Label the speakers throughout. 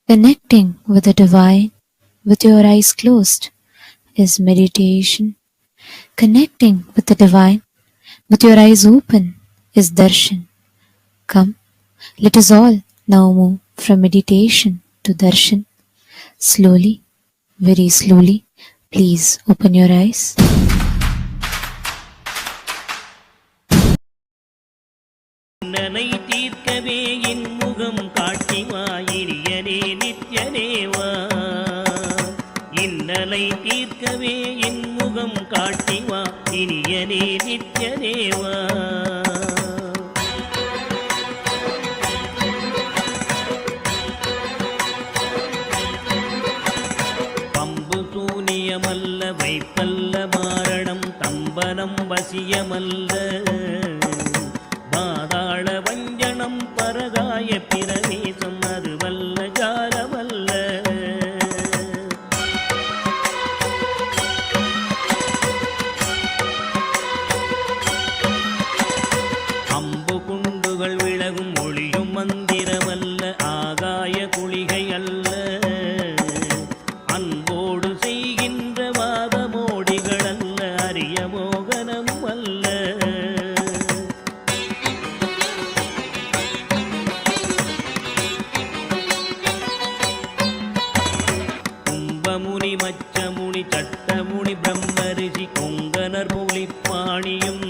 Speaker 1: Connecting with the divine with your eyes closed is meditation. Connecting with the divine with your eyes open is darshan. Come, let us all now move from meditation to darshan. Slowly, very slowly, please open your eyes.
Speaker 2: நனை தீர்க்கவே என் முகம் காட்டிவா இனியனே நித்யனேவா. இன்னலை தீர்க்கவே என் முகம் காட்டிவா இனியனே நித்யனேவா. Pump சூனியமல்ல வைப்பல்ல மாரணம் தம்பனம் வசியமல்ல பாதாள வஞ்சனம் பரகாய பிரவேசம் அதுவல்ல ஜாலமல்ல. அம்பு குண்டுகள் விலகும் ஒளியும் மந்திரமல்ல ஆகாய குளிகை அல்ல. அன்போடு செய்கின்ற வாதமோடிகள் அல்ல அரிய மோகனம் அல்ல. கும்பமுனி மச்சமுனி சட்டமுனி பிரம்மரிஷி கொங்கனர் புலிப்பாணியும்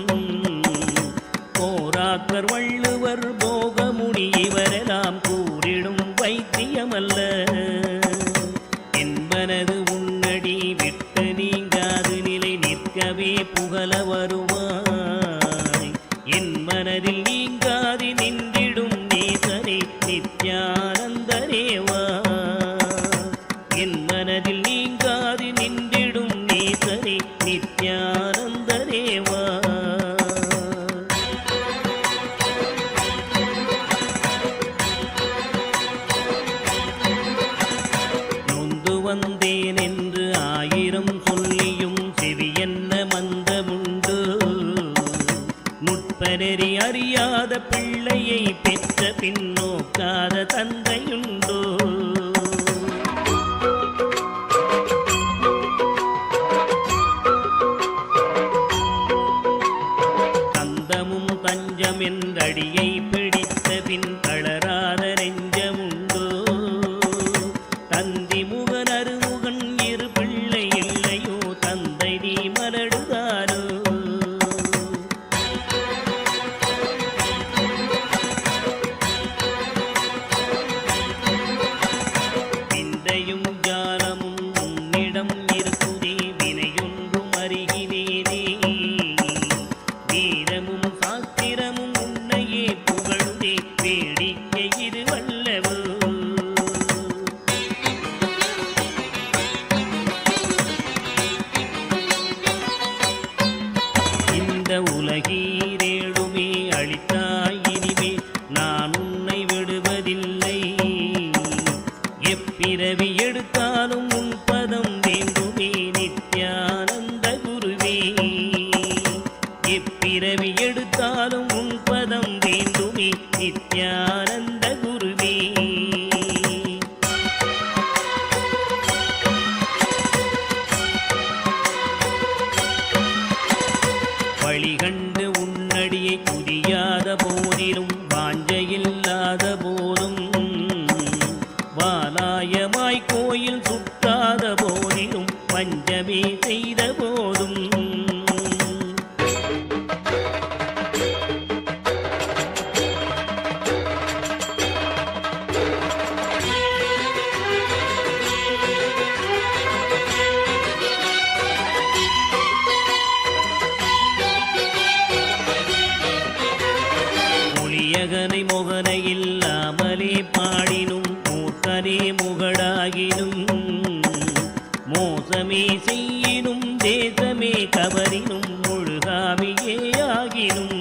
Speaker 2: போராக்கர் வள்ளுவர் போகமுனி இவரெல்லாம் கூறிடும் வைத்தியமல்ல. என்பனது உன்னடி விட்டு நீங்காது நிலை நிற்கவே புகழ வருவாய். என் மனதில் நீங்காது நின்றிடும் நேசனே நித்யானந்தரேவா. என் மனதில் நீங்காது நின்றிடும் நேசனே நித்யானந்தரேவா. நொந்து வந்தேன் என்று ஆயிரம் சொல்லியும் செவியென்ன மந்தமுண்டு. நுட்பநெறி அறியாத பிள்ளையை பெற்ற பின்னோக்காத தந்தையுண்டோ. தந்தமும் தஞ்சம் என்றடியை பிடித்த பின் தளராத நெஞ்சமுண்டோ. தந்தி முகன் அருமுகன் இரு பிள்ளை இல்லையோ தந்தை நீ மலடுதாரோ. விந்தையும் ஜாலமும் உன்னிடம் இருக்குதே வினையொன்றும் அருகினேனே. வீரமும் சாத்திரமும் உன்னையே புகழுதே வேடிக்கை இது வல்லவோ. இந்த உலகீரேழுமே அளித்தாய் இனிமே நான் உன்னை விடுவதில்லை. எப்பிறவி எடுத்தாலும் உன் பதம் வேண்டுமே நித்யானந்த குருவே. எப்பிறவி எடுத்தாலும் உன் பதம் வேண்டுமே நித்யானந்த குருவே. வழிகண்டு உன்னடியை புரியாத போதிலும் வாஞ்சையில்லாத போதும் வாலாயமாய் கோயில் சுற்றாத போதிலும் பஞ்சமே செய்த போதும் ஒளியகனை மொகனை இல்லாமலே பாடினும் மூர்க்கனே முகடாகினும் மோசமே செய்யினும் தேசமே கவரினும் முழுகாமியே ஆகினும்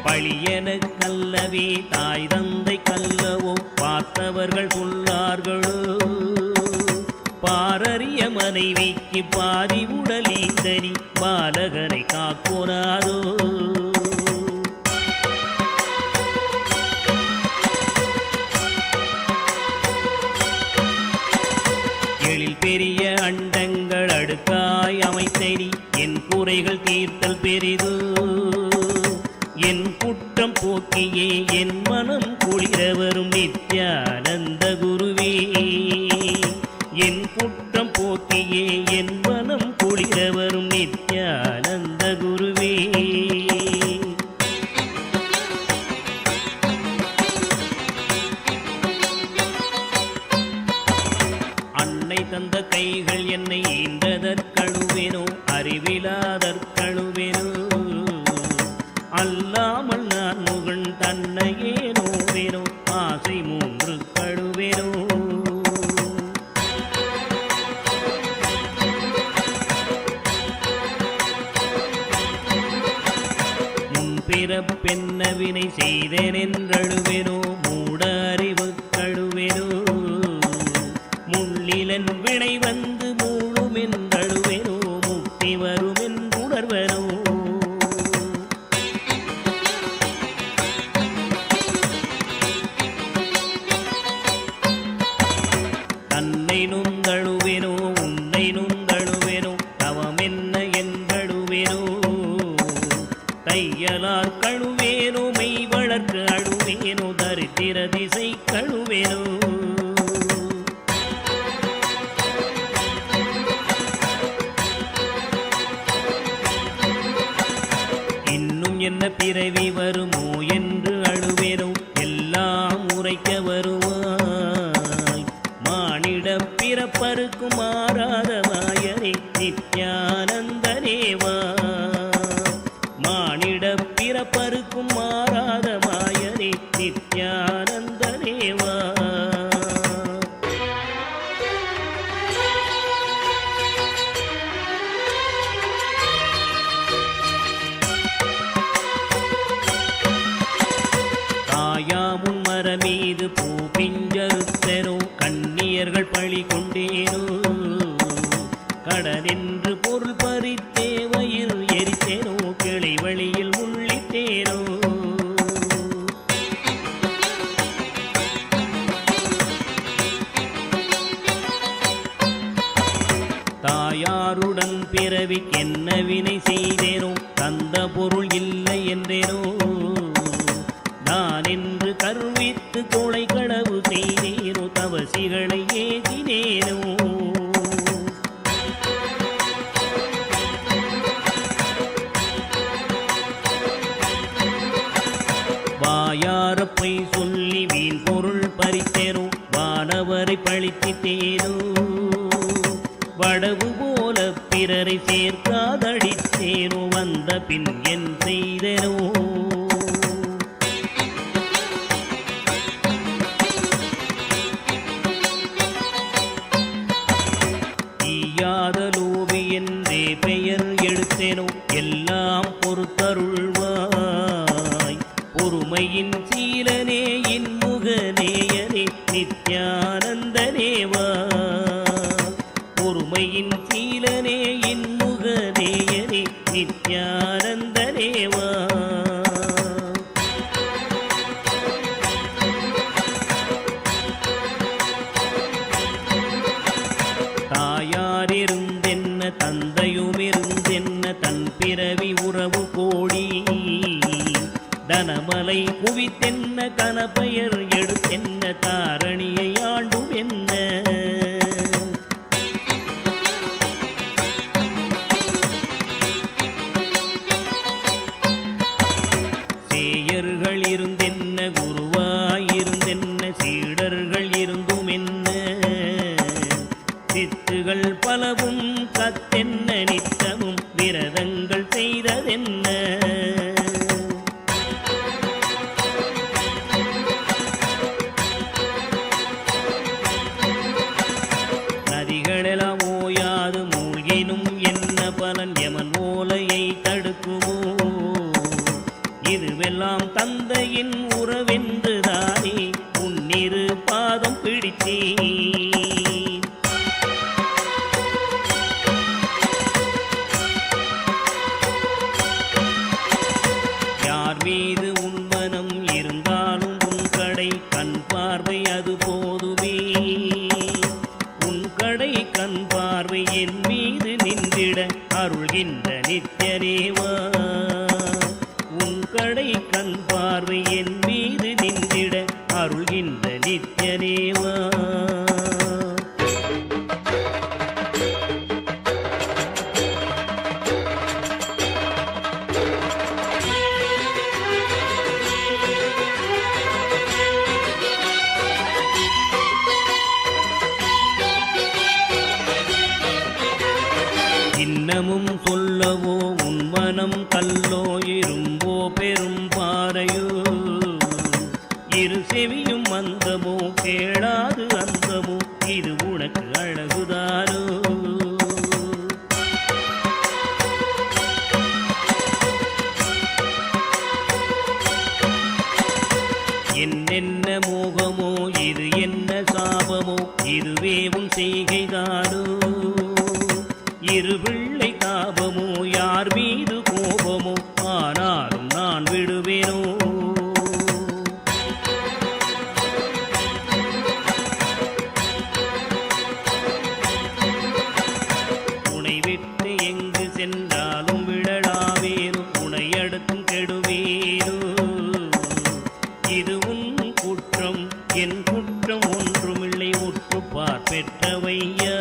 Speaker 2: பழியன கல்லவே தாய் தந்தை கல்லவோ பார்த்தவர்கள் சொல்லார்களோ. பாரறிய மனை மனைவிக்கு பாதி உடலீந்தனி பாலகனை காக்கோனாதோ. எழில் பெரிய அண்டங்கள் அடுக்காய் அமைத்தனி என் குறைகள் தீர்த்தல் பெரிது. என் குற்றம் போக்கியே என் மனம் குளிர வரும் நித்யானந்த குருவே. என் குற்றம் போக்கியே என் மனம் குளிர வரும் நித்யானந்த குருவே. அன்னை தந்த கைகள் என்னை ஈன்றதற்கழுவேனோ அறிவிலாதற்கழுவேனோ. அல்லாமல் நான் முகன் தன்னையே நோவேனோ ஆசை மூன்று கழுவேனோ. முன்பிறப்பென்னவினை செய்தேன் என்றழுவேனோ மூட அறிவு கழுவேனோ. முள்ளிலன் வினை வந்து மூழும் என்றழுவேனோ முக்தி வரும் என்றுணர்வனோ. தன்னை நுந்தழுவேனோ உன்னை நுந்தழுவேனோ தவமென்ன என்றழுவேனோ. தையலார் கழுவேனோ மெய் வளர்க்கு அழுவேனோ தரித்திர திசை கழுவேனோ. இன்னும் என்ன பிறவி வருமோ என்று அழுவேனோ எல்லாம் உரைக்க வருவாய். மானிட பிறப்பருக்கும் மாறாத வாயனே நித்யானந்தனேவா. மானிட பிறப்பருக்கும் மாறாத மாயனே நித்யானந்தனேவா. தாயாமுன் மரமீது பூ பிஞ்சறுத்தனோ கண்ணியர்கள் பழி கொண்டேனோ. கடனென்று பொருள் பறித்தே வயிறு எரித்தேனோ கிளை வழியில் முள்ளிட்டேனோ. தாயாருடன் பிறவிக்கென்ன வினை செய்தேனோ தந்த பொருள் இல்லை என்றேனோ. நான் என்று கருவித்து கொலை களவு செய்தேனோ தவசிகளை ஏதினேனோ. வாயாரப்பை சொல்லி வீண் பொருள் பறித்தேனோ வானவரை பழித்திட்டேனோ. வடவு போல பிறரை சேர்க்காதடித்தேனோ வந்த பின் என் செய்தேனோ. தீயாத லோபி என்றே பெயர் எடுத்தேனோ எல்லாம் பொறுத்தருள்வாய். பொறுமையின் சீலனே இன்முகநேயனே நித்யானந்தனேவா. பொறுமையின் சீலனே இன்முகநேயனே நித்யானந்தனேவா. தாயாரிருந்தென்ன தந்தையுமிருந்தென்ன தன் பிறவி உறவு கோடி. தனமலை குவித்தென்ன கனப்பெயர் எடுத்தென்ன தாரணியை ஆண்டும் என்ன. சேயர்கள் இருந்தென்ன குருவாயிருந்தென்ன சீடர்கள் இருந்தும் என்ன. சித்துகள் பலவும் கத்தென்ன நித்தமும் விரதங்கள் செய்ததென்ன. மீது நின்றிட அருள்கின்ற நித்யனேவா. உன் கடை கண் பார்வை என் மீது நின்றிட அருள்கின்ற நித்யனேவா. இன்னமும் சொல்லவோ உன் மனம் கல்லோ இரும்போ பெரும் பாறையோ, இரு செவியும் மந்தமோ கேளாது அந்தமோ, இது உனக்கு அழகுதானோ. என்னென்ன மோகமோ இது என்ன சாபமோ, இதுவே உன் செய்கைதானோ. இரு பிள்ளை தாபமோ யார் மீது கோபமோ, ஆனாலும் நான் விடுவேனோ. உனை விட்டு எங்கு சென்றாலும் விடலாவேனோ, உனை அடுத்தும் கெடுவேனோ. இது உன் குற்றம் என் குற்றம் ஒன்றுமில்லை, உற்றுப்பார் பெற்றவையா.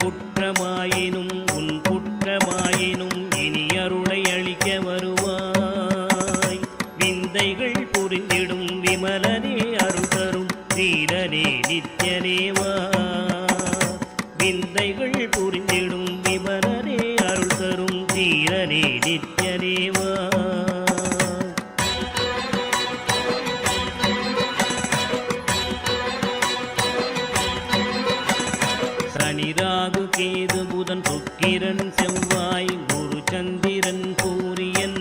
Speaker 2: குற்றமாயினும் உன் குற்றமாயினும் இனி அருளை அளிக்க வருவாய். விந்தைகள் புரிந்திடும் விமலனே அருள் தரும் தீரனே நித்யனேவா. விந்தைகள் புரிந்திடும் விமலனே அருள் தரும் தீரனே நித்யனேவா. சனிராகு கேது புதன் சுக்கிரன் செவ்வாய் குரு சந்திரன் சூரியன்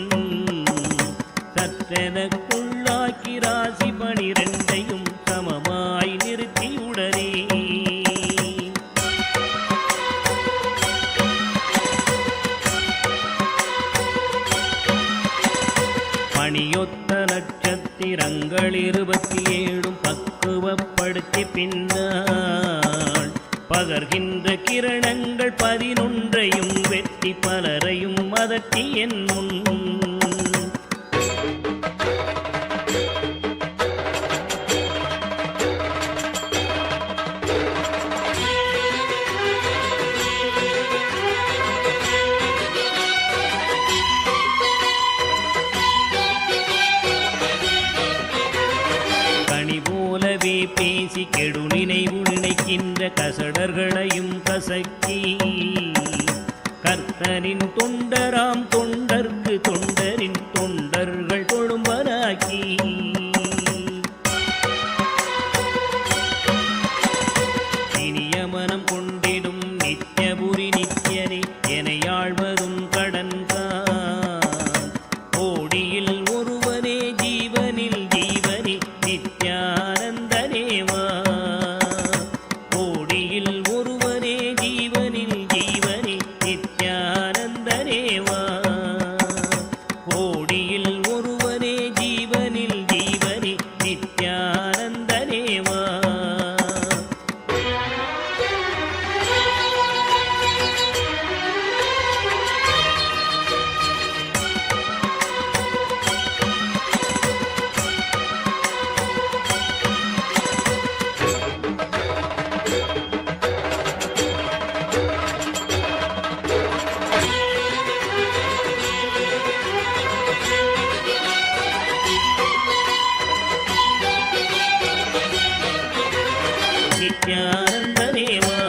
Speaker 2: சற்றெனக்குள்ளாக்கி ராசி 12ஐயும் சமமாய் நிறுத்தியுடனே பணியொத்த நட்சத்திரங்கள் 27 பக்குவப்படுத்தி பின்னால் பகர்கின்ற கிரணங்கள் 11ஐயும் வெட்டி பலரையும் அதட்டி என் முன். கனி போலவே பேசி கெடு நினைவு நினைக்கின்ற கசடர்களையும் கசக்கி கர்த்தனின் தொண்டராம் தொண்டர்க்கு தொண்டரின் தொண்டர்கள் தொழும்பராக்கி இனிய மனம் கொண்டிடும் நித்யபுரி நித்யனே என ஆழ்வதும் கடன்கான். கோடியில் ஒருவனே ஜீவனில் ஜீவனே நித்யானந்தனேவா. கோடியில் ஒருவனே ஜீவனில் ஜீவனே நித்யானந்தனேவா. கோடியில் ஒருவனே ஜீவனில் ஜீவனே நித்யானந்தனேவா. நித்யானந்தனேவா.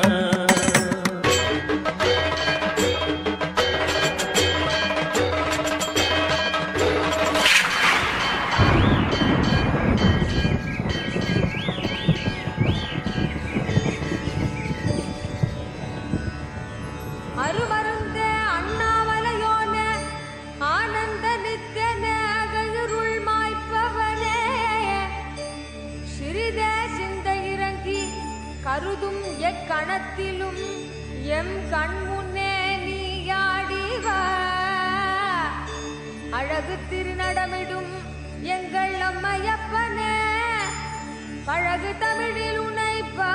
Speaker 3: அருமருந்தே அண்ணாமலையோனே ஆனந்த நித்யனே அகருள் மாய்ப்பவனே சிறிதே சிந்தை இறங்கி கருதும் எக்கணத்திலும் எம் கண்முன்னே நீயாடிவ. அழகு திருநடமிடும் எங்கள் அம்மையப்பனே பழகு தமிழில் உனை பாடி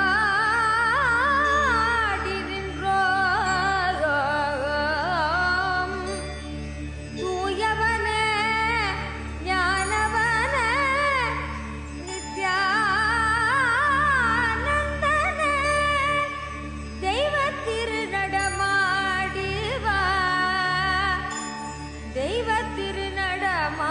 Speaker 3: நின்றோம். தூயவனே ஞானவனே நித்யானந்தனே தெய்வ திருநடமாடிவா தெய்வ திருநடமாடிவா.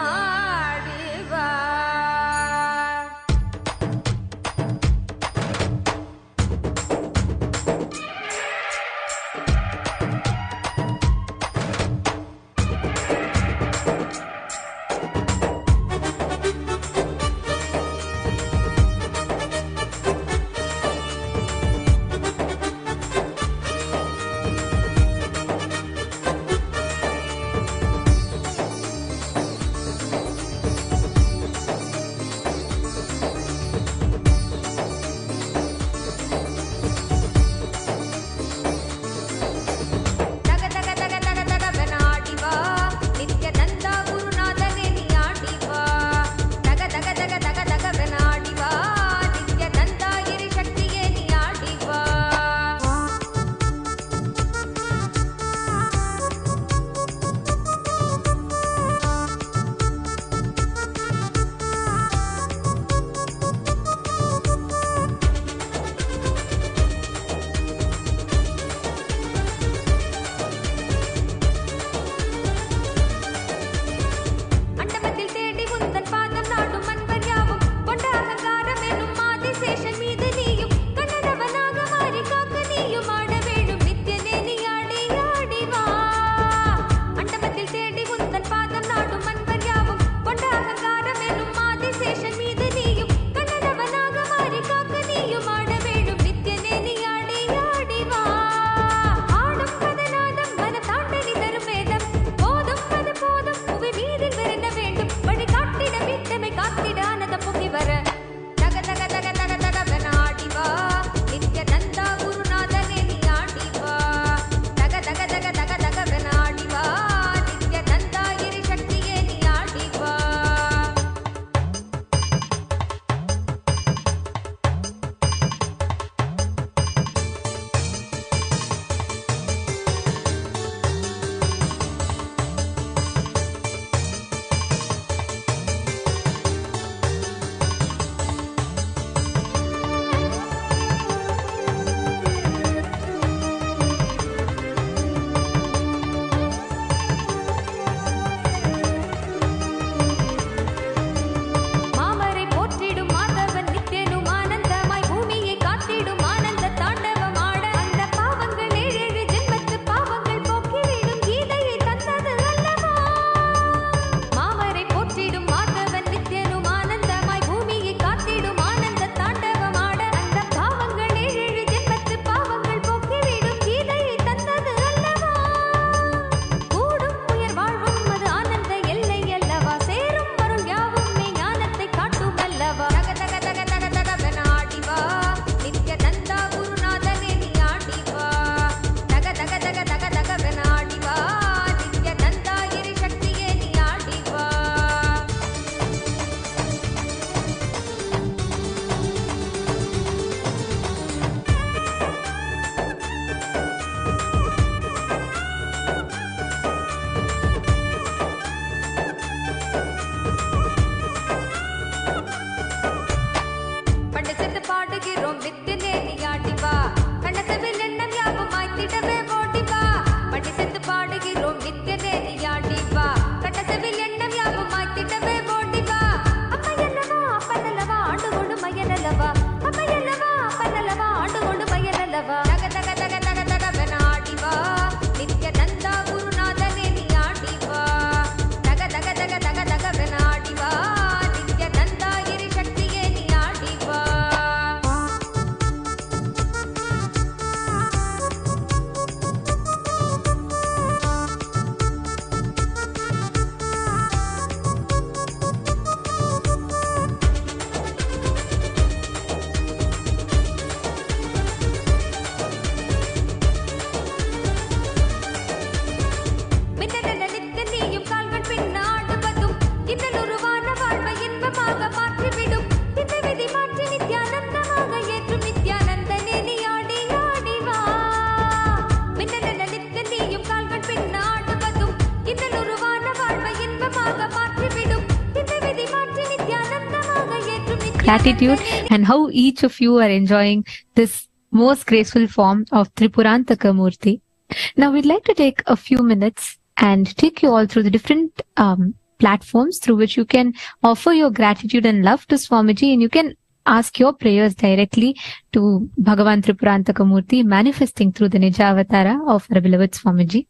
Speaker 1: gratitude and how each of you are enjoying this most graceful form of Tripurantaka Murty. Now, we'd like to take a few minutes and take you all through the different platforms through which you can offer your gratitude and love to Swamiji, and you can ask your prayers directly to Bhagavan Tripurantaka Murty, manifesting through the Nija Avatara of our beloved Swamiji.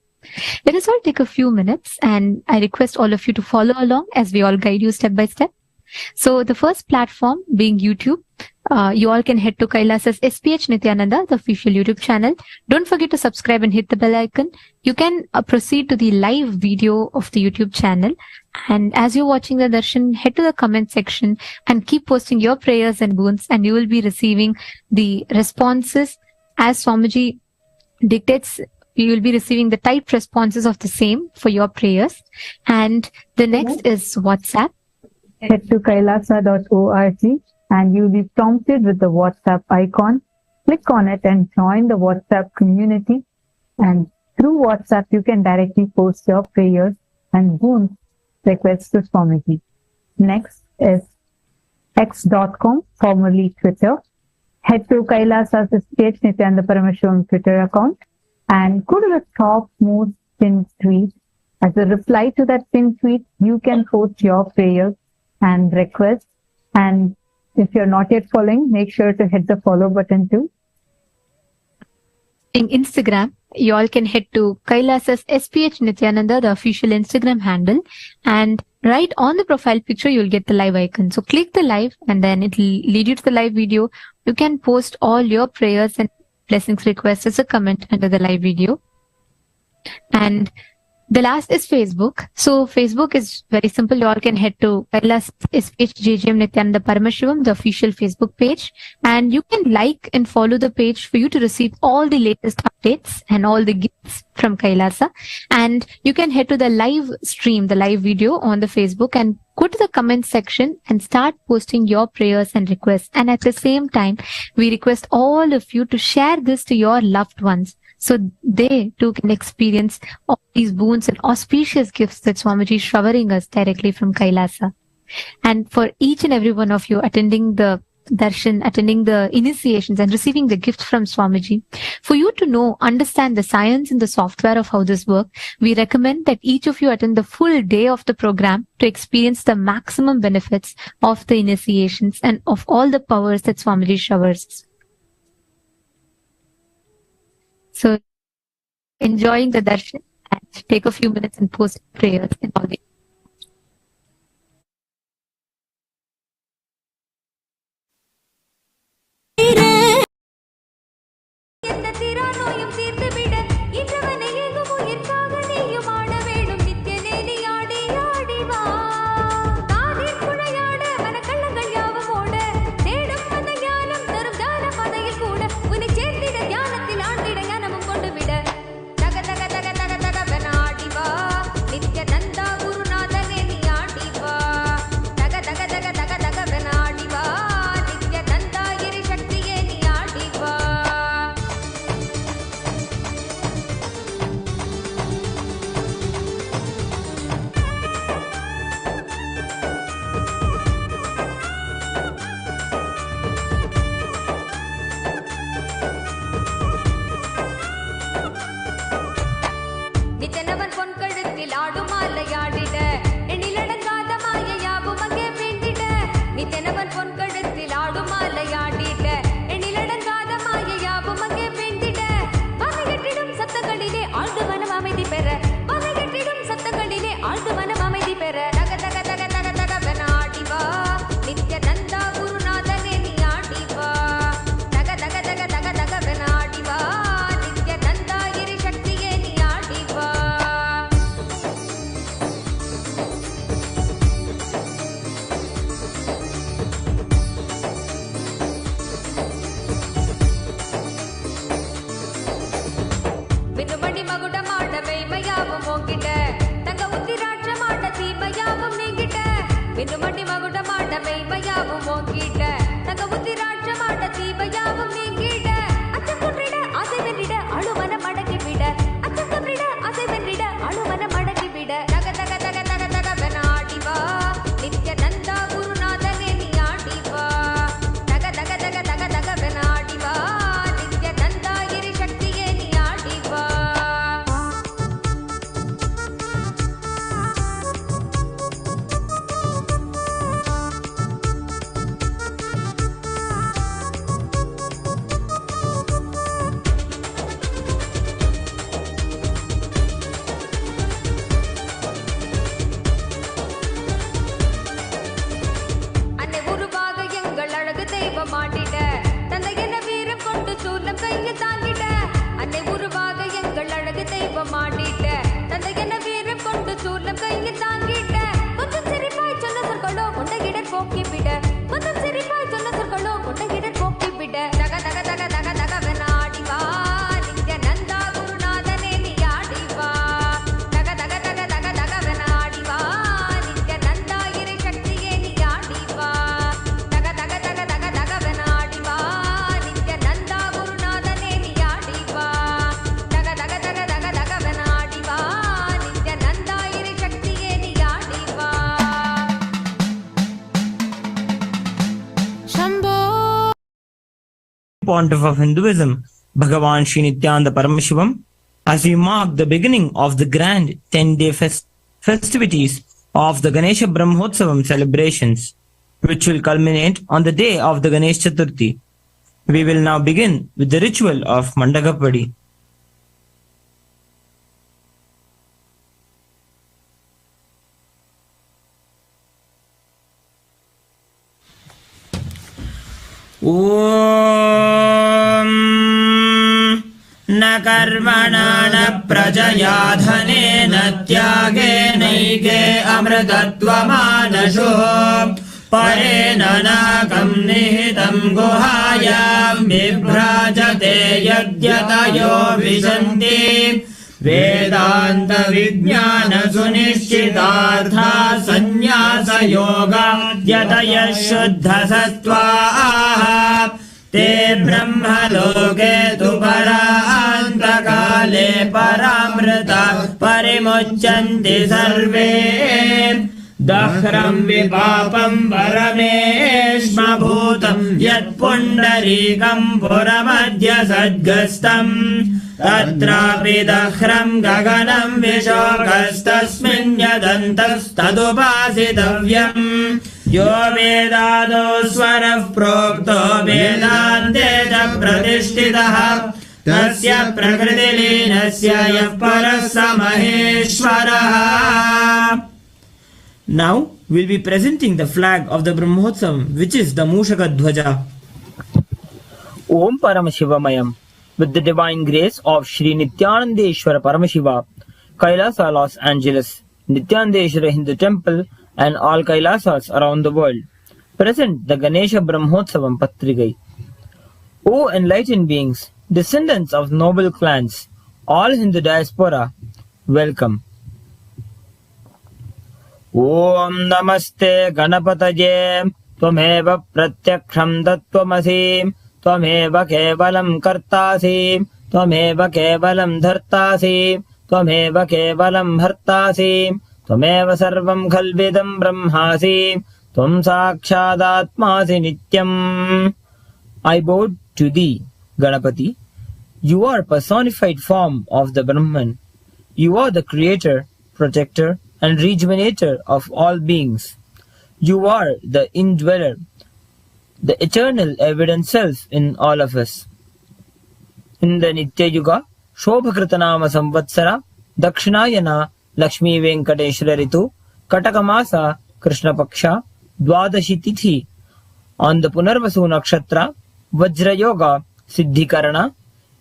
Speaker 1: Let us all take a few minutes, and I request all of you to follow along as we all guide you step by step. So the first platform being YouTube. You all can head to Kailasa's SPH Nithyananda, the official YouTube channel. Don't forget to subscribe and hit the bell icon. You can proceed to the live video of the YouTube channel. And as you're watching the darshan, head to the comment section and keep posting your prayers and boons, and you will be receiving the responses as Swamiji dictates. You will be receiving the typed responses of the same for your prayers. And the next is WhatsApp.
Speaker 4: Head to kailasa.org and you'll be prompted with the WhatsApp icon. Click on it and join the WhatsApp community. And through WhatsApp, you can directly post your prayers and boons requests to Swamiji. Next is x.com, formerly Twitter. Head to Kailasa's SPH Nithyananda Paramashivam Twitter account and go to the top most pinned tweet. As a reply to that pinned tweet, you can post your prayers and requests. And if you're not yet following, make sure to hit the follow button too.
Speaker 1: In Instagram, you all can head to Kailasa's SPH Nithyananda, the official Instagram handle, and right on the profile picture, you'll get the live icon. So click the live and then it'll lead you to the live video. You can post all your prayers and blessings requests as a comment under the live video. And the last is Facebook. So Facebook is very simple. You all can head to Kailas SPH JGM Nithyananda Paramashivam, the official Facebook page, and you can like and follow the page for you to receive all the latest updates and all the gifts from Kailasa. And you can head to the live stream, the live video on the Facebook, and go to the comment section and start posting your prayers and requests. And at the same time, we request all of you to share this to your loved ones, so they too can experience all these boons and auspicious gifts that Swamiji is showering us directly from Kailasa. And for each and every one of you attending the darshan, attending the initiations and receiving the gift from Swamiji, for you to know, understand the science and the software of how this works, we recommend that each of you attend the full day of the program to experience the maximum benefits of the initiations and of all the powers that Swamiji showers. So, enjoying the darshan and take a few minutes and post prayers in all the
Speaker 3: போக்கி விட மதம் சிரிப்பாய் சொன்ன சொற்களோ கொண்டகிடர் போக்கி விட தக தக தக தக தகவென ஆடிவா நித்யானந்தா குருநாதனே நீ ஆடிவா தக தக தக தக தகவென ஆடிவா நித்யானந்தா இறை சக்தியே நீ ஆடிவா தக தக தக தக தகவென ஆடிவா நித்யானந்தா குருநாதனே நீ ஆடிவா தக தக தக தக தகவென ஆடிவா நித்யானந்தா இறை சக்தியே நீ ஆடிவா
Speaker 5: Pontiff of Hinduism, Bhagavan Sri Nithyananda Paramashivam, as we mark the beginning of the grand 10-day festivities of the Ganesha Brahmotsavam celebrations, which will culminate on the day of the Ganesh Chaturthi. We will now begin with the ritual of Mandagapadi. ॐ न कर्मणा न प्रजया धनेन त्यागेनैके अमृतत्वमानशो परेण नाकं निहितं गुहायां बिभ्राजते यद्यतयो विशन्ति वेदान्त विज्ञान सुनिश्चितार्था संन्यास योगा यतयः शुद्ध सत्त्वाः ते ब्रह्मलोके तु परान्तकाले परामृता परिमुच्यन्ति सर्वे दह्रं विपापं परमेष्मभूतं यत्पुण्डरीकं पुरमद्य सद्गस्तम् तत्रापि दह्रं गगनं विशोकस्तस्मिन् यदन्तस्तदुपासितव्यम् यो वेदादो स्वरः प्रोक्तो वेदान्ते च प्रतिष्ठितः तस्य प्रकृतिलीनस्य यः परः स महेश्वरः. Now we'll be presenting the flag of the Brahmotsavam, which is the Mushaka Dhwaja. Om Paramashivamayam. With the divine grace of Sri Nithyanandeshwara Paramashiva, Kailasa, Los Angeles, Nithyanandeshwara Hindu Temple, and all Kailasas around the world, present the Ganesha Brahmotsavam Patrigai. O enlightened beings, descendants of noble clans, all Hindu diaspora, welcome. Om Namaste Ganapataye Tvameva Pratyaksham Tattvamasi Tvameva Kevalam Kartasi Tvameva Kevalam Dhartasi Tvameva Kevalam Bhartasi Tvameva Sarvam Khalvidam Brahmasi Tvam Sakshadatmasi Nityam. I bow to thee, Ganapati. You are personified form of the Brahman. You are the creator, protector, and rejuvenator of all beings. You are the indweller, the eternal evident self in all of us. In the Nitya Yuga, Shobhakritanama Samvatsara, Dakshinayana, Lakshmi Venkateshwara Ritu, Katakamasa, Krishna Paksha, Dwadashi Tithi, on the Punarvasu Nakshatra, Vajra Yoga, Siddhikarana,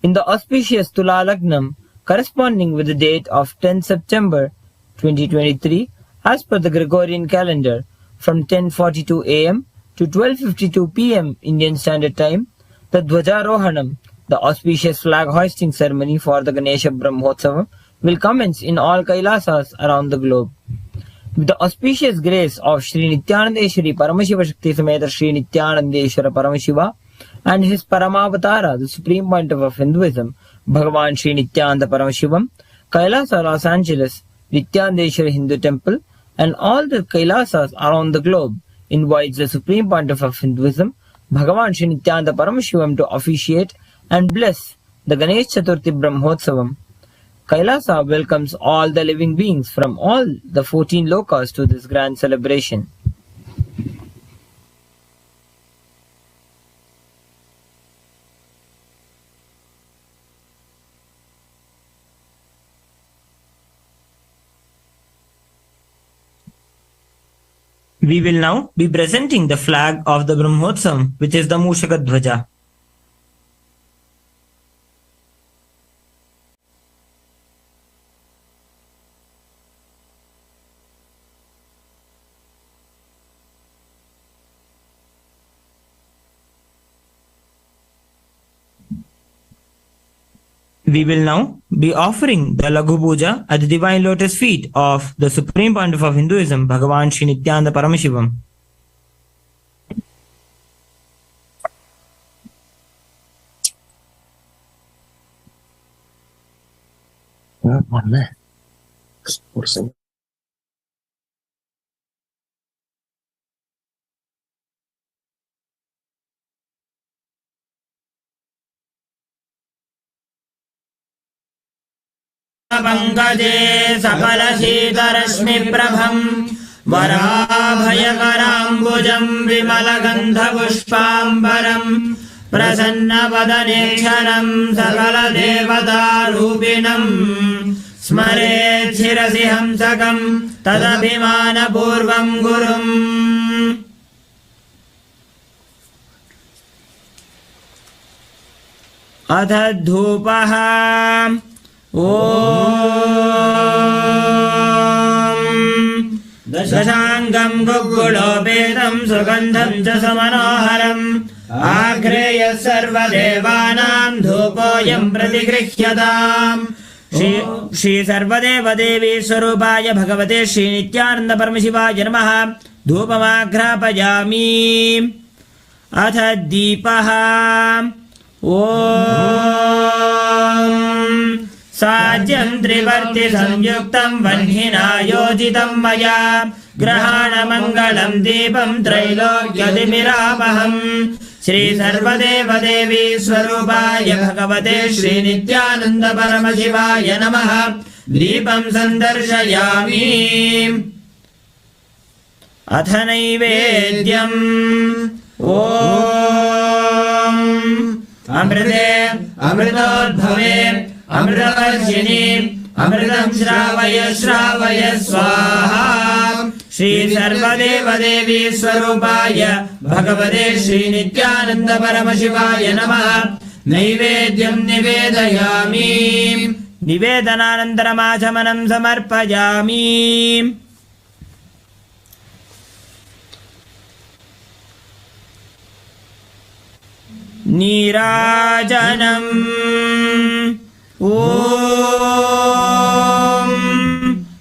Speaker 5: in the auspicious Tula Lagnam, corresponding with the date of 10 September 2023, as per the Gregorian calendar, from 10:42 a.m. to 12:52 p.m. Indian Standard Time, the Dhwajarohanam, the auspicious flag hoisting ceremony for the Ganesha Brahmotsavam, will commence in all Kailasas around the globe. With the auspicious grace of Sri Nithyanandeshwari Paramashiva Shakti Sameta Sri Nithyanandeshwara Paramashiva and his Paramavatara, the supreme point of Hinduism, Bhagavan Sri Nithyananda Paramashivam, Kailasa, Los Angeles, Nithyanandeshwara Hindu Temple, and all the Kailasas around the globe invites the supreme pontiff of Hinduism, Bhagavan Sri Nithyananda Paramashivam, to officiate and bless the Ganesh Chaturthi Brahmotsavam. Kailasa welcomes all the living beings from all the 14 lokas to this grand celebration. We will now be presenting the flag of the Brahmotsavam, which is the Mushaka Dhwaja. We will now be offering the Laghu Puja at the divine lotus feet of the Supreme Pontiff of Hinduism, Bhagavan Sri Nithyananda Paramashivam.
Speaker 2: पङ्कजे सकलशीतरश्मिप्रभम् वराभयकराम्बुजम् विमलगन्धपुष्पाम्बरम् प्रसन्नवदनेक्षरम् सकलदेवतारूपिणम् स्मरेत् शिरसि हंसकम् तदभिमानपूर्वम् गुरुम्। अथ धूपः। दशाङ्गम् गुग्गुलोपेतम् सुगन्धम् च समनोहरम् आघ्रेयः सर्वदेवानाम् धूपोऽयम् प्रतिगृह्यताम्। श्री सर्वदेवदेवी स्वरूपाय भगवते श्री नित्यानन्द परमशिवाय नमः। धूपमाघ्रापयामि। अथ दीपः। साज्यम् त्रिवर्ति संयुक्तम् वह्निना योजितम् मया ग्रहाणमङ्गलम् दीपम् त्रैलोक्यतिमिरापहम्। श्री सर्वदेवदेवी स्वरूपाय भगवते श्री नित्यानन्द परमशिवाय नमः। दीपम् सन्दर्शयामि। अथ नैवेद्यम्। अमृते अमृतोद्भवे अमृतवर्षिणि अमृतम् श्रावय श्रावय स्वाहा। श्री सर्वदेवदेवी स्वरूपाय भगवते श्री नित्यानन्द परमशिवाय नमः। नैवेद्यम् निवेदयामि। निवेदनानन्तरमाचमनम् समर्पयामि। नीराजनम्।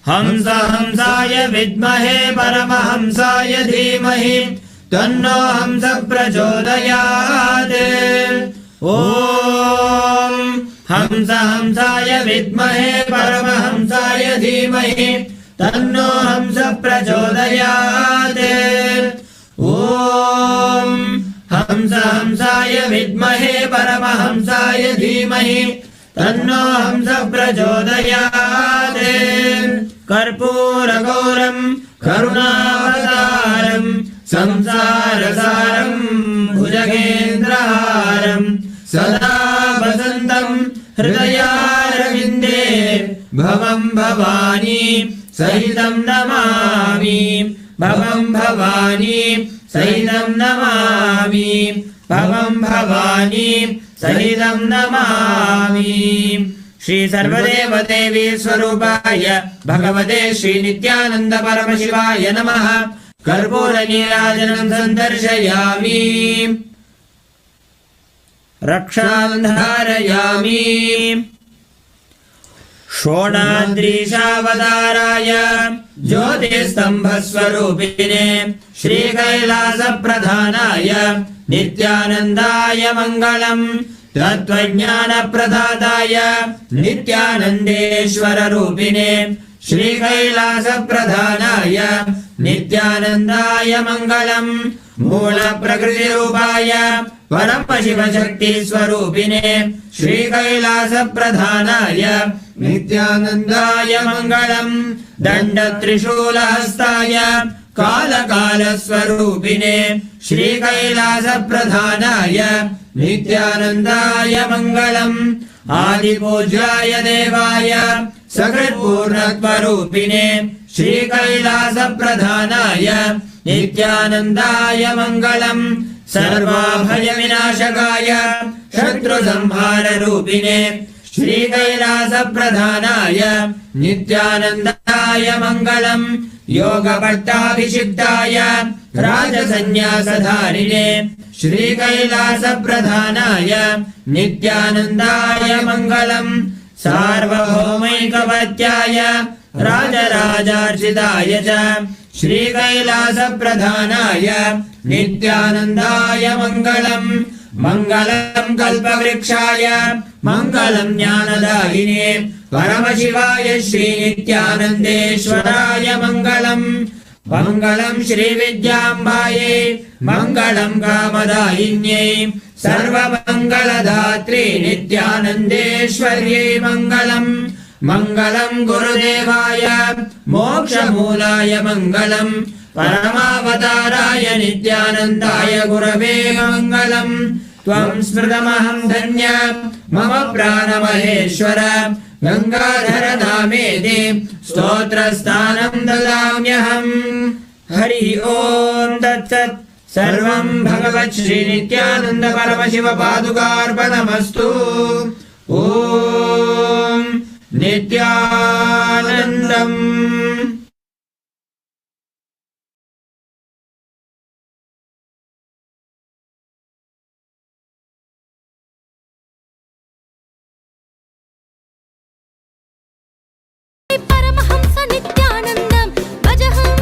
Speaker 2: हंस हंसाय विद्महे परमहंसाय धीमहि तन्नो हंस प्रचोदयात्। हंस हंसाय विद्महे परमहंसाय धीमहि तन्नो हंस प्रचोदयात्। हंस हंसाय विद्महे परमहंसाय धीमहि तन्नो हंस प्रचोदयात्। कर्पूरगौरम् करुणावतारम् संसारसारम् भुजगेन्द्रहारम् सदा वसन्तम् हृदयारविन्दे भवम् भवानी सहितम् नमामि। भवम् भवानी सहितम् नमामि। भवम् भवानी सहितम् नमामि। श्री सर्वदेवदेवी स्वरूपाय भगवते श्री नित्यानन्द परमशिवाय नमः। कर्पूरनीराजनम् सन्दर्शयामि। रक्षाम् धारयामि। षोणाद्रीशावताराय ज्योतिस्तम्भस्वरूपिणे श्रीकैलासप्रधानाय नित्यानन्दाय मङ्गलम्। तत्त्वज्ञानप्रदाताय नित्यानन्देश्वररूपिणे श्रीकैलासप्रधानाय नित्यानन्दाय मङ्गलम्। मूलप्रकृतिरूपाय परमशिवशक्तिस्वरूपिणे श्रीकैलासप्रधानाय नित्यानन्दाय मङ्गलम्। दण्डत्रिशूलहस्ताय कालकालस्वरूपिणे श्रीकैलासप्रधानाय नित्यानन्दाय मङ्गलम्। आदिपूज्याय देवाय सकृत्पूर्णत्वरूपिणे श्रीकैलासप्रधानाय नित्यानन्दाय मङ्गलम्। सर्वाभयविनाशकाय शत्रुसंहाररूपिणे श्रीकैलासप्रधानाय नित्यानन्दाय मङ्गलम्।
Speaker 5: योगपट्टाभिषिक्ताय राजसन्न्यासधारिणे श्रीकैलासप्रधानाय नित्यानन्दाय मङ्गलम् सार्वभौमैकवत्याय राजराजार्चिताय च श्रीकैलासप्रधानाय नित्यानन्दाय मङ्गलम् मङ्गलम् कल्पवृक्षाय मङ्गलम् ज्ञानदायिने परमशिवाय श्रीनित्यानन्देश्वराय मङ्गलम् मङ्गलम् श्रीविद्याम्बायै मङ्गलम् कामदायिन्यै सर्वमङ्गलदात्रे नित्यानन्देश्वर्यै मङ्गलम् मङ्गलम् गुरुदेवाय मोक्षमूलाय मङ्गलम् परमावताराय नित्यानन्दाय गुरवे मङ्गलम् त्वम् स्मृतमहम् धन्य मम प्राणमहेश्वर गङ्गाधर नामेति स्तोत्रस्थानम् ददाम्यहम् हरि ओम् तत्सत् सर्वम् भगवत् श्रीनित्यानन्द परमशिव पादुकार्पणमस्तु ॐ नित्यानन्दम्
Speaker 6: परमहंस नित्यानन्दम् भजहं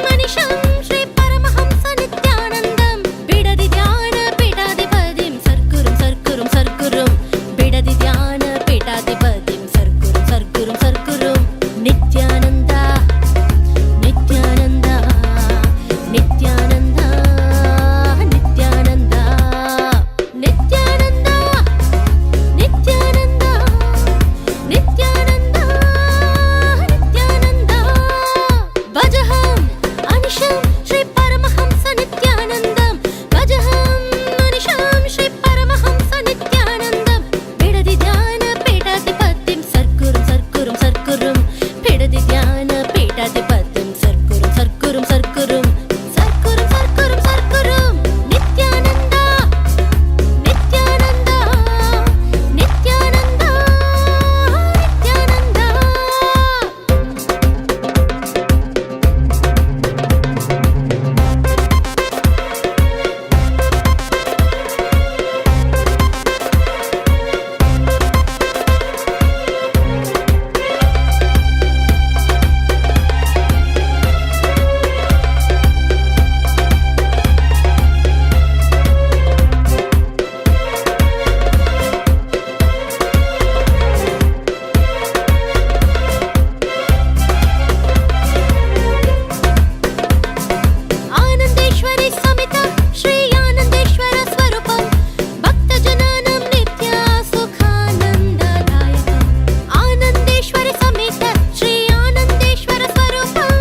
Speaker 6: मनिषं श्री परमहंस नित्यानन्दम् बिडदि ध्यान पीठाधिपतिं सर्कुरुं बिडदि ध्यान पीठाधिपतिं सर्कुरुं नित्यानन्द नित्यानन्द नित्यानन्द नित्यानन्द नित्यानन्द नित्यानन्द नित्यानन्द भजहं अनिशं श्री परमहंस नित्यानन्दम् भजहं मनिषं श्री परमहंस नित्यानन्दम् बिडदि ध्यान पीठाधिपतिं सर्कुरुं बिडदि ध्यान पीठाधिपतिं सर्कुरुं नित्यानन्द नित्यानन्द नित्यानन्द नित्यानन्द आनन्देश्वरी समित श्री आनन्देश्वर स्वरूपं भक्तजनानं नित्या सुखानन्ददायकम् आनन्देश्वरी समित श्री आनन्देश्वर स्वरूपं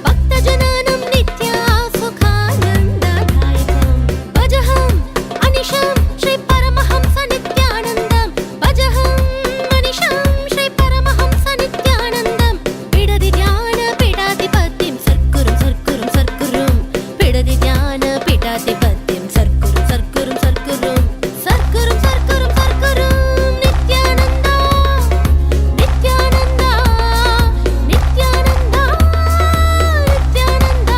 Speaker 6: भक्तजनानं नित्या सुखानन्ददायकम् भजहं अनिशं श्री परमहंस नित्यानन्दम् भजहं मनिषं श्री परमहंस नित्यानन्दम् बिडदि ध्यान पीठाधिपतिं सर्कुरुं बिडदि ध्यान पीठाधिपतिं सर्कुरुं नित्यानन्द नित्यानन्द नित्यानन्द नित्यानन्द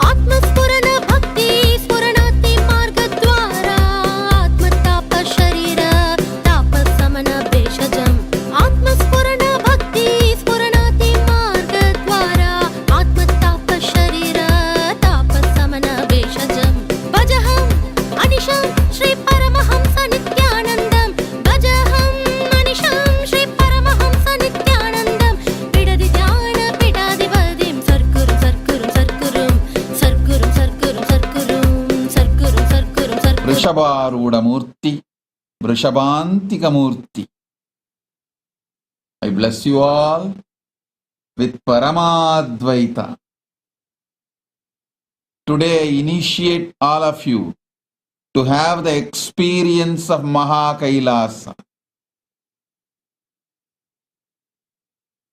Speaker 6: आत्मस्फुरन भक्ति स्फुरणाति मार्गद्वारा आत्मताप शरीर तापशमन भेषजम् आत्मस्फुरन भक्ति स्फुरणाति मार्गद्वारा आत्मताप शरीर तापशमन भेषजम् भजहं अनिशं श्री परमहंस नित्यानन्दम् भजहं मनिषं श्री परमहंस नित्यानन्दम् बिडदि ध्यान पीठाधिपतिं सर्कुरुं
Speaker 7: వృషభారూఢ మూర్తి వృషభాంతిక మూర్తి. I bless you all with Paramadvaita. Today I initiate all of you to have the experience of Mahakailasa.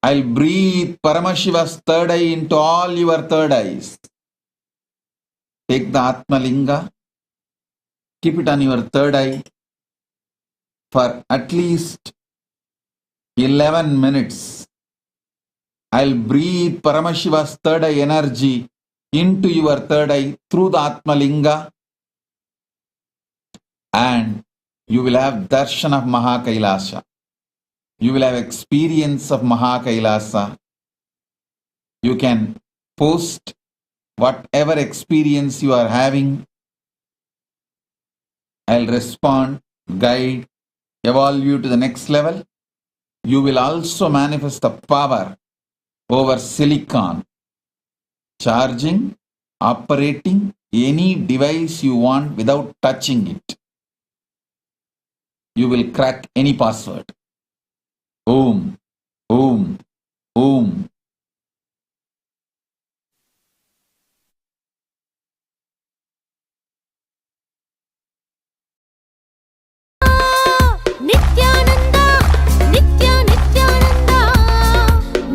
Speaker 7: I'll breathe Paramashiva's third eye into all your third eyes. Take the Atma Linga, keep it on your third eye for at least 11 minutes. I'll breathe Paramashiva's third eye energy into your third eye through the Atma Linga, and you will have darshan of Mahakailasa. You will have experience of Mahakailasa. You can post whatever experience you are having. I'll respond, guide, evolve you to the next level. You will also manifest the power over silicon, charging, operating any device you want without touching it. You will crack any password. Om, Om, Om.
Speaker 6: Nithyananda, Nithya Nithyananda,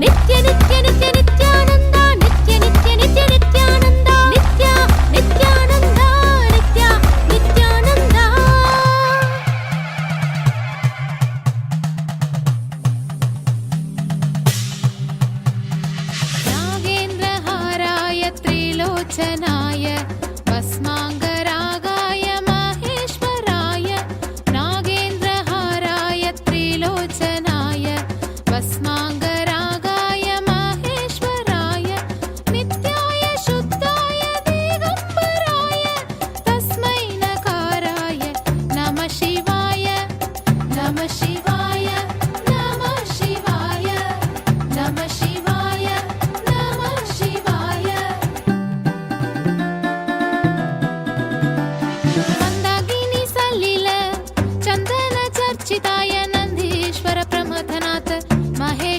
Speaker 6: Nithya Nithya Nithya Nithyananda, Nithya Nithya Nithya Nithyananda, Nithya Nithyananda, Nithya Nithyananda. नागेन्द्रहाराय त्रिलोचनाय भस्माङ्गरागाय माहेश्वराय, नागेन्द्रहाराय त्रिलोचनाय भस्माङ्गरागाय माहेश्वराय, नित्याय शुद्धाय दिगम्बराय तस्मै नकाराय नमः शिवाय, नमः शिवाय, नमः शिवाय, नमः शिवाय, नमः शिवाय. मन्दाकिनी सलिल चन्दन चर्चिताय नन्दीश्वर प्रमथनाथ महेश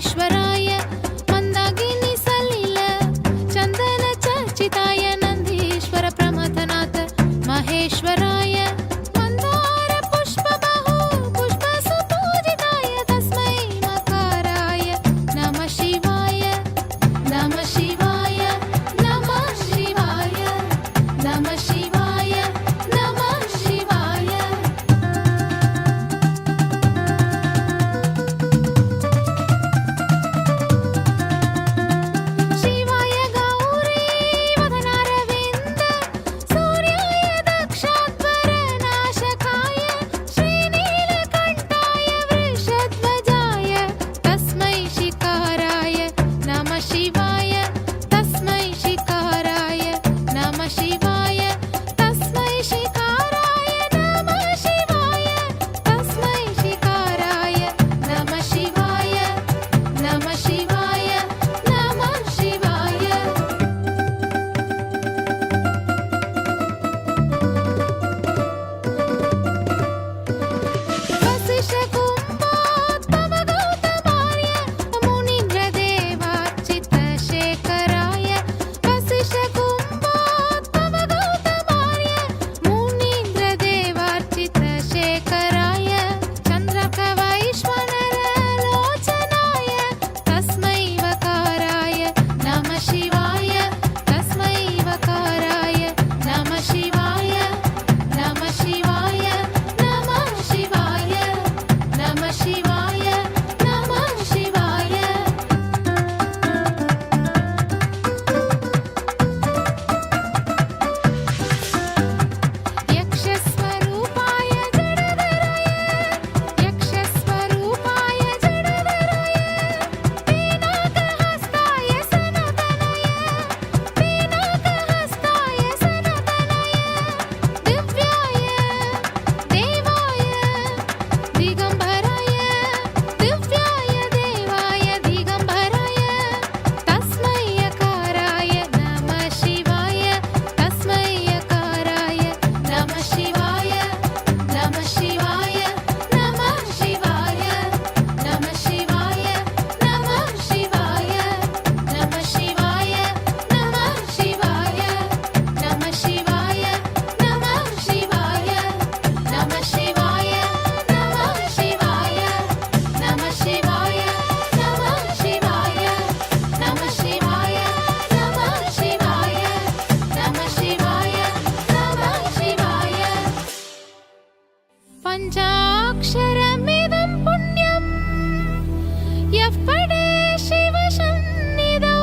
Speaker 6: यप्पडे शिवसन्निधौ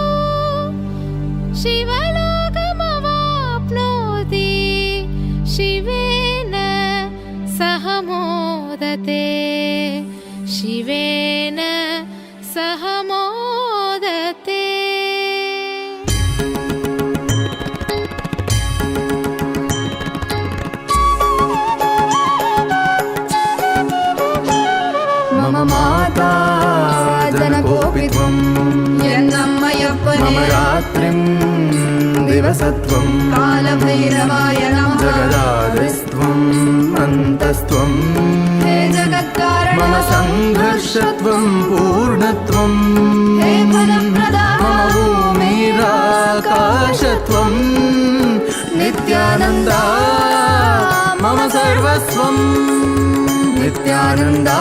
Speaker 6: शिवलोकमवाप्नोति शिवेन सह मोदते शिवेन सह मोदते।
Speaker 8: मम माता जनकोऽपि त्वं मम रात्रिं दिवसत्वं
Speaker 3: कालभैरवाय नमः।
Speaker 8: जगदादिस्त्वम् अन्तस्त्वं
Speaker 3: हे जगत्कारण
Speaker 8: मम सङ्घर्षत्वं पूर्णत्वं
Speaker 3: हे फलप्रदा
Speaker 8: मम भूमिराकाशत्वं नित्यानन्दा मम सर्वस्वं नित्यानन्दा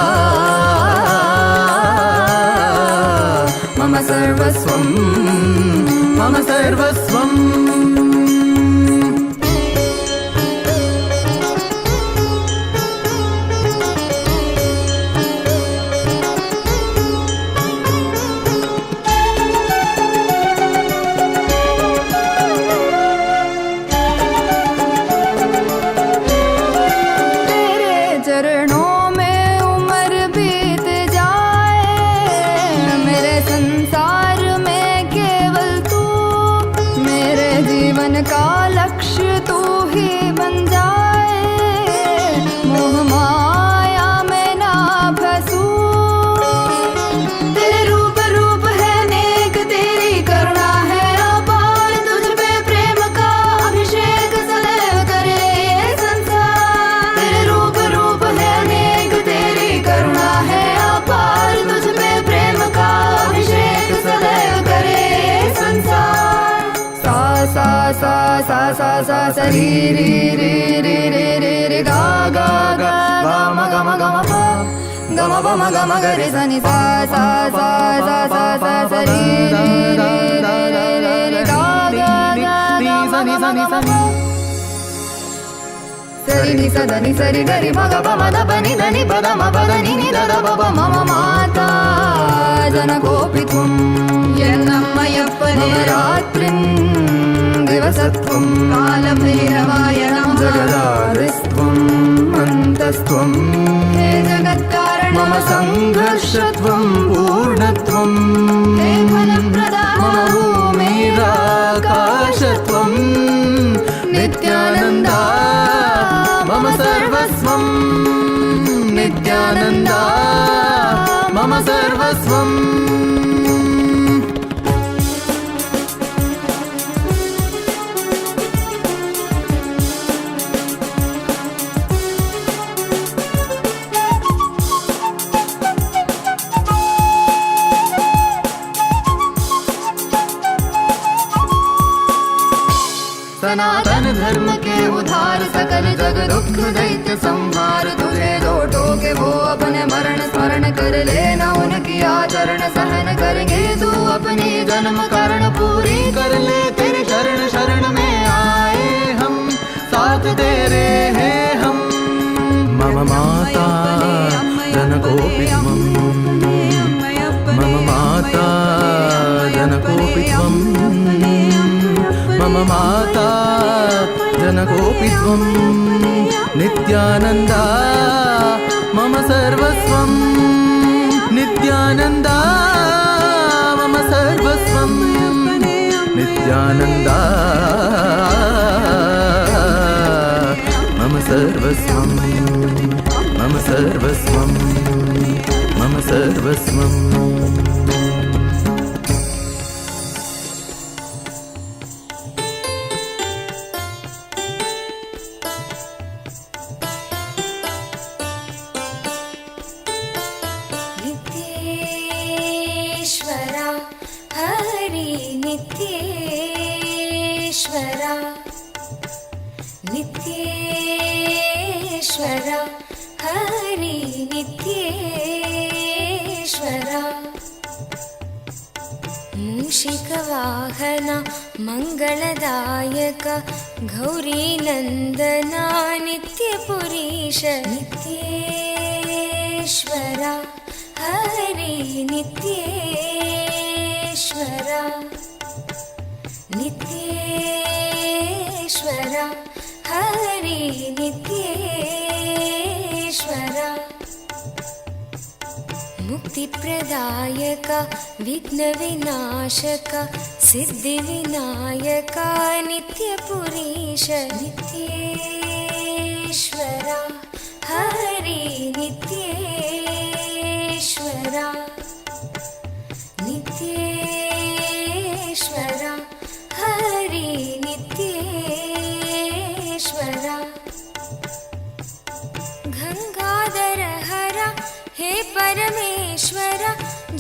Speaker 8: मम सर्वस्वं मम सर्वस्वम्।
Speaker 3: का लक्ष्य तू ही बन जाए, मोह माया में ना फंसूं। तेरे रूप रूप है नेक, तेरी करुणा है अपार, तुझ पे प्रेम का अभिषेक सदैव करे ये संसार। तेरे रूप रूप है नेक, तेरी करुणा है अपार, तुझ पे प्रेम का अभिषेक सदैव करे ये संसार। सा सा सा सा सा सा री री री री री री री गा गा गा गा म ग म ग म प ग म प म ग म ग रे सा नि सा सा सा सा सा सा सा री री री री री री गा गा गा गा सा नि सा नि सा नि सरि नि सा द नि सरि ग रि म ग प म द प नि द नि प द म प द नि नि द द प प म म माता जनकोऽपि त्वं यन्नम्मयप्पने रात्रिं दिवसत्वं कालभैरवाय नमः। जगदादिस्त्वम् अन्तस्त्वं हे जगत्कारण मम सङ्घर्षत्वं पूर्णत्वं हे फलप्रदा मम भूमिराकाशत्वं नित्यानन्दा मम सर्वस्वं नित्यानन्दा मम सर्वस्वम्। सनातन धर्म के उधार, सकल जग दुख दैत्य संहार, तुझे लौटो के वो अपने मरण स्मरण कर लेना उनकी आचरण सहन करेंगे तू अपनी जन्म कारण पूरी कर ले। तेरे शरण शरण में आए हम, साथ तेरे हैं हम। मम माता जनकोऽपि त्वं मम माता जनकोऽपि त्वं मम माता जनकोऽपि त्वं नित्यानन्दा मम सर्वस्वं नित्यानन्दा मम सर्वस्वं नित्यानन्दा मम सर्वस्वं मम सर्वस्वं मम सर्वस्वम्।
Speaker 1: नित्येश्वरा हरि नित्येश्वरा मूषिकवाहना मङ्गलदायक गौरीनन्दना नित्यपुरीश नित्येश्वरा हरि नित्ये
Speaker 9: मुक्तिप्रदायक विघ्नविनाशक सिद्धिविनायक नित्यपुरीश नित्येश्वरा हरि नित्येश्वरा नित्येश्वरा हरि नित्येश्वरा गंगाधर हर हे परमेश्वर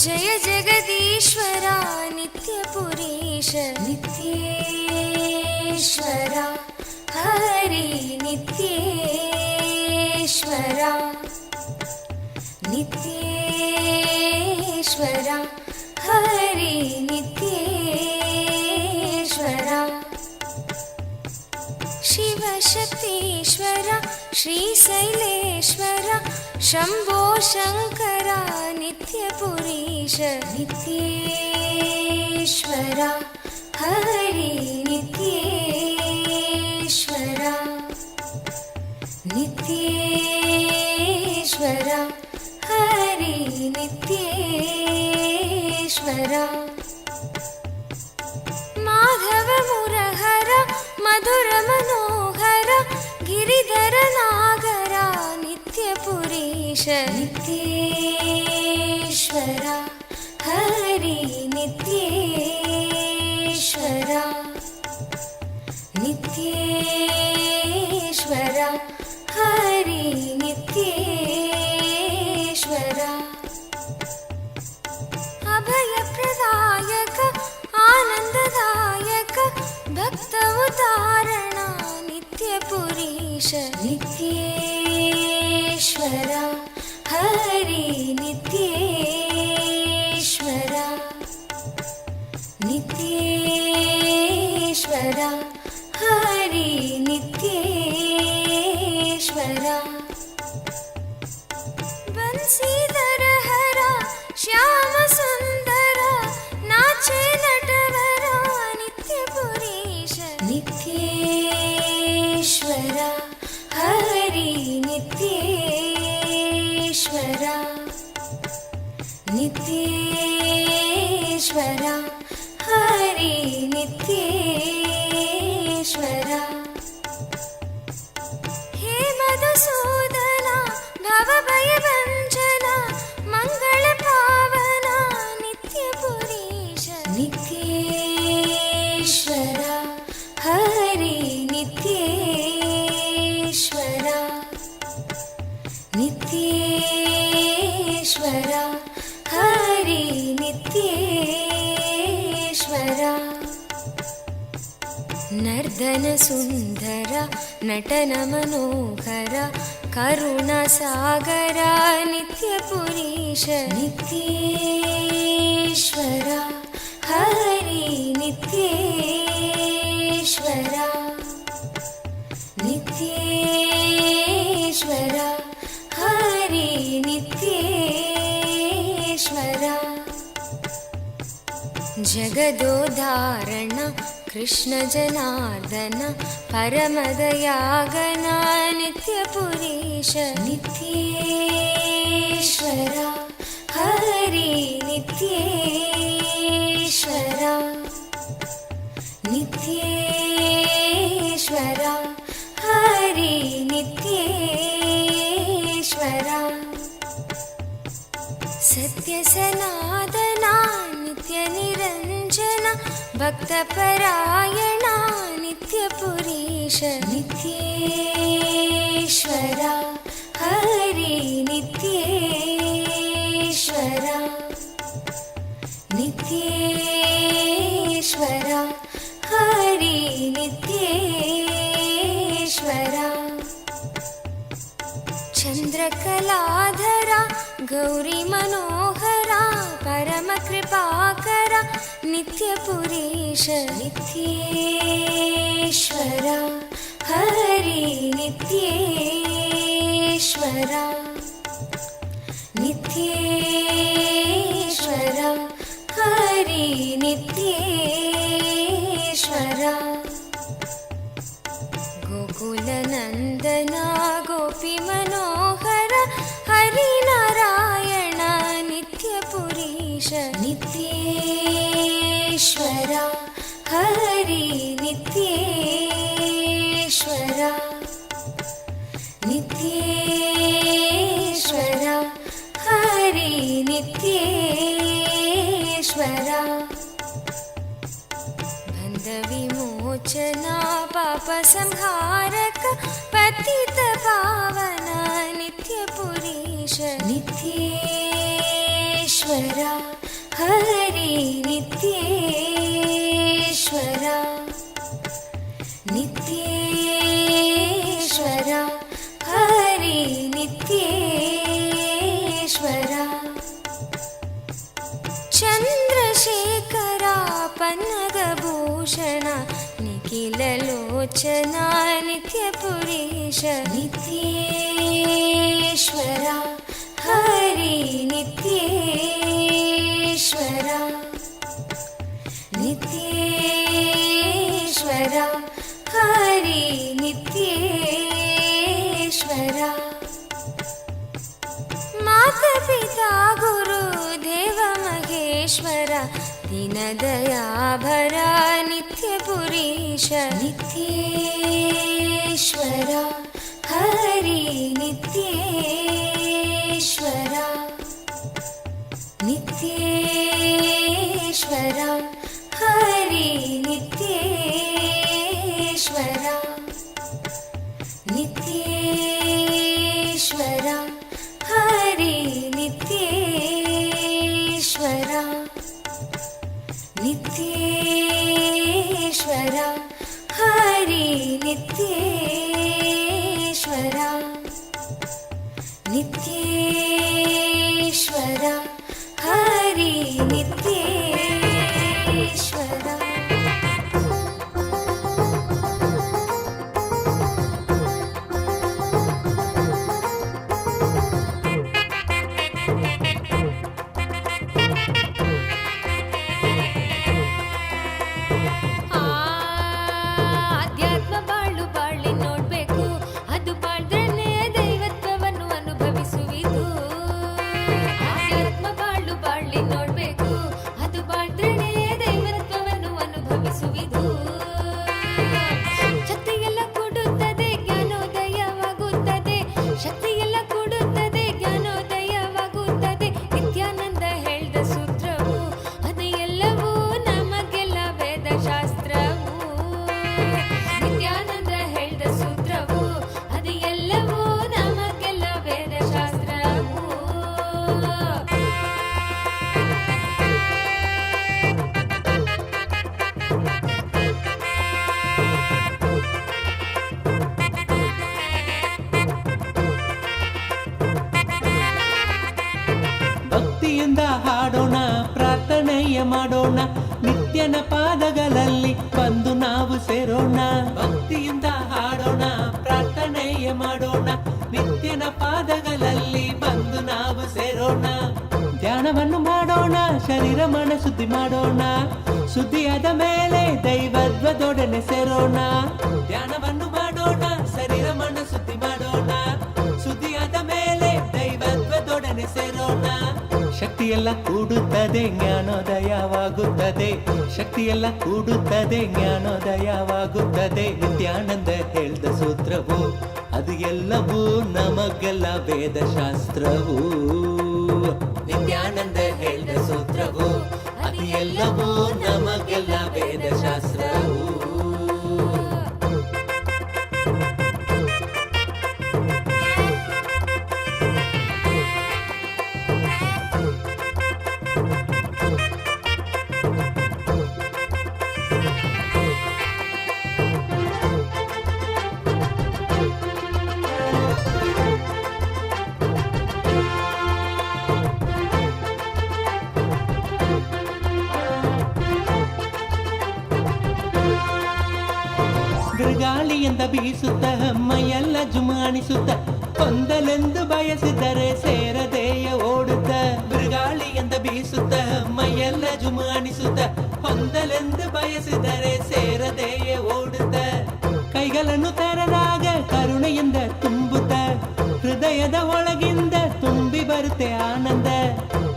Speaker 9: जय जगदीश्वरा नित्यपुरीश नित्येश्वरा हरि नित्येश्वरा नित्येश्वरा हरि नित्येश्वरा शिवशक्तीश्वर श्रीशैलेश्वर शम्भो शङ्करा नित्यपुरीश नित्येश्वरा हरि नित्येश्वरा नित्येश्वरा हरि नित्येश्वरा माधव मुरहर मधुर मनोहर गिरिधर नागरा नित्यपुरीश नित्येश्वरा हरि नित्येश्वरा नित्येश्वरा हरि नित्येश्वरा अभयप्रदायक आनन्ददायक भक्त उदाहरणा नित्यपुरीश नित्येश्वरा हरि नित्येश्वरा नित्येश्वरा हरि नित्येश्वरा बंसीधर हरा श्याम सुंदर नाचे नटवरा नित्यपुरीश नित्येश्वरा हरि नित्येश्वरा नित्येश्वरा हरि नित्येश्वरा हे मधुसूदना भवभयभञ्जना मंगल पावना नित्यपुरीश नित्येश्वरा हरि नित्येश्वरा नित्येश्वरा हरि नित्येश्वरा नर्दन सुंदर नटन मनोहर करुणा सागरा नित्यपुरीश नित्येश्वरा हरि नित्येश्वरा नित्येश्वरा हरि नित्येश्वरा जगदोदाहरण कृष्ण जनार्दन परमदयागना नित्यपुरीश नित्येश्वरा हरि नित्येश्वरा नित्येश्वरा हरि नित्येश्वरा सत्य सनातना नित्य निरंजन भक्तपरायणा नित्यपुरीश नित्येश्वरा हरि नित्येश्वरा नित्येश्वरा हरि नित्येश्वरा चंद्रकलाधरा गौरी मनोहरा परम कृपाकरा नित्यपुरीश नित्येश्वरा हरि नित्येश्वरा नित्येश्वरा हरि नित्येश्वरा गोकुलनन्दना गोपी मनोहर हरि नारायण नित्य पुरीश नित्येश्वरा हरि नित्येश्वरा नित्येश्वरा हरि नित्येश्वरा बन्ध विमोचना पाप संहारक पतित पावना नित्य पुरीश नित्येश्वरा हरि नित्येश्वरा नित्येश्वरा हरि नित्येश्वरा चन्द्रशेखरा पन्नगभूषण निखिललोचना नित्यपुरीश नित्येश्वरा हरि नित्येश्वरा नित्येश्वरा हरि नित्येश्वरा माता पिता गुरु देव महेश्वर दीनदयाभरा नित्यपुरीश नित्येश्वरा हरि नित्येश्वरा नित्येश्वरा हरि नित्येश्वरा नित्येश्वरा हरि नित्येश्वरा नित्येश्वरा हरि नित्येश्वरा नित्येश्वरा हरि नित्येश्वरा
Speaker 10: ಭಕ್ತಿಯಿಂದ ಹಾಡೋಣ, ಪ್ರಾರ್ಥನೆಯ ಮಾಡೋಣ, ನಿತ್ಯನ ಪಾದಗಳಲ್ಲಿ ಬಂದು ನಾವು ಸೇರೋಣ. ಭಕ್ತಿಯಿಂದ ಹಾಡೋಣ, ಪ್ರಾರ್ಥನೆಯ ಮಾಡೋಣ, ನಿತ್ಯನ ಪಾದಗಳಲ್ಲಿ ಬಂದು ನಾವು ಸೇರೋಣ. ಧ್ಯಾನವನ್ನು ಮಾಡೋಣ, ಶರೀರ ಮನ ಶುದ್ಧಿ ಮಾಡೋಣ, ಶುದ್ಧಿಯಾದ ಮೇಲೆ ದೈವತ್ವದೊಡನೆ ಸೇರೋಣ. ಧ್ಯಾನವನ್ನು ಮಾಡೋಣ, ಶರೀರ ಮನ ಶುದ್ಧಿ ಮಾಡೋಣ, ಶುದ್ಧಿಯಾದ ಮೇಲೆ ದೈವತ್ವದೊಡನೆ ಸೇರೋಣ. ಶಕ್ತಿಯೆಲ್ಲ ಕೂಡುತ್ತದೆ, ಜ್ಞಾನೋದಯವಾಗುತ್ತದೆ. ಶಕ್ತಿಯೆಲ್ಲ ಕೂಡುತ್ತದೆ, ಜ್ಞಾನೋದಯವಾಗುತ್ತದೆ. ನಿತ್ಯಾನಂದ ಹೇಳಿದ ಸೂತ್ರವು ಅದು ಎಲ್ಲವೂ ನಮಗೆಲ್ಲ ವೇದಶಾಸ್ತ್ರವು. ನಿತ್ಯಾನಂದ ಹೇಳಿದ ಸೂತ್ರವು ಅದು ಎಲ್ಲವೂ ನಮಗೆಲ್ಲ ವೇದಶಾಸ್ತ್ರವು. ಗಾಳಿಯಿಂದ ಬೀಸುತ್ತ ಮೈಯೆಲ್ಲ ಜುಮಾಣಿಸುತ್ತ, ಹೊಂದಲೆಂದು ಬಯಸಿದರೆ ಸೇರದೆಯ ಓಡುತ್ತ. ಬಿರುಗಾಳಿಯಿಂದ ಬೀಸುತ್ತ ಮೈಯೆಲ್ಲ ಜುಮಾಣಿಸುತ್ತ, ಹೊಂದಲೆಂದು ಬಯಸಿದರೆ ಸೇರದೆಯ ಓಡುತ್ತ. ಕೈಗಳನ್ನು ತೆರೆದಾಗ ಕರುಣೆಯಿಂದ ತುಂಬುತ್ತ, ಹೃದಯದ ಒಳಗಿಂದ ತುಂಬಿ ಬರುತ್ತೆ ಆನಂದ.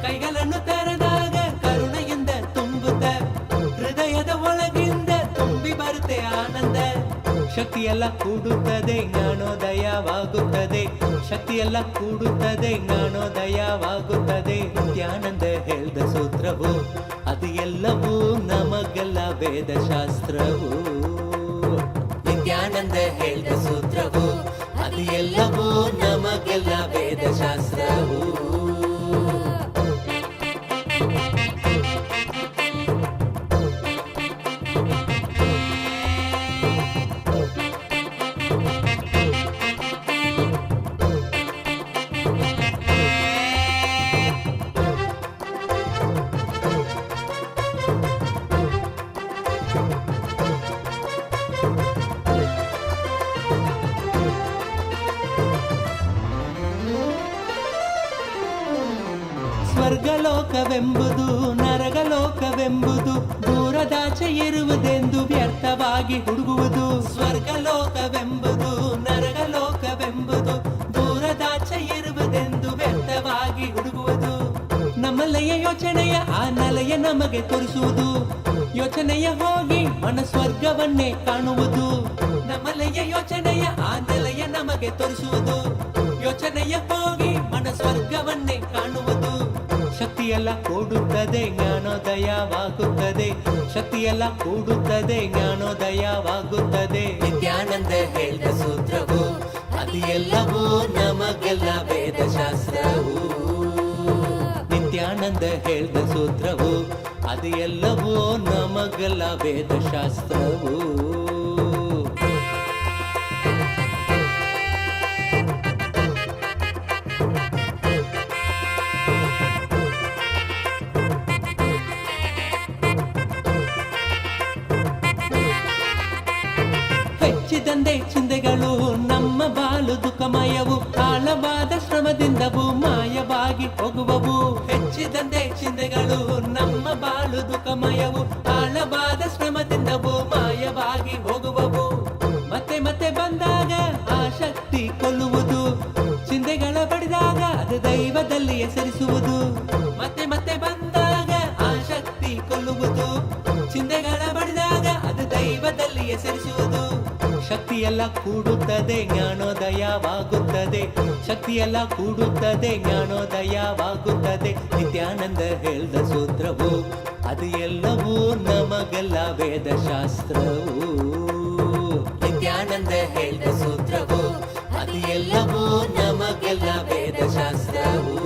Speaker 10: ಕೈಗಳನ್ನು ತೆರೆದಾಗ ಶಕ್ತಿಯೆಲ್ಲ ಕೂಡುತ್ತದೆ ಜ್ಞಾನೋದಯವಾಗುತ್ತದೆ. ಶಕ್ತಿಯೆಲ್ಲ ಕೂಡುತ್ತದೆ ಜ್ಞಾನೋದಯವಾಗುತ್ತದೆ. ನಿತ್ಯಾನಂದ ಹೇಳಿದ ಸೂತ್ರವು ಅದು ಎಲ್ಲವೂ ನಮಗೆಲ್ಲ ವೇದಶಾಸ್ತ್ರವು. ನಿತ್ಯಾನಂದ ಹೇಳಿದ ಸೂತ್ರವು ಅದು ಎಲ್ಲವೂ ನಮಗೆಲ್ಲ ವೇದಶಾಸ್ತ್ರವು. ಸ್ವರ್ಗಲೋಕವೆಂಬುದು ನರಗಲೋಕವೆಂಬುದು ದೂರದಾಚೆ ಇರುವುದೆಂದು ವ್ಯರ್ಥವಾಗಿ ಹುಡುಗುವುದು. ಸ್ವರ್ಗಲೋಕವೆಂಬುದು ನರಗಲೋಕವೆಂಬುದು ದೂರದಾಚೆ ಇರುವುದೆಂದು ವ್ಯರ್ಥವಾಗಿ ಹುಡುಗುವುದು. ನಮ್ಮಲೆಯ ಯೋಚನೆಯ ಆ ನೆಲೆಯ ನಮಗೆ ತೋರಿಸುವುದು. ಯೋಚನೆಯ ಹೋಗಿ ಮನ ಸ್ವರ್ಗವನ್ನೇ ಕಾಣುವುದು. ನಮ್ಮಲೆಯ ಯೋಚನೆಯ ಆ ನೆಲೆಯ ನಮಗೆ ತೋರಿಸುವುದು. ಯೋಚನೆಯ ಹೋಗಿ ಮನ ಸ್ವರ್ಗವನ್ನೇ ಕಾಣುವುದು. ಶಕ್ತಿಯೆಲ್ಲ ಕೂಡುತ್ತದೆ ಜ್ಞಾನೋದಯವಾಗುತ್ತದೆ. ಶಕ್ತಿಯೆಲ್ಲ ಕೂಡುತ್ತದೆ ಜ್ಞಾನೋದಯವಾಗುತ್ತದೆ. ನಿತ್ಯಾನಂದ ಹೇಳಿದ ಸೂತ್ರವು ಅದು ಎಲ್ಲವೂ ನಮಗೆಲ್ಲ ವೇದಶಾಸ್ತ್ರವು. ನಿತ್ಯಾನಂದ ಹೇಳಿದ ಸೂತ್ರವು ಅದು ಎಲ್ಲವೂ ನಮಗೆಲ್ಲ ವೇದಶಾಸ್ತ್ರವು. ಹೆಚ್ಚಿದಂತೆ ಚಿಂತೆಗಳು ನಮ್ಮ ಬಾಳು ದುಃಖಮಯವು. ಆಳವಾದ ಶ್ರಮದಿಂದವು ಮಾಯವಾಗಿ ಹೋಗುವವು. ಹೆಚ್ಚಿದಂತೆ ಚಿಂತೆಗಳು ನಮ್ಮ ಬಾಳು ದುಃಖಮಯವು. ಆಳವಾದ ಶ್ರಮದಿಂದವು ಮಾಯವಾಗಿ ಹೋಗುವವು. ಮತ್ತೆ ಮತ್ತೆ ಬಂದಾಗ ಆ ಶಕ್ತಿ ಕೊಲ್ಲುವುದು. ಚಿಂತೆಗಳ ಬಡಿದಾಗ ಅದು ದೈವದಲ್ಲಿ ಹೆಸರಿಸುವುದು. ಮತ್ತೆ ಮತ್ತೆ ಬಂದಾಗ ಆ ಶಕ್ತಿ ಕೊಲ್ಲುವುದು. ಚಿಂತೆಗಳ ಬಡಿದಾಗ ಅದು ದೈವದಲ್ಲಿ ಹೆಸರಿಸುವುದು. ಶಕ್ತಿಯೆಲ್ಲ ಕೂಡುತ್ತದೆ ಜ್ಞಾನೋದಯವಾಗುತ್ತದೆ. ಶಕ್ತಿಯೆಲ್ಲ ಕೂಡುತ್ತದೆ ಜ್ಞಾನೋದಯವಾಗುತ್ತದೆ. ನಿತ್ಯಾನಂದ ಹೇಳಿದ ಸೂತ್ರವು ಅದು ಎಲ್ಲವೂ ನಮಗೆಲ್ಲ ವೇದಶಾಸ್ತ್ರವು. ನಿತ್ಯಾನಂದ ಹೇಳಿದ ಸೂತ್ರವು ಅದು ಎಲ್ಲವೂ ನಮಗೆಲ್ಲ ವೇದಶಾಸ್ತ್ರವು.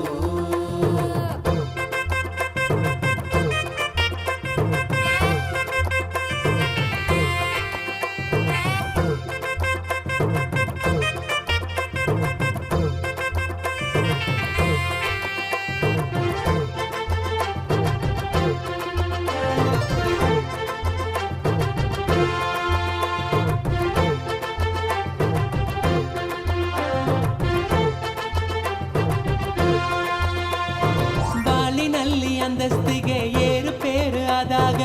Speaker 10: ಅಂತಸ್ತಿಗೆ ಏರುಪೇರು ಆದಾಗ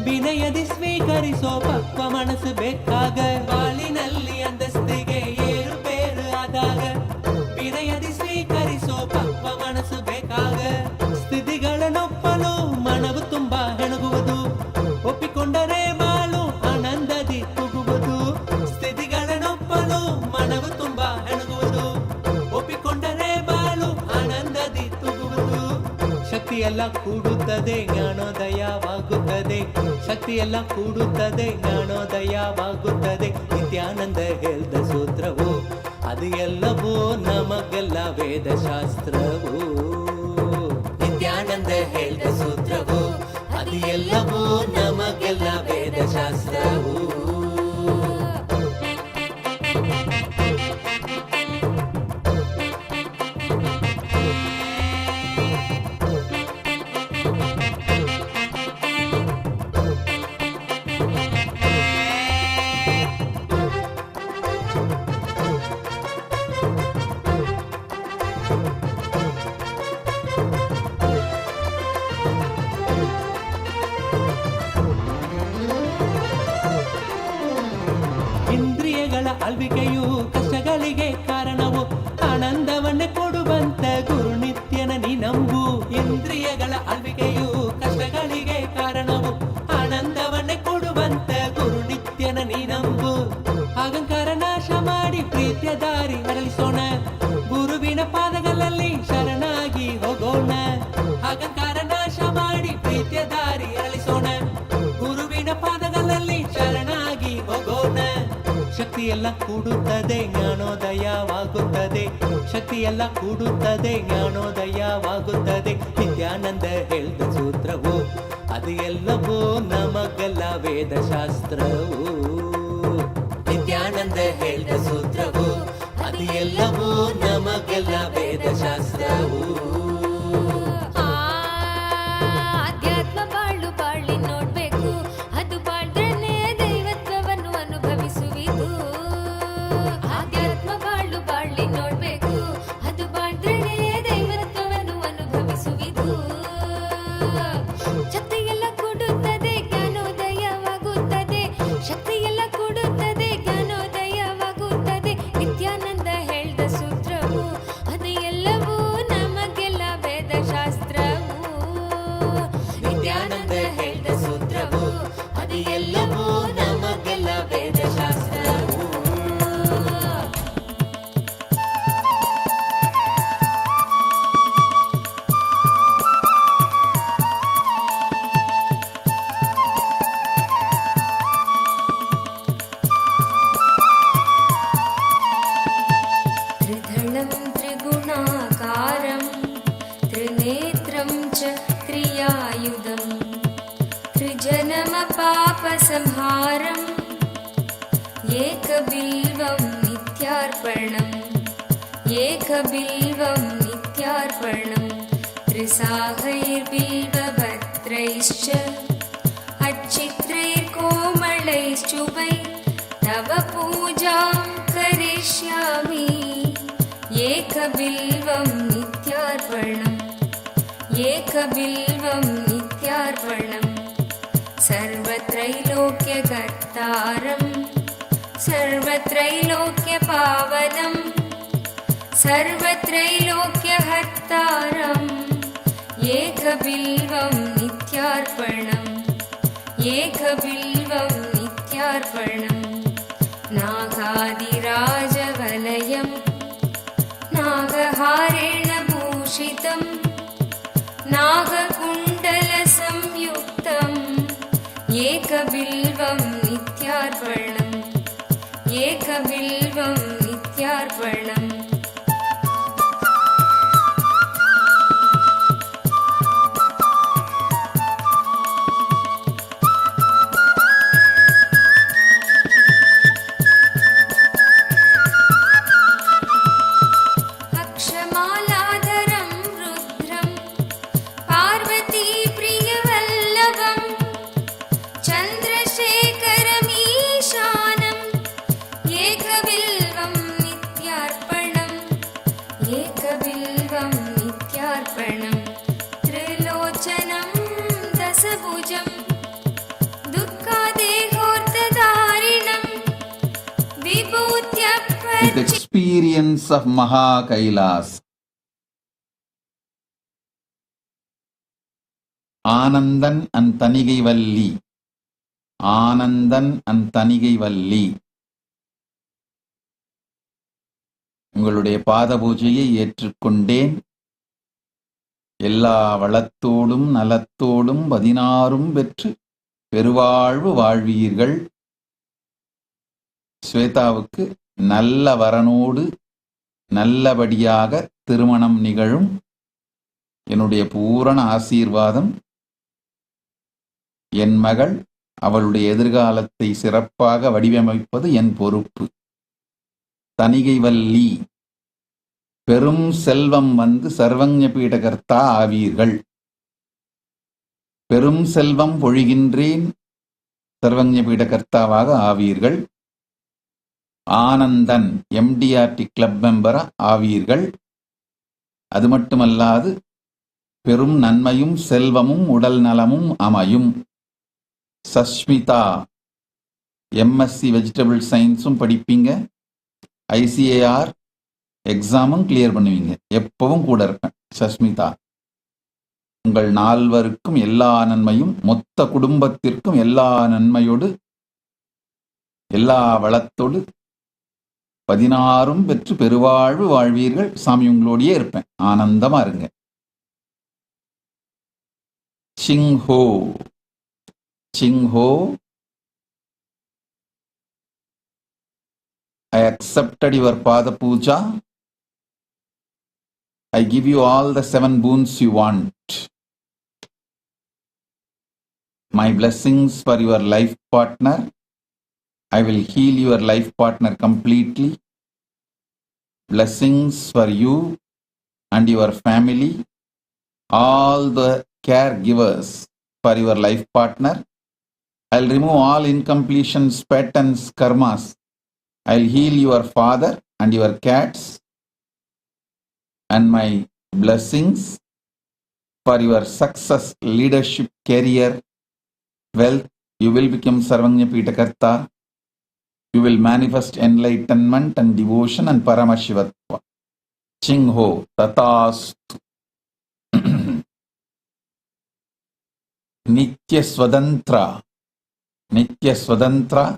Speaker 10: ವಿನಯದಿ ಸ್ವೀಕರಿಸೋ ಪಕ್ವ ಮನಸ್ಸು ಬೇಕಾಗ. ಬಾಳಿನಲ್ಲಿ ಅಂತಸ್ತಿಗೆ ಏರುಪೇರು ಆದಾಗ ವಿನಯದಿ ಸ್ವೀಕರಿಸೋ ಪಕ್ವ ಮನಸ್ಸು ಬೇಕಾಗ. ಸ್ಥಿತಿಗಳನ್ನೊಪ್ಪಲು ಮನವು ತುಂಬಾ ಹೆಣಗುವುದು. ಒಪ್ಪಿಕೊಂಡರೆ ಬಾಳು ಆನಂದದಿ ತೂಗುವುದು. ಸ್ಥಿತಿಗಳನ್ನೊಪ್ಪಲು ಮನವು ತುಂಬಾ ಹೆಣಗುವುದು. ಒಪ್ಪಿಕೊಂಡರೆ ಬಾಳು ಆನಂದದಿ ತೂಗುವುದು. ಶಕ್ತಿಯೆಲ್ಲ ಕೂಡುತ್ತದೆ ಜ್ಞಾನೋದಯವಾಗುತ್ತದೆ. ಶಕ್ತಿಯೆಲ್ಲ ಕೂಡುತ್ತದೆ ಜ್ಞಾನೋದಯವಾಗುತ್ತದೆ. ನಿತ್ಯಾನಂದ ಹೇಳಿದ ಸೂತ್ರವು ಅದು ಎಲ್ಲವೂ ನಮಗೆಲ್ಲ ವೇದಶಾಸ್ತ್ರವು. ನಿತ್ಯಾನಂದ ಹೇಳಿದ ಸೂತ್ರವು ಅದು ಎಲ್ಲವೂ ನಮಗೆಲ್ಲ ವೇದಶಾಸ್ತ್ರವು. ಇಂದ್ರಿಯಗಳ ಅಲ್ವಿಕೆಯು ಕಷ್ಟಗಳಿಗೆ ಕಾರಣವು. ಆನಂದವನ್ನೇ ಕೊಡುವಂತ ಗುರು ನಿತ್ಯನ ನೀ ನಂಬು. ಇಂದ್ರಿಯಗಳ ಅಲ್ವಿಕೆಯು ಕಷ್ಟಗಳಿಗೆ ಕಾರಣವು. ಆನಂದವನ್ನೇ ಕೊಡುವಂತ ಗುರು ನಿತ್ಯನ ನೀ ನಂಬು. ಶಕ್ತಿಯೆಲ್ಲ ಕೂಡುತ್ತದೆ ಜ್ಞಾನೋದಯವಾಗುತ್ತದೆ, ಶಕ್ತಿಯೆಲ್ಲ ಕೂಡುತ್ತದೆ ಜ್ಞಾನೋದಯವಾಗುತ್ತದೆ. ನಿತ್ಯಾನಂದ ಹೇಳಿದ ಸೂತ್ರವು ಅದು ಎಲ್ಲವೂ ನಮಗೆಲ್ಲ ವೇದಶಾಸ್ತ್ರವು. ನಿತ್ಯಾನಂದ ಹೇಳಿದ ಸೂತ್ರವು ಅದು ಎಲ್ಲವೂ ನಮಗೆಲ್ಲ ವೇದಶಾಸ್ತ್ರವು.
Speaker 9: ಆಧ್ಯಾತ್ಮ ಬಾಳು ಬಾಳಿ ನೋಡ್ಬೇಕು, ಅದು ಬಾಳ್ದ್ರನೆ ದೈವತ್ವವನ್ನು ಅನುಭವಿಸುವಿದು. ಆಧ್ಯಾತ್ಮ ಬಾಳು ಬಾಳಿ ನೋಡ್ಬೇಕು, ಅದು ಬಾಳ್ದ್ರನೆ ದೈವತ್ವವನ್ನು ಅನುಭವಿಸುವಿದು. ಶಕ್ತಿಯೆಲ್ಲ ಕೊಡುತ್ತದೆ ಜ್ಞಾನೋದಯವಾಗುತ್ತದೆ, ಶಕ್ತಿಯೆಲ್ಲ ಕೊಡುತ್ತದೆ ಜ್ಞಾನೋದಯವಾಗುತ್ತದೆ. ನಿತ್ಯಾನಂದ ಹೇಳಿದ ಸೂತ್ರವು ಅದು ಎಲ್ಲವೂ ನಮಗೆಲ್ಲ ವೇದಶಾಸ್ತ್ರವು.
Speaker 10: ನಿತ್ಯಾನಂದ ಹೇಳಿದ ಸೂತ್ರವು ಅದು ಎಲ್ಲವೂ ನಮಗೆಲ್ಲ ವೇದಶಾಸ್ತ್ರವು.
Speaker 9: त्रिधलं त्रिगुणाकारं त्रिनेत्रं च त्रियायुधं त्रिजन्मपापसंहारम् एकबिल्वं नित्यार्पणम् एकबिल्वं नित्यार्पणम् त्रिसाहैर्बिल्वपत्रैश्च अच्छित्रैर्कोमलैश्चुभै तव पूजां करिष्यामि. एकबिल्वं नित्यार्पणम् एकबिल्वं नित्यार्पणम् सर्वत्रैलोक्यकर्तारं सर्वत्रैलोक्यपावनं सर्वत्रैलोक्यहर्तारम् एकबिल्वं नित्यार्पणम् एकबिल्वं नित्यार्पणम् नागादिराजवलयं नागहारेण भूषितं नागकुण्डलसंयुक्तम् एकबिल्वं नित्यार्पणम् एकबिल्वं नित्यार्पणम्. अक्षमालाधरं रुद्रं पार्वतीप्रियवल्लभं चन्द्रशेखरमीशानम् एकबिल्वं नित्यार्पणम् एकबिल्वं नित्यार्पणम्. त्रिलोचनं दशभुजं दुःखादेहोर्तधारिणं
Speaker 7: With experience of Maha Kailas, Anandan and Tanigai Valli, Anandan and Tanigai Valli. உங்களுடைய பாத பூஜையை ஏற்றுக்கொண்டேன். எல்லா வளத்தோடும் நலத்தோடும் 16 பெற்று பெருவாழ்வு வாழ்வீர்கள். ஸ்வேதாவுக்கு நல்ல வரனோடு நல்லபடியாக திருமணம் நிகழும். என்னுடைய பூரண ஆசீர்வாதம். என் மகள் அவளுடைய எதிர்காலத்தை சிறப்பாக வடிவமைப்பது என் பொறுப்பு. தனிகைவல்லி, பெரும் செல்வம் வந்து சர்வஞ பீடகர்த்தா ஆவீர்கள். பெரும் செல்வம் பொழிகின்றேன், சர்வஞ பீடகர்த்தாவாக ஆவீர்கள். ஆனந்தன் எம்டிஆர்டி கிளப் மெம்பரா ஆவீர்கள். அது மட்டுமல்லாது பெரும் நன்மையும் செல்வமும் உடல் நலமும் அமையும். சஸ்மிதா எம்எஸ்சி வெஜிடபிள் சயின்ஸும் படிப்பீங்க, ஐசிஏஆர் எக்ஸாமும் கிளியர் பண்ணுவீங்க. எப்பவும் கூட இருப்பேன். சஸ்மிதா, உங்கள் நால்வருக்கும் எல்லா நன்மையும், மொத்த குடும்பத்திற்கும் எல்லா நன்மையோடு எல்லா வளத்தோடு 16 பெற்று பெருவாழ்வு வாழ்வீர்கள். சாமி உங்களோடையே இருப்பேன். ஆனந்தமா இருங்க. சிங்ஹோ சிங்ஹோ I accepted your Pada Puja. I give you all the 7 boons you want. My blessings for your life partner. I will heal your life partner completely. Blessings for you and your family. All the caregivers for your life partner. I'll remove all incompletions, patterns, karmas. I'll heal your father and your cats. And my blessings for your success, leadership, career, wealth. You will become Sarvanya Pitakarta. You will manifest enlightenment and devotion and Paramashivatva. Chingho, Tatastu. Nitya Swadantra. Nitya Swadantra.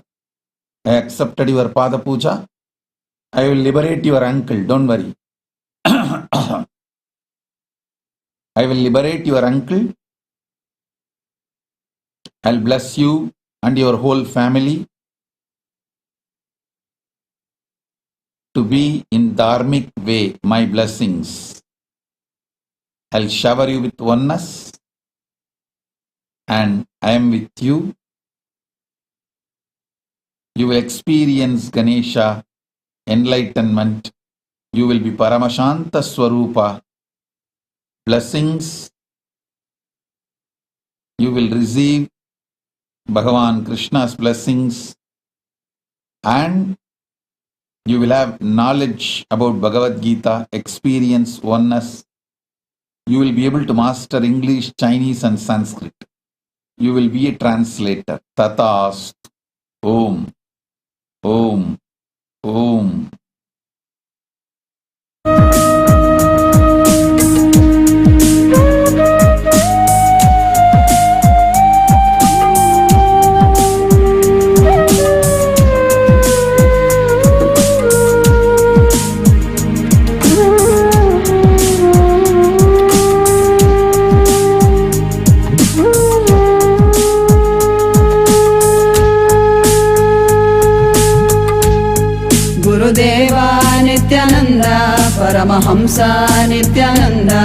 Speaker 7: I accepted your Pada Puja. I will liberate your uncle, don't worry. I will liberate your uncle. I'll bless you and your whole family to be in dharmic way, my blessings. I'll shower you with oneness and I am with you. You will experience Ganesha, enlightenment. You will be Paramashanta Swarupa. Blessings. You will receive Bhagavan Krishna's blessings and you will have knowledge about Bhagavad Gita, experience oneness. You will be able to master English, Chinese and Sanskrit. You will be a translator. Tatast. Om. Om. Om.
Speaker 11: Paramahamsa Nithyananda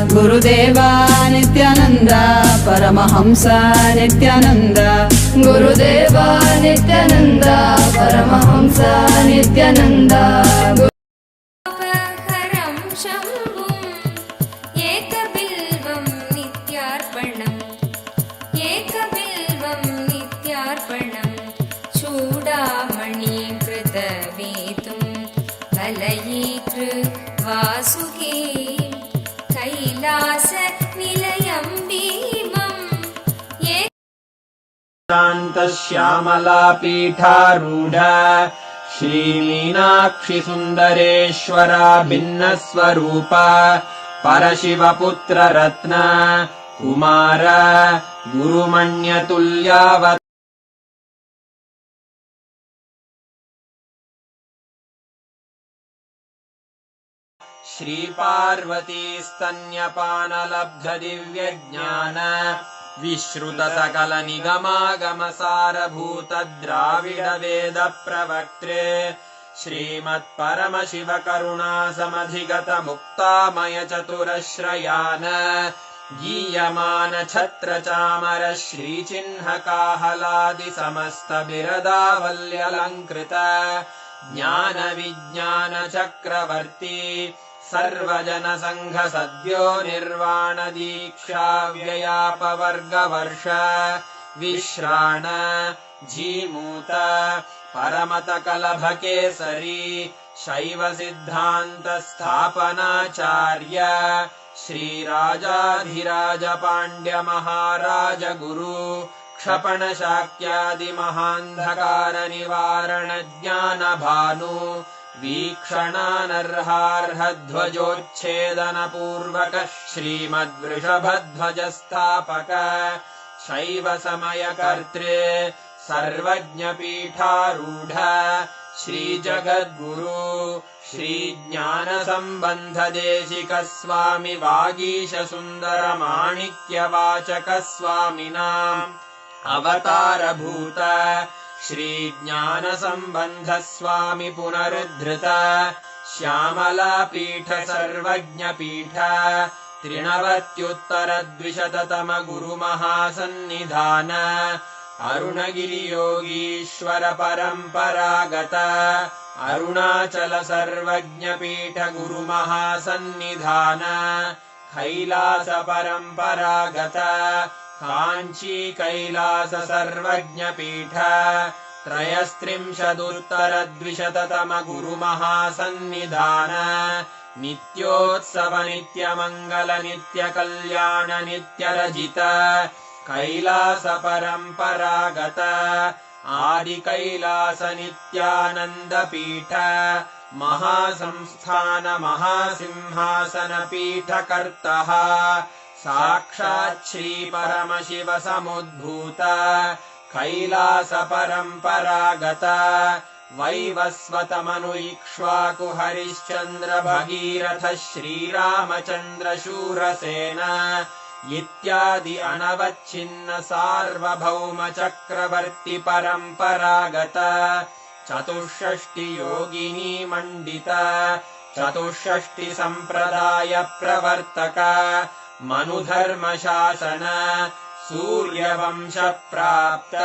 Speaker 11: Gurudeva Nithyananda Paramahamsa Nithyananda Gurudeva Nithyananda Paramahamsa Nithyananda
Speaker 9: Haram Shambhum Ekabilvam Nityarpanam Ekabilvam Nityarpanam Chudamani Kritavetum Kalayikru Vasuki Kailasa Nilayam Bhimam
Speaker 5: Shyamala Pitharudha Shri Meenakshi Sundareshwara Bhinnaswarupa Parashiva Putra Ratna Kumara Gurumanya Tulyavat Shri Parvati Stanyapana Labdha Divya Jnana Vishruta Sakala Nigama Gamasara Bhuta Dravida Veda Pravaktre Shrimat Paramashiva Karuna Samadhigata Mukta Maya Chaturashrayana Giyamana Chatra Chamara Shri Chinha Kahaladi Samasta Birada Valyalankrita Jnana Vijnana Chakravarti Sarvajana Sangha Sadhyo Nirvana Diksha Vyayapavarga Varsha Vishrana Jimuta Paramata Kalabhakesari Shaiva Siddhanta Sthapanacharya Shri Rajadhiraja Pandya Maharaja Guru Kshapana Shakyadi Mahandhakara Nivarana Jnana Bhanu Vikshana Purvaka Shrimad Vrishabhadhvajastapaka Shaiva Samaya Kartre Sarvajna Pitharudha Shri Jagadguru Shri Jnana Sambandha Deshika Swami Vagisha Sundara Manikya Vachaka Swaminam Avatara Bhuta
Speaker 12: श्रीज्ञानसम्बन्धस्वामि पुनरुद्धृत श्यामलापीठ सर्वज्ञपीठ त्रिनवत्युत्तरद्विशततम गुरुमहासन्निधान अरुणगिरियोगीश्वर परम्परागत अरुणाचल सर्वज्ञपीठ गुरुमहासन्निधान कैलास परम्परागत काञ्ची कैलास सर्वज्ञपीठ त्रयस्त्रिंशदुत्तरद्विशततम गुरुमहासन्निधान नित्योत्सव नित्यमङ्गल नित्यकल्याण नित्यरजित कैलास परम्परागत आदिकैलास नित्यानन्दपीठ महासंस्थान महासिंहासन पीठकर्तः साक्षात् श्रीपरमशिव समुद्भूत कैलास परम्परागत वैवस्वतमनु इक्ष्वाकु हरिश्चन्द्र भगीरथ श्रीरामचन्द्र शूरसेन इत्यादि अनवच्छिन्न सार्वभौम चक्रवर्ति परम्परागत चतुष्षष्टि योगिनी मण्डित चतुष्षष्टि सम्प्रदाय प्रवर्तक मनुधर्म शासन सूर्यवंश प्राप्त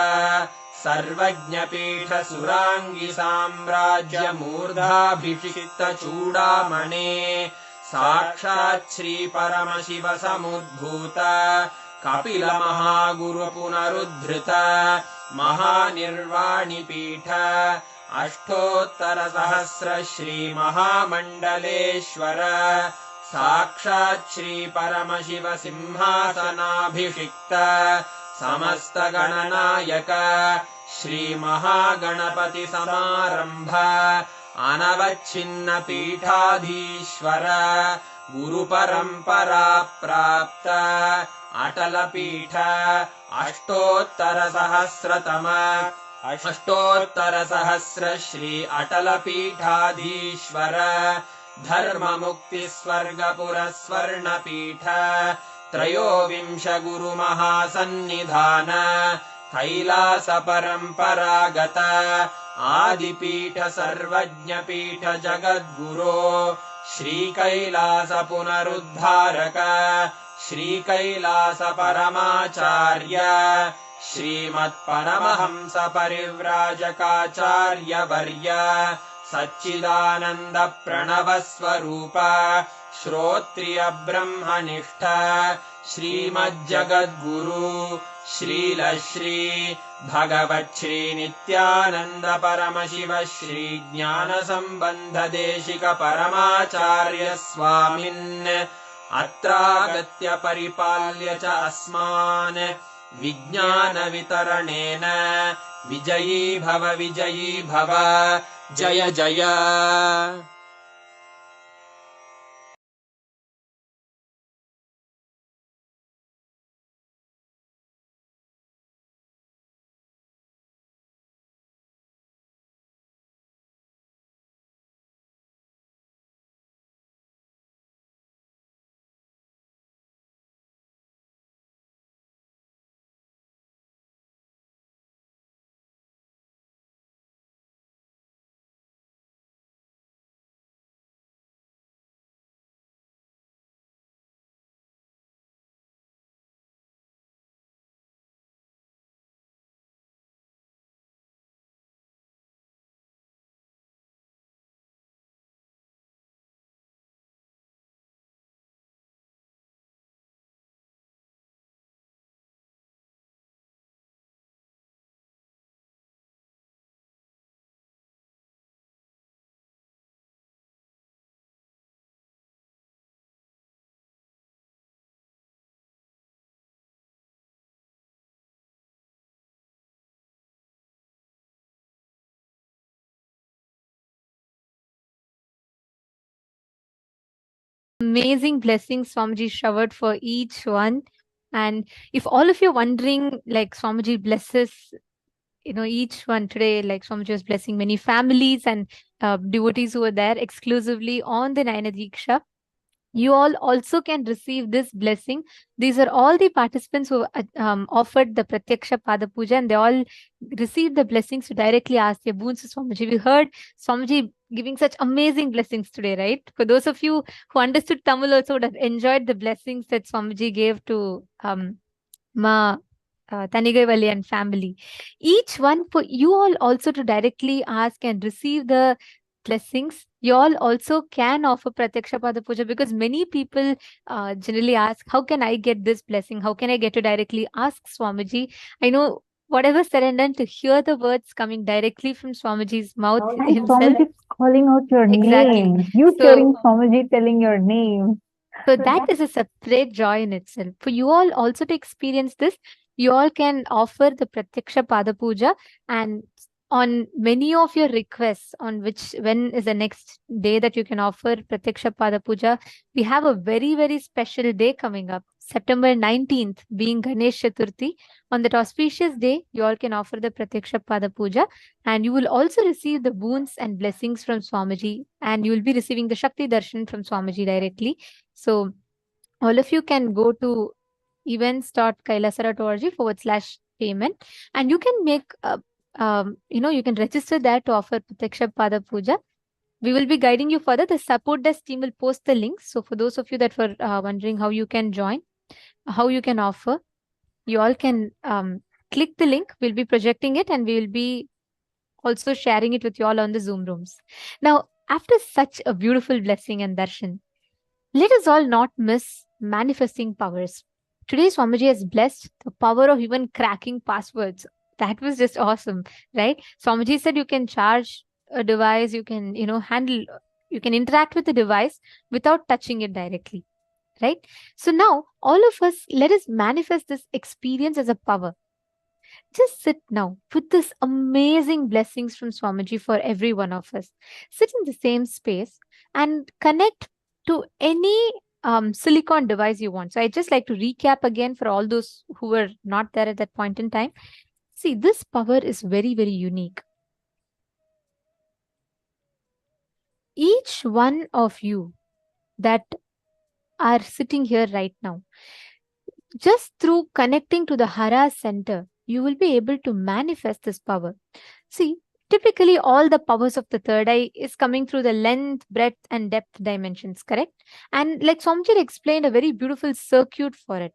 Speaker 12: सर्वज्ञपीठ सुराङ्गि साम्राज्य मूर्धाभिषिक्त चूडामणे साक्षात् श्री परमशिव समुद्भूत कपिल महागुरु पुनरुद्धृत महानिर्वाणि पीठ अष्टोत्तर सहस्र श्री महामण्डलेश्वर साक्षात् श्री परमशिव सिंहासनाभिषिक्त समस्त गणनायक श्री महागणपति समारंभ अनवच्छिन्न पीठाधीश्वर गुरु परंपरा प्राप्त अटल पीठ अष्टोत्तर सहस्र श्री अटल पीठाधीश्वर धर्म मुक्ति स्वर्गपुर स्वर्ण पीठ त्रयोविंश गुरु महासन्निधान कैलास परम्परागत आदिपीठ सर्वज्ञपीठ जगद्गुरो श्रीकैलास पुनरुद्धारक श्रीकैलास परमाचार्य श्रीमत्परमहंस परिव्राजकाचार्य वर्य सच्चिदानन्द प्रणव स्वरूप श्रोत्रिय ब्रह्मनिष्ठ श्रीमज्जगद्गुरु श्रील श्री भगवच्छ्री नित्यानन्द परमशिव श्री ज्ञान सम्बन्ध देशिक परमाचार्य स्वामिन् अत्रागत्य परिपाल्य च अस्मान् विज्ञान वितरणेन विजयी भव जय जय।
Speaker 13: Amazing blessings Swamiji showered for each one. And if all of you are wondering, like Swamiji blesses, each one today, like Swamiji was blessing many families and devotees who were there exclusively on the Nayana Diksha. You all also can receive this blessing. These are all the participants who offered the Pratyaksha Pada Puja, and they all received the blessings to directly ask their boons to Swamiji. We heard Swamiji giving such amazing blessings today, right? For those of you who understood Tamil also would have enjoyed the blessings that Swamiji gave to Ma Tanigaivalli and family. Each one for you all also to directly ask and receive the blessings. You all also can offer Pratyaksha Pada Puja, because many people generally ask, how can I get this blessing? How can I get to directly ask Swamiji? I know whatever said and done, to hear the words coming directly from Swamiji's mouth
Speaker 4: And
Speaker 13: himself.
Speaker 4: Swamiji is calling out your
Speaker 13: Exactly.
Speaker 4: name. You hearing Swamiji telling your name.
Speaker 13: So that is a separate joy in itself. For you all also to experience this, you all can offer the Pratyaksha Pada Puja, and on many of your requests on when is the next day that you can offer Pratyaksha Pada Puja, we have a very, very special day coming up. September 19th being Ganesh Chaturthi. On that auspicious day, you all can offer the Pratyaksha Pada Puja, and you will also receive the boons and blessings from Swamiji, and you will be receiving the Shakti Darshan from Swamiji directly. So all of you can go to events.kailasara.org/payment, and you can make you can register there to offer Pratyaksha Pada Puja. We will be guiding you further. The support desk team will post the links. So for those of you that were wondering how you can join, how you can offer, you all can click the link. We'll be projecting it, and we will be also sharing it with you all on the Zoom rooms. Now, after such a beautiful blessing and darshan, let us all not miss manifesting powers. Today, Swamiji has blessed the power of even cracking passwords. That was just awesome, right? Swamiji said you can charge a device, you can, you can interact with the device without touching it directly, right? So now, all of us, let us manifest this experience as a power. Just sit now with this amazing blessings from Swamiji for every one of us. Sit in the same space and connect to any silicon device you want. So I just like to recap again for all those who were not there at that point in time. See, this power is very, very unique. Each one of you that are sitting here right now, just through connecting to the Hara center, you will be able to manifest this power. See, typically all the powers of the third eye is coming through the length, breadth, and depth dimensions, correct? And like Swamiji explained, a very beautiful circuit for it.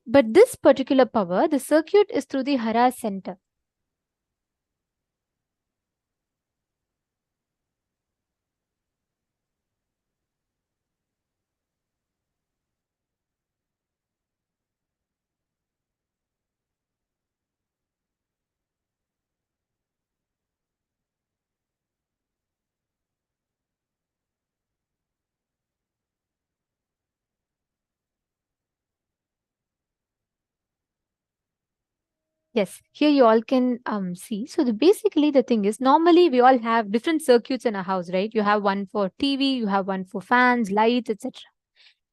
Speaker 13: But this particular power, the circuit is through the Hara center. Yes, here you all can see. So basically the thing is, normally we all have different circuits in a house, right? You have one for TV, you have one for fans, lights, etc.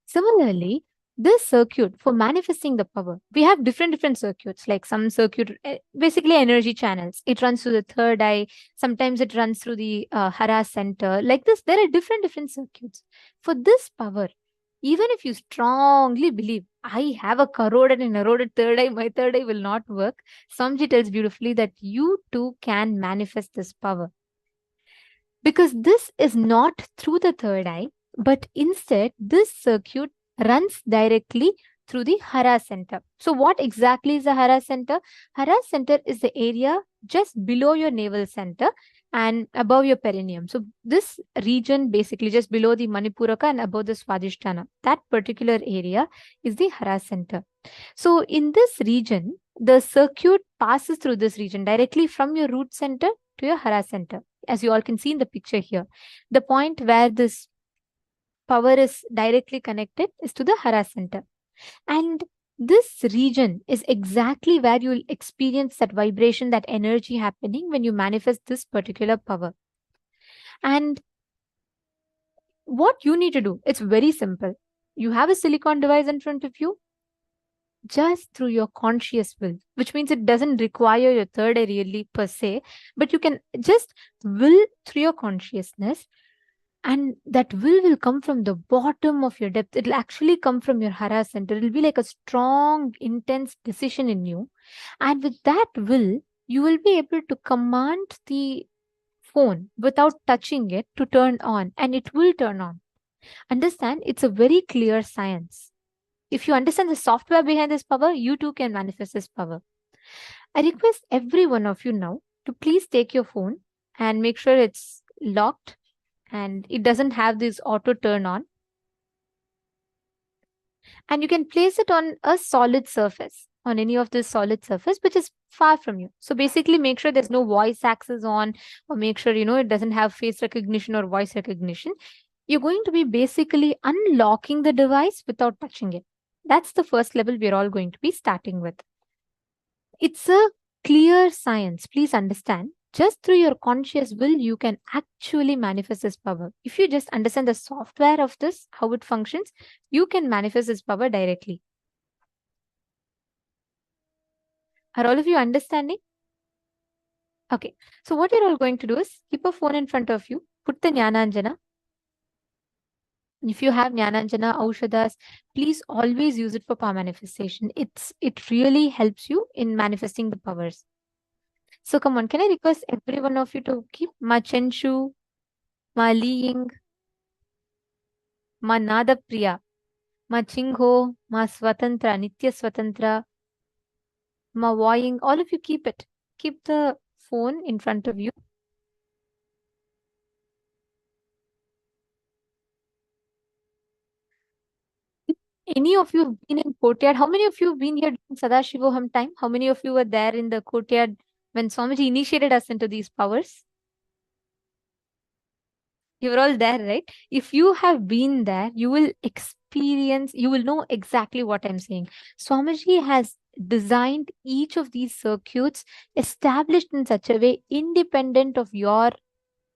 Speaker 13: Similarly, this circuit for manifesting the power, we have different circuits, like some circuit, basically energy channels. It runs through the third eye. Sometimes it runs through the Hara center. Like this, there are different circuits. For this power, even if you strongly believe, I have a corroded and eroded third eye, my third eye will not work. Samji tells beautifully that you too can manifest this power. Because this is not through the third eye, but instead this circuit runs directly through the Hara center. So what exactly is the Hara center? Hara center is the area just below your navel center and above your perineum. So this region basically just below the Manipuraka and above the Swadhisthana, that particular area is the Hara center. So in this region, the circuit passes through this region directly from your root center to your Hara center. As you all can see in the picture here, the point where this power is directly connected is to the Hara center. And this region is exactly where you will experience that vibration, that energy happening when you manifest this particular power. And what you need to do, it's very simple. You have a silicon device in front of you, just through your conscious will, which means it doesn't require your third eye really per se, but you can just will through your consciousness And that will come from the bottom of your depth. It'll actually come from your hara center. It'll be like a strong, intense decision in you. And with that will, you will be able to command the phone without touching it to turn on, and it will turn on. Understand, it's a very clear science. If you understand the software behind this power, you too can manifest this power. I request every one of you now to please take your phone and make sure it's locked and it doesn't have this auto turn on. And you can place it on a solid surface, on any of this solid surface which is far from you. So basically make sure there's no voice access on, or make sure it doesn't have face recognition or voice recognition. You're going to be basically unlocking the device without touching it. That's the first level we're all going to be starting with. It's a clear science. Please understand. Just through your conscious will, you can actually manifest this power. If you just understand the software of this, how it functions, you can manifest this power directly. Are all of you understanding? Okay. So what you're all going to do is keep a phone in front of you, put the Jnananjana. If you have Jnananjana, Aushadas, please always use it for power manifestation. It really helps you in manifesting the powers. So come on, can I request every one of you to keep Ma Chenshu, Ma Liying, Ma Nada Priya, Ma Chingho, Ma Swatantra, Nitya Swatantra, Ma Voying, all of you keep it. Keep the phone in front of you. Any of you have been in courtyard? How many of you have been here during Sadashivoham time? How many of you were there in the courtyard when Swamiji initiated us into these powers? You were all there, right? If you have been there, you will experience, you will know exactly what I'm saying. Swamiji has designed each of these circuits established in such a way, independent of your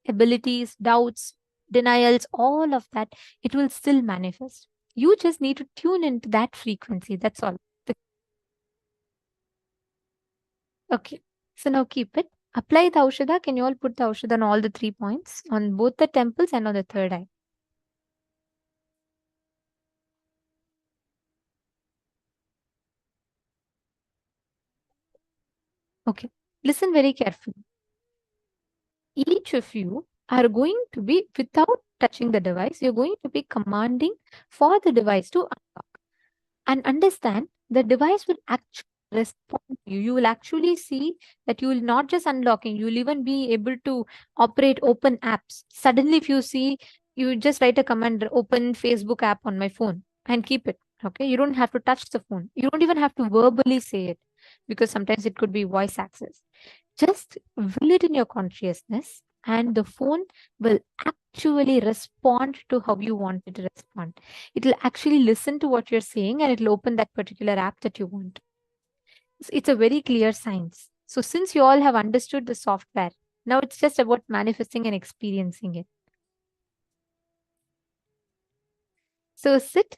Speaker 13: abilities, doubts, denials, all of that, it will still manifest. You just need to tune into that frequency. That's all. Okay. So now keep it. Apply the Aushadha. Can you all put the Aushadha on all the 3 points, on both the temples and on the third eye? Okay. Listen very carefully. Each of you are going to be, without touching the device, you're going to be commanding for the device to unlock. And understand, the device will actually respond to you. You will actually see that you will not just unlocking, you will even be able to operate open apps. Suddenly, if you see, you just write a command, open Facebook app on my phone and keep it. Okay. You don't have to touch the phone. You don't even have to verbally say it, because sometimes it could be voice access. Just will it in your consciousness, and the phone will actually respond to how you want it to respond. It will actually listen to what you're saying, and it will open that particular app that you want. It's a very clear science. So since you all have understood the software, now it's just about manifesting and experiencing it. So sit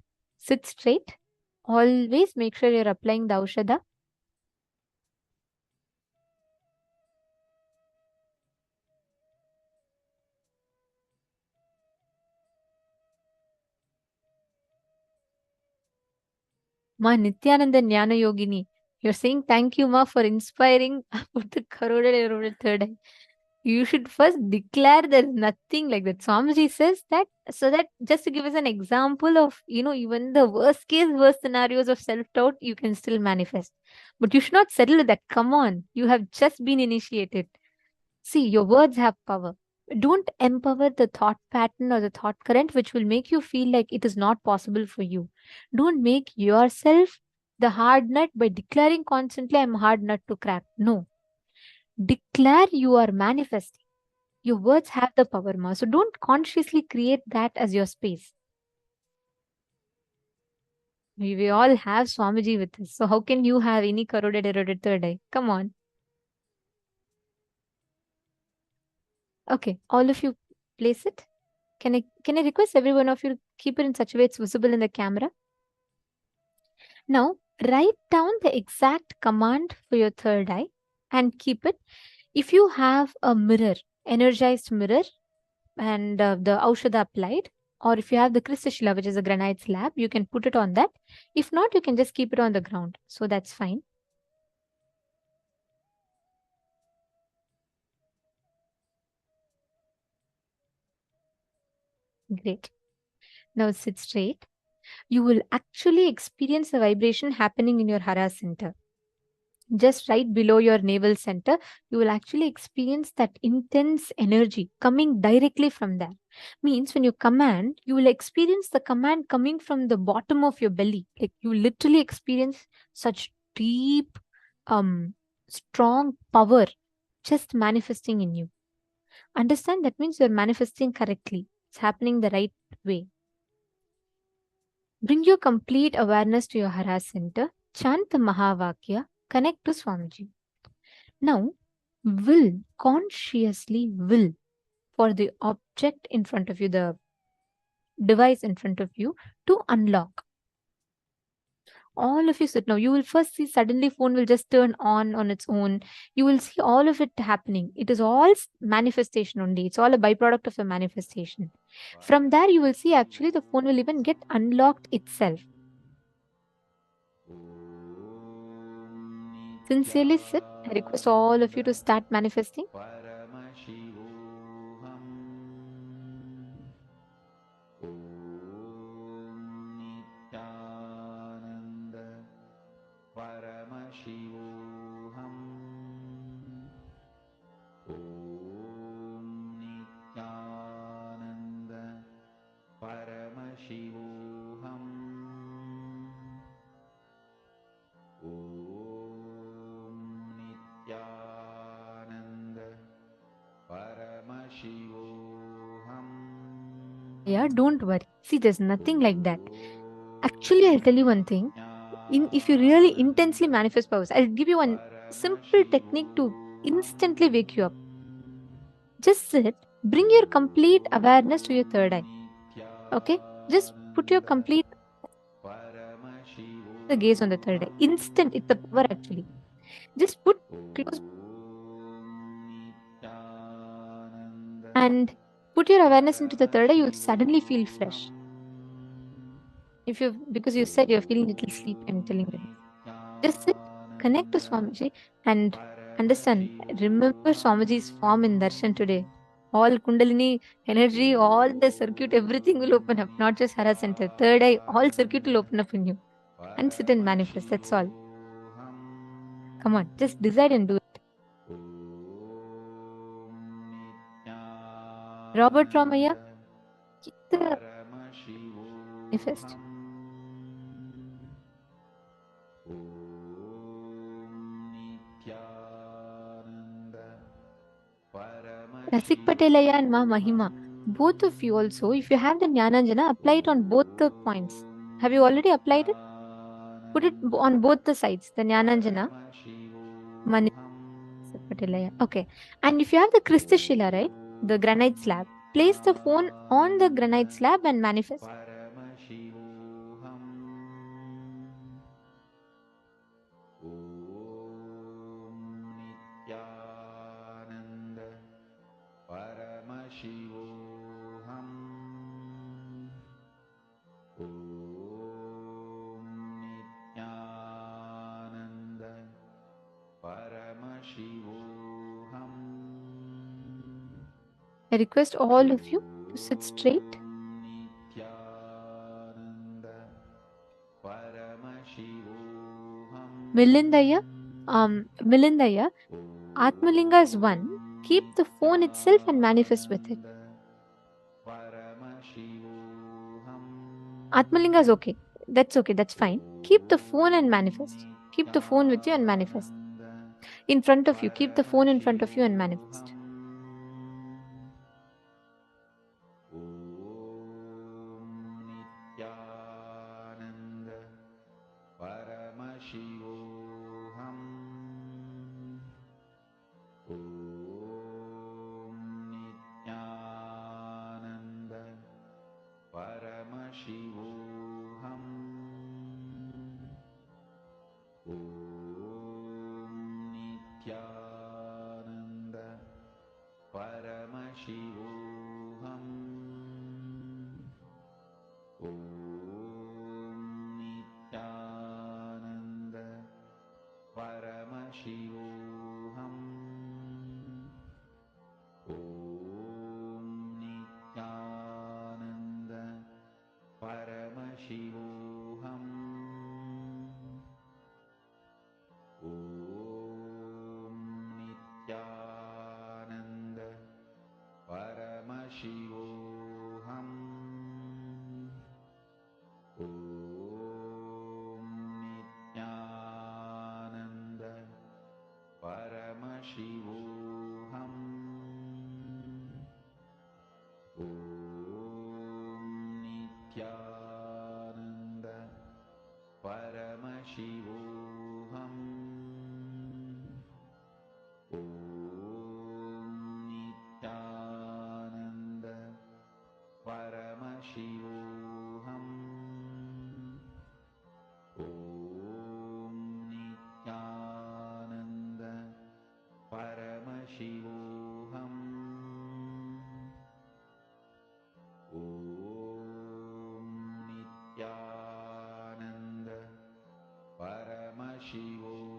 Speaker 13: straight. Always make sure you're applying the Aushadha. Ma Nithyananda Jnana Yogini, you're saying thank you, Ma, for inspiring about the Karoda third eye. You should first declare there's nothing like that. Swamiji says that, so that just to give us an example of, even the worst scenarios of self-doubt, you can still manifest. But you should not settle with that. Come on, you have just been initiated. See, your words have power. Don't empower the thought pattern or the thought current which will make you feel like it is not possible for you. Don't make yourself the hard nut by declaring constantly, I'm hard nut to crack. No. Declare you are manifesting. Your words have the power, Ma. So don't consciously create that as your space. We all have Swamiji with us. So how can you have any corroded, eroded third eye? Come on. Okay, all of you place it. Can I request every one of you to keep it in such a way it's visible in the camera? Now, write down the exact command for your third eye and keep it. If you have a mirror, energized mirror, and the Aushadha applied. Or if you have the Kristashila, which is a granite slab, you can put it on that. If not, you can just keep it on the ground. So that's fine. Great. Now sit straight. You will actually experience the vibration happening in your Hara center. Just right below your navel center, you will actually experience that intense energy coming directly from there. Means when you command, you will experience the command coming from the bottom of your belly. Like you literally experience such deep, strong power just manifesting in you. Understand that means you're manifesting correctly. It's happening the right way. Bring your complete awareness to your Hara center. Chant the Mahavakya. Connect to Swamiji. Now, consciously will for the object in front of you, the device in front of you to unlock. All of you sit now. You will first see suddenly phone will just turn on its own. You will see all of it happening. It is all manifestation only. It's all a byproduct of a manifestation. From there, you will see actually the phone will even get unlocked itself. Sincerely sit. I request all of you to start manifesting. Yeah, don't worry. See, there's nothing like that. Actually, I'll tell you one thing. If you really intensely manifest powers, I'll give you one simple technique to instantly wake you up. Just sit, bring your complete awareness to your third eye. Okay? Just put your complete the gaze on the third eye. Instant, it's the power actually. Just put close and put your awareness into the third eye, you'll suddenly feel fresh. Because you said you're feeling a little sleepy, I'm telling you. Just sit, connect to Swamiji and understand. Remember Swamiji's form in Darshan today. All Kundalini energy, all the circuit, everything will open up. Not just Hara Center. Third eye, all circuit will open up in you. And sit and manifest. That's all. Come on, just decide and do it. Robert Ramaya, keep the manifest. Rasik Patelaya and Ma Mahima, both of you also, if you have the Jnananjana, apply it on both the points. Have you already applied it? Put it on both the sides, the Jnananjana. Patelaya. Okay. And if you have the Kristashila, right, the granite slab, place the phone on the granite slab and manifest. I request all of you to sit straight. Milindaya, Atmalinga is one. Keep the phone itself and manifest with it. Atmalinga is okay. That's okay. That's fine. Keep the phone and manifest. Keep the phone with you and manifest. In front of you. Keep the phone in front of you and manifest.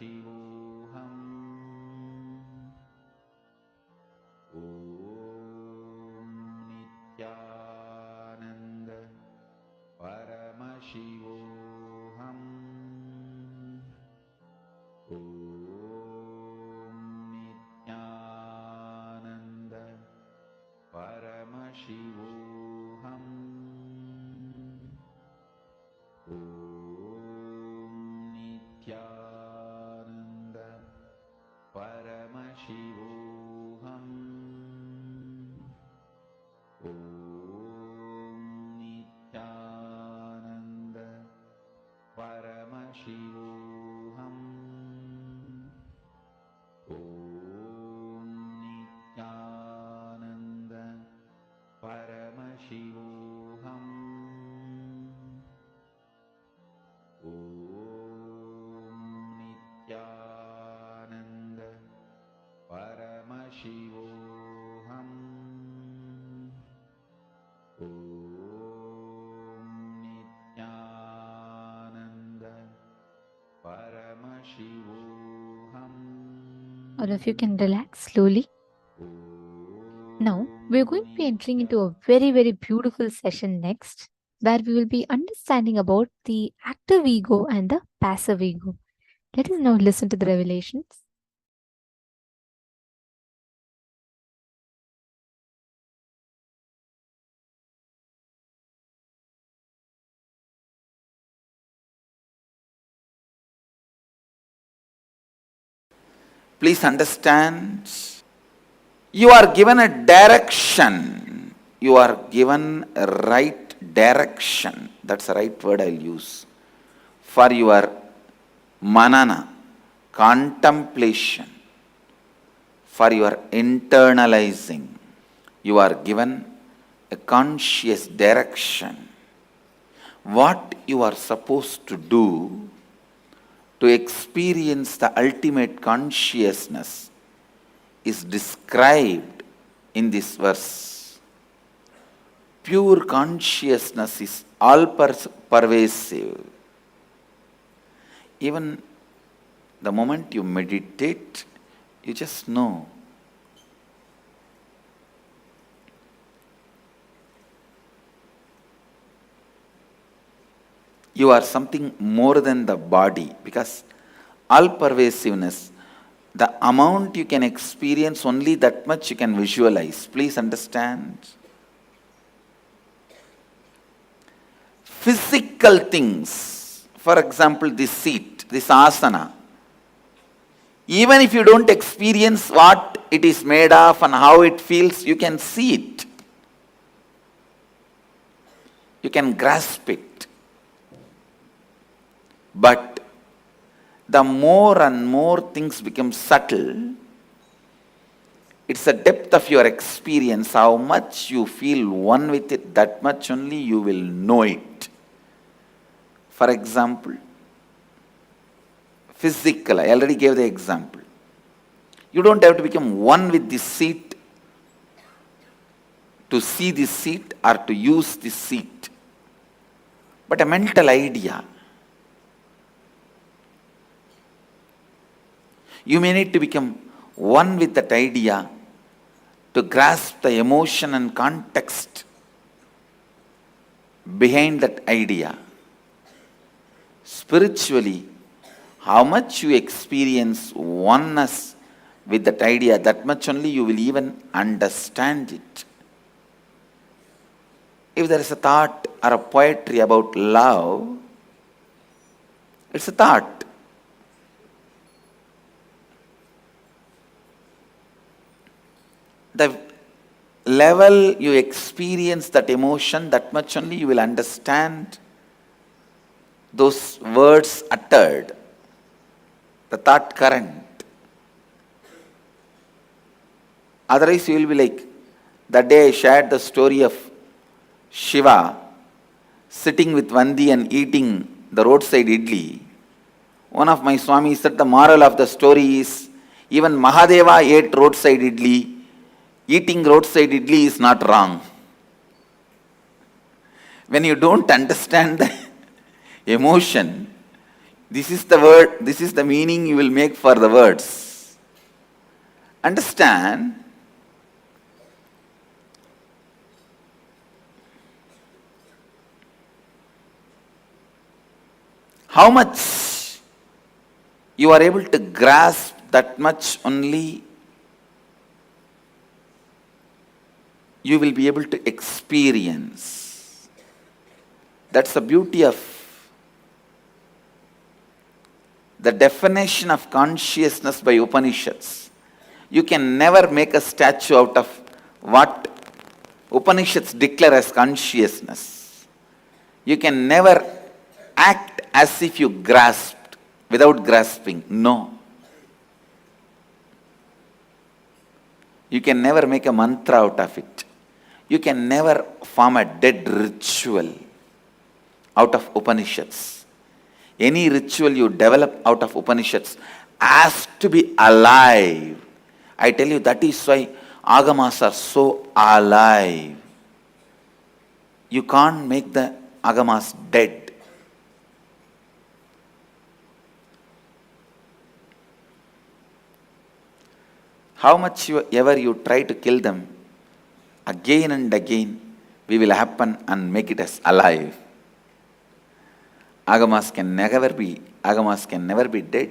Speaker 7: Paramashivoham. Om Nithyananda Paramashivoham. Om Nithyananda Paramashivoham. Om Nithyananda Paramashivoham. Om Nithyananda Paramashivoham. Om Nithyananda Paramashivoham. Om Nithyananda Paramashivoham. Om Nithyananda Paramashivoham.
Speaker 13: All of you can relax slowly. Now, we're going to be entering into a very, very beautiful session next, where we will be understanding about the active ego and the passive ego. Let us now listen to the revelations.
Speaker 7: Please understand, you are given a direction. You are given a right direction. That's the right word I'll use. For your manana, contemplation, for your internalizing. You are given a conscious direction. What you are supposed to do to experience the ultimate consciousness is described in this verse. Pure consciousness is all pervasive. Even the moment you meditate, you just know. You are something more than the body, because all pervasiveness, the amount you can experience, only that much you can visualize. Please understand. Physical things, for example, this seat, this asana, even if you don't experience what it is made of and how it feels, you can see it. You can grasp it. But the more and more things become subtle, it's the depth of your experience, how much you feel one with it, that much only you will know it. For example, physical, I already gave the example. You don't have to become one with this seat to see this seat or to use this seat, but a mental idea. You may need to become one with that idea to grasp the emotion and context behind that idea. Spiritually, how much you experience oneness with that idea, that much only you will even understand it. If there is a thought or a poetry about love, it's a thought. The level you experience that emotion, that much only you will understand those words uttered, the thought current. Otherwise you will be like, that day I shared the story of Shiva sitting with Vandi and eating the roadside idli. One of my Swamis said the moral of the story is, even Mahadeva ate roadside idli. Eating roadside idli is not wrong. When you don't understand the emotion, This is the word, this is the meaning you will make for the words. Understand? How much you are able to grasp, that much only you will be able to experience. That's the beauty of the definition of consciousness by Upanishads. You can never make a statue out of what Upanishads declare as consciousness. You can never act as if you grasped without grasping. No. You can never make a mantra out of it. You can never form a dead ritual out of Upanishads. Any ritual you develop out of Upanishads has to be alive. I tell you, that is why Agamas are so alive. You can't make the Agamas dead. How much ever you try to kill them, again and again we will happen and make it as alive. Agamas can never be dead.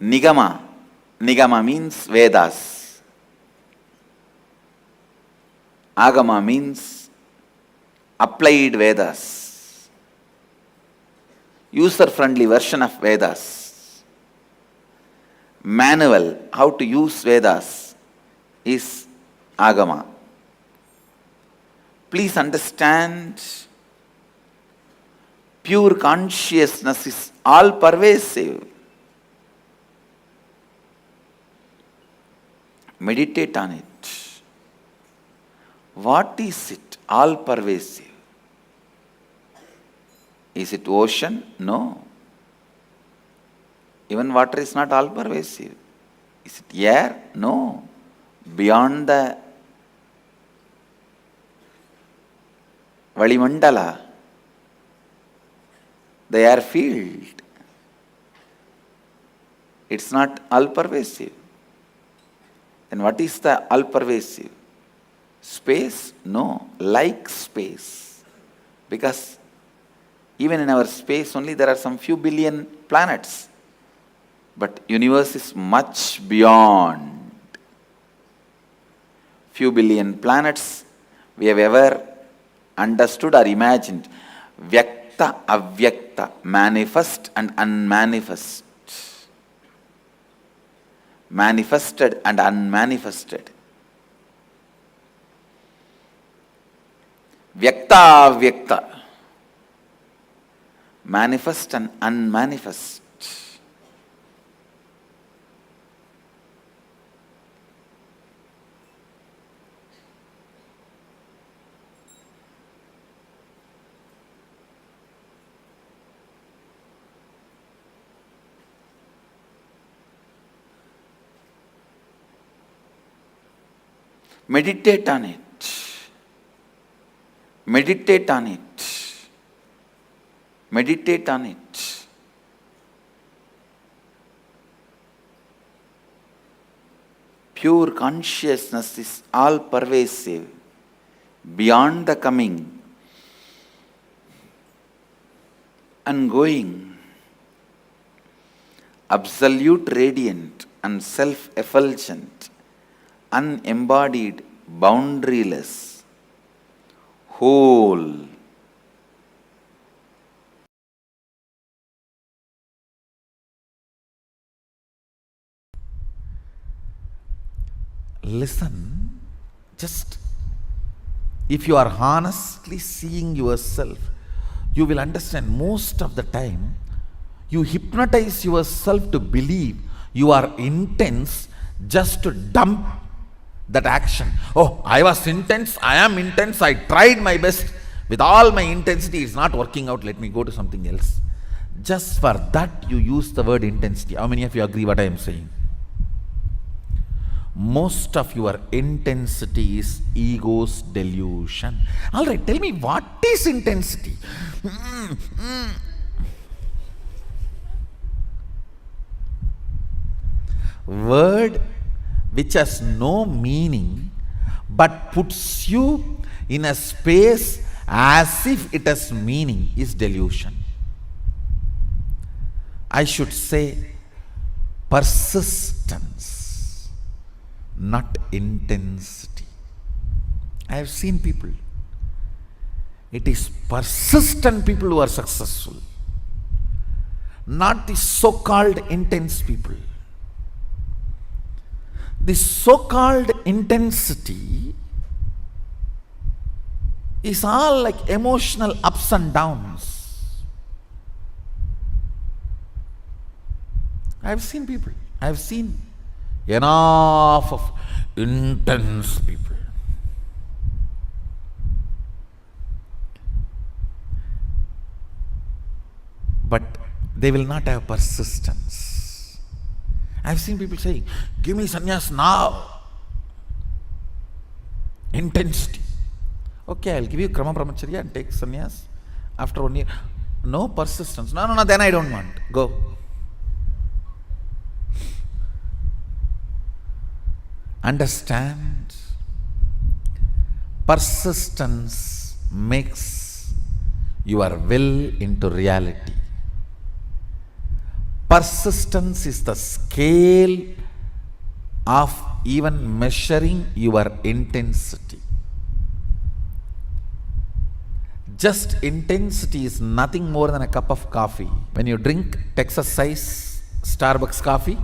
Speaker 7: Nigama means Vedas. Agama means applied Vedas. User-friendly version of Vedas. Manual, how to use Vedas, is Agama. Please understand, pure consciousness is all-pervasive. Meditate on it. What is it? All-pervasive. Is it ocean? No. Even water is not all-pervasive. Is it air? No. Beyond the Valimandala, the air field, it's not all-pervasive. Then what is the all-pervasive? Space? No. Like space. Because even in our space only there are some few billion planets. But universe is much beyond. Few billion planets we have ever understood or imagined. Vyakta, avyakta, manifest and unmanifest. Manifested and unmanifested. Vyakta, avyakta. Manifest and unmanifest. Meditate on it. Meditate on it. Meditate on it. Pure consciousness is all-pervasive, beyond the coming and going, absolute radiant and self-effulgent, unembodied, boundaryless, whole.
Speaker 14: Listen, just if you are honestly seeing yourself, you will understand most of the time you hypnotize yourself to believe you are intense just to dump that action. Oh, I was intense, I am intense, I tried my best. With all my intensity, it's not working out, let me go to something else. Just for that you use the word intensity. How many of you agree what I am saying? Most of your intensity is ego's delusion. Alright, tell me, what is intensity? word which has no meaning but puts you in a space as if it has meaning is delusion. I should say persistence, not intensity. I have seen people. It is persistent people who are successful, not the so-called intense people. The so-called intensity is all like emotional ups and downs. I have seen people. I have seen enough of intense people. But they will not have persistence. I have seen people saying, give me sannyas now. Intensity. Okay, I'll give you krama brahmacharya and take sannyas after 1 year. No persistence. No, then I don't want. Go. Understand, persistence makes your will into reality. Persistence is the scale of even measuring your intensity. Just intensity is nothing more than a cup of coffee. When you drink Texas size Starbucks coffee,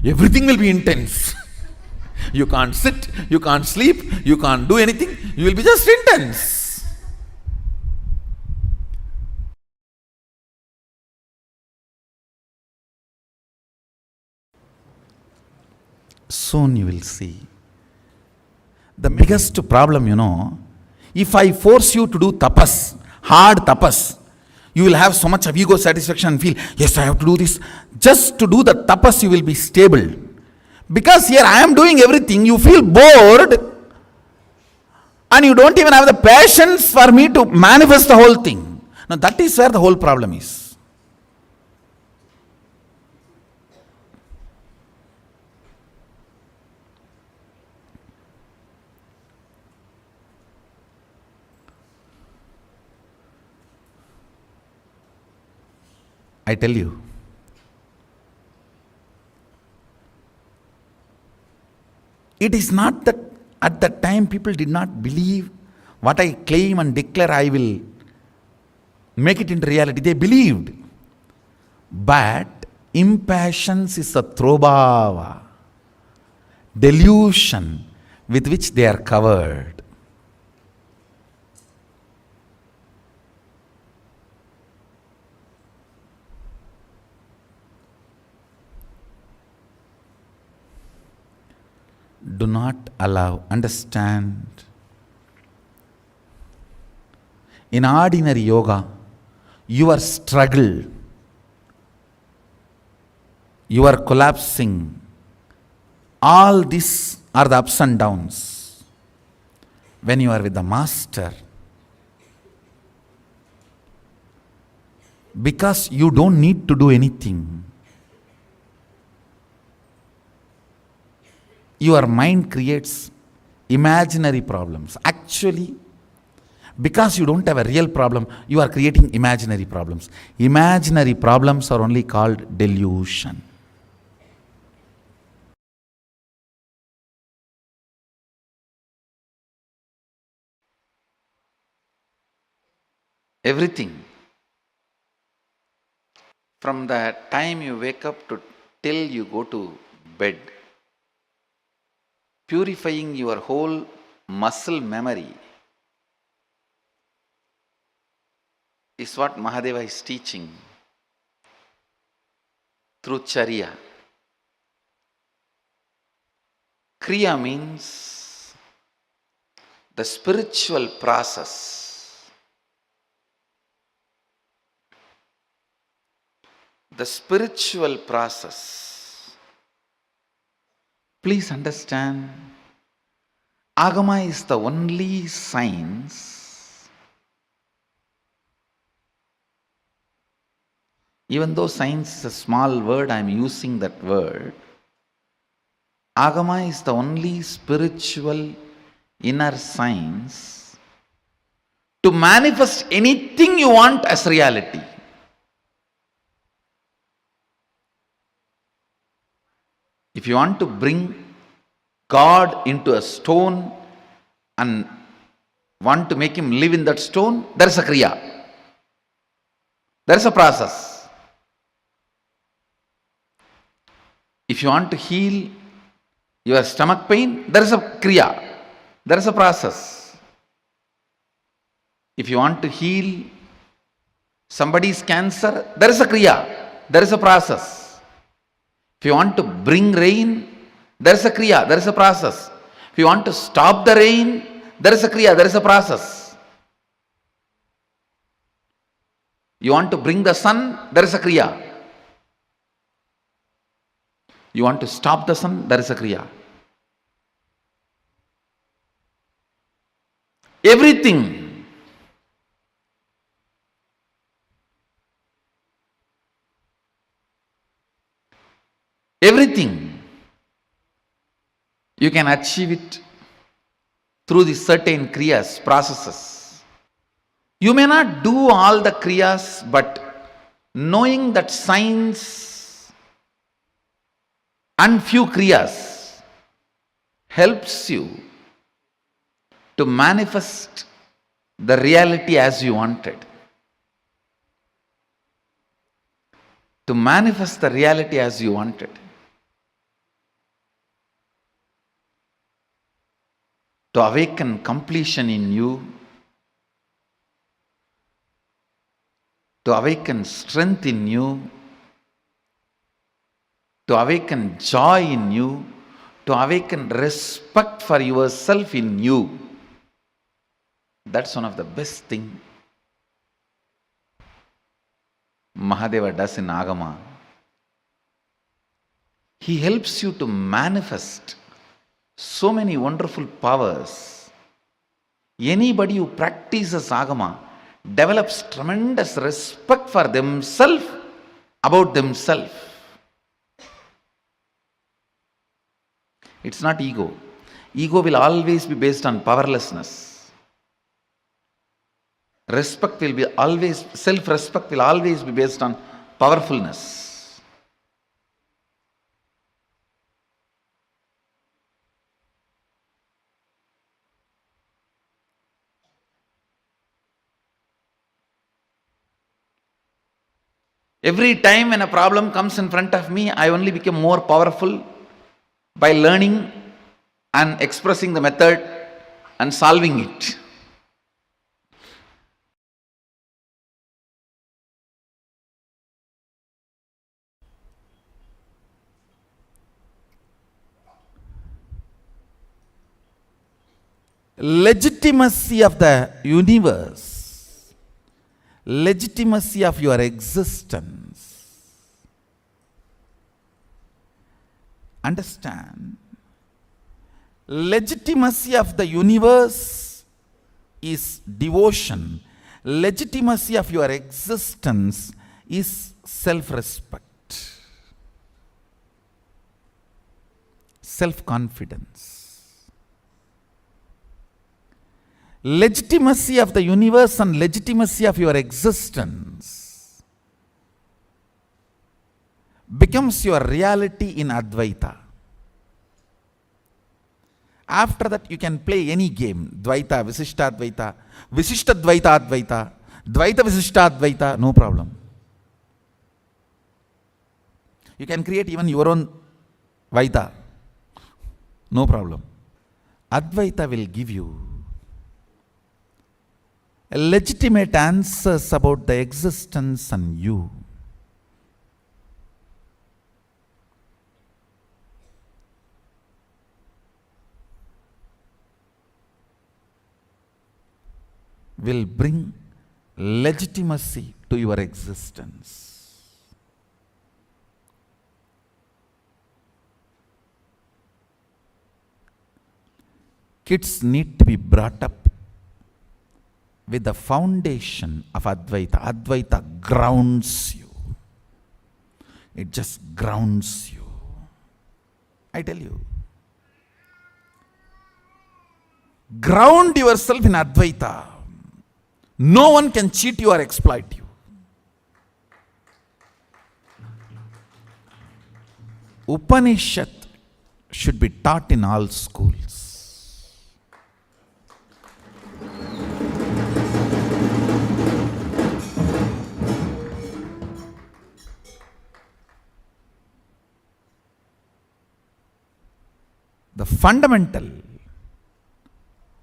Speaker 14: everything will be intense. You can't sit, you can't sleep, you can't do anything, you will be just intense. Soon you will see. The biggest problem, if I force you to do tapas, hard tapas, you will have so much of ego satisfaction and feel, yes, I have to do this. Just to do the tapas, you will be stable. Because here I am doing everything, you feel bored and you don't even have the patience for me to manifest the whole thing. Now that is where the whole problem is. I tell you, it is not that at that time people did not believe what I claim and declare I will make it into reality. They believed. But impatience is a throbhava, delusion with which they are covered. Do not allow, understand. In ordinary yoga, your struggle, your collapsing, all these are the ups and downs. When you are with the master, because you don't need to do anything, your mind creates imaginary problems. Actually, because you don't have a real problem, you are creating imaginary problems. Imaginary problems are only called delusion. Everything, from the time you wake up to till you go to bed, purifying your whole muscle memory is what Mahadeva is teaching through Charya. Kriya means the spiritual process. The spiritual process. Please understand, Agama is the only science, even though science is a small word, I am using that word. Agama is the only spiritual inner science to manifest anything you want as reality. If you want to bring God into a stone and want to make him live in that stone, there is a kriya. There is a process. If you want to heal your stomach pain, there is a kriya. There is a process. If you want to heal somebody's cancer, there is a kriya. There is a process. If you want to bring rain, there is a kriya. There is a process. If you want to stop the rain, there is a kriya. There is a process. You want to bring the sun, there is a kriya. You want to stop the sun, there is a kriya. Everything. Everything. You can achieve it through the certain kriyas, processes. You may not do all the kriyas, but knowing that science and few kriyas helps you to manifest the reality as you wanted. To manifest the reality as you wanted. To awaken completion in you. To awaken strength in you. To awaken joy in you. To awaken respect for yourself in you. That's one of the best things Mahadeva does in Agama. He helps you to manifest so many wonderful powers. Anybody who practices Agama develops tremendous respect for themselves, about themselves. It's not ego. Ego will always be based on powerlessness. Respect will be always, self-respect will always be based on powerfulness. Every time when a problem comes in front of me, I only become more powerful by learning and expressing the method and solving it. Legitimacy of the universe, legitimacy of your existence. Understand? Legitimacy of the universe is devotion. Legitimacy of your existence is self-respect, self-confidence. Legitimacy of the universe and legitimacy of your existence becomes your reality in Advaita. After that, you can play any game. Dvaita, Visishtadvaita, Visishtadvaita, Advaita, Dvaita, Visishtadvaita, no problem. You can create even your own Vaita, no problem. Advaita will give you legitimate answers about the existence and you. Will bring legitimacy to your existence. Kids need to be brought up with the foundation of Advaita. Advaita grounds you. It just grounds you. I tell you, Ground yourself in Advaita. No one can cheat you or exploit you. Upanishad should be taught in all schools. The fundamental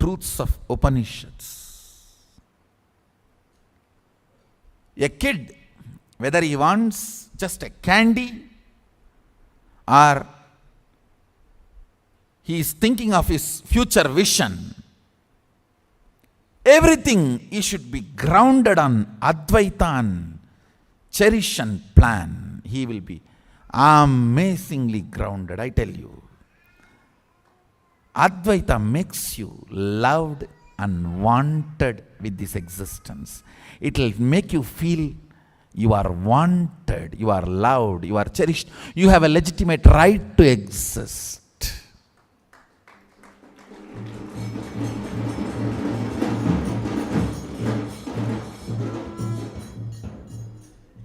Speaker 14: truths of Upanishads. A kid, whether he wants just a candy or he is thinking of his future vision, everything he should be grounded on Advaita and cherish and plan. He will be amazingly grounded, I tell you. Advaita makes you loved and wanted with this existence. It will make you feel you are wanted, you are loved, you are cherished. You have a legitimate right to exist.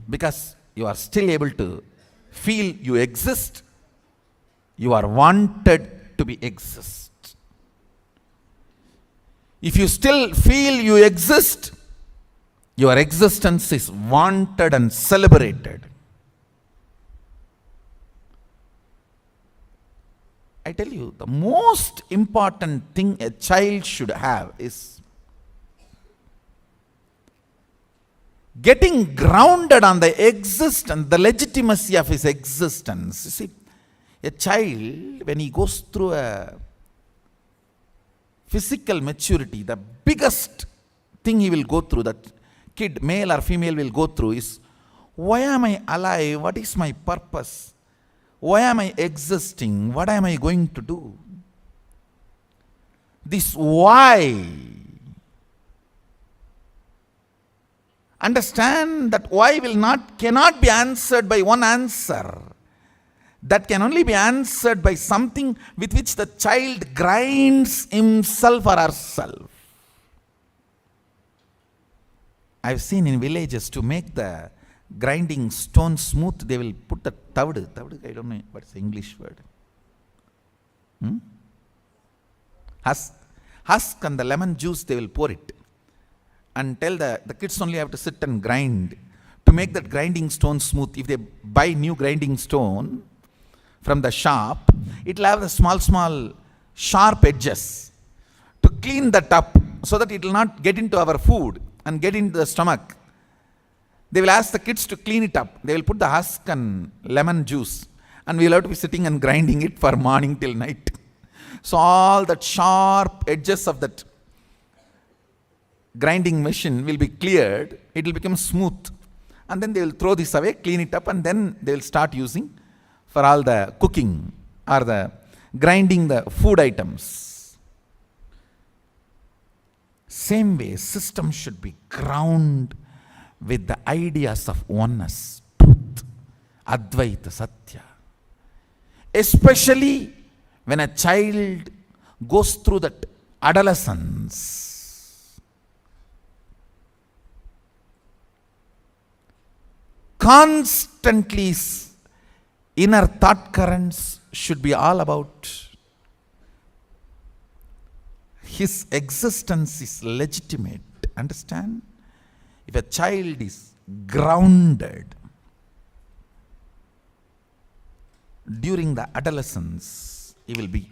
Speaker 14: Because you are still able to feel you exist, you are wanted to be exist. If you still feel you exist, your existence is wanted and celebrated. I tell you, the most important thing a child should have is getting grounded on the existence, the legitimacy of his existence. You see, a child, when he goes through a physical maturity, the biggest thing he will go through, that kid, male or female, will go through is, why am I alive? What is my purpose? Why am I existing? What am I going to do? This why. Understand that why cannot be answered by one answer. That can only be answered by something with which the child grinds himself or herself. I've seen in villages, to make the grinding stone smooth, they will put the tavdu. Tavdu, I don't know what's the English word. Husk and the lemon juice, they will pour it. And tell the kids only have to sit and grind to make that grinding stone smooth. If they buy new grinding stone from the shop, it will have the small sharp edges to clean that up so that it will not get into our food and get into the stomach. They will ask the kids to clean it up. They will put the husk and lemon juice, and we will have to be sitting and grinding it for morning till night. So all that sharp edges of that grinding machine will be cleared. It will become smooth, and then they will throw this away, clean it up, and then they will start using for all the cooking or the grinding the food items. Same way, system should be grounded with the ideas of oneness, truth, Advaita, Satya. Especially when a child goes through that adolescence. Constantly inner thought currents should be all about his existence is legitimate. Understand? If a child is grounded during the adolescence, he will be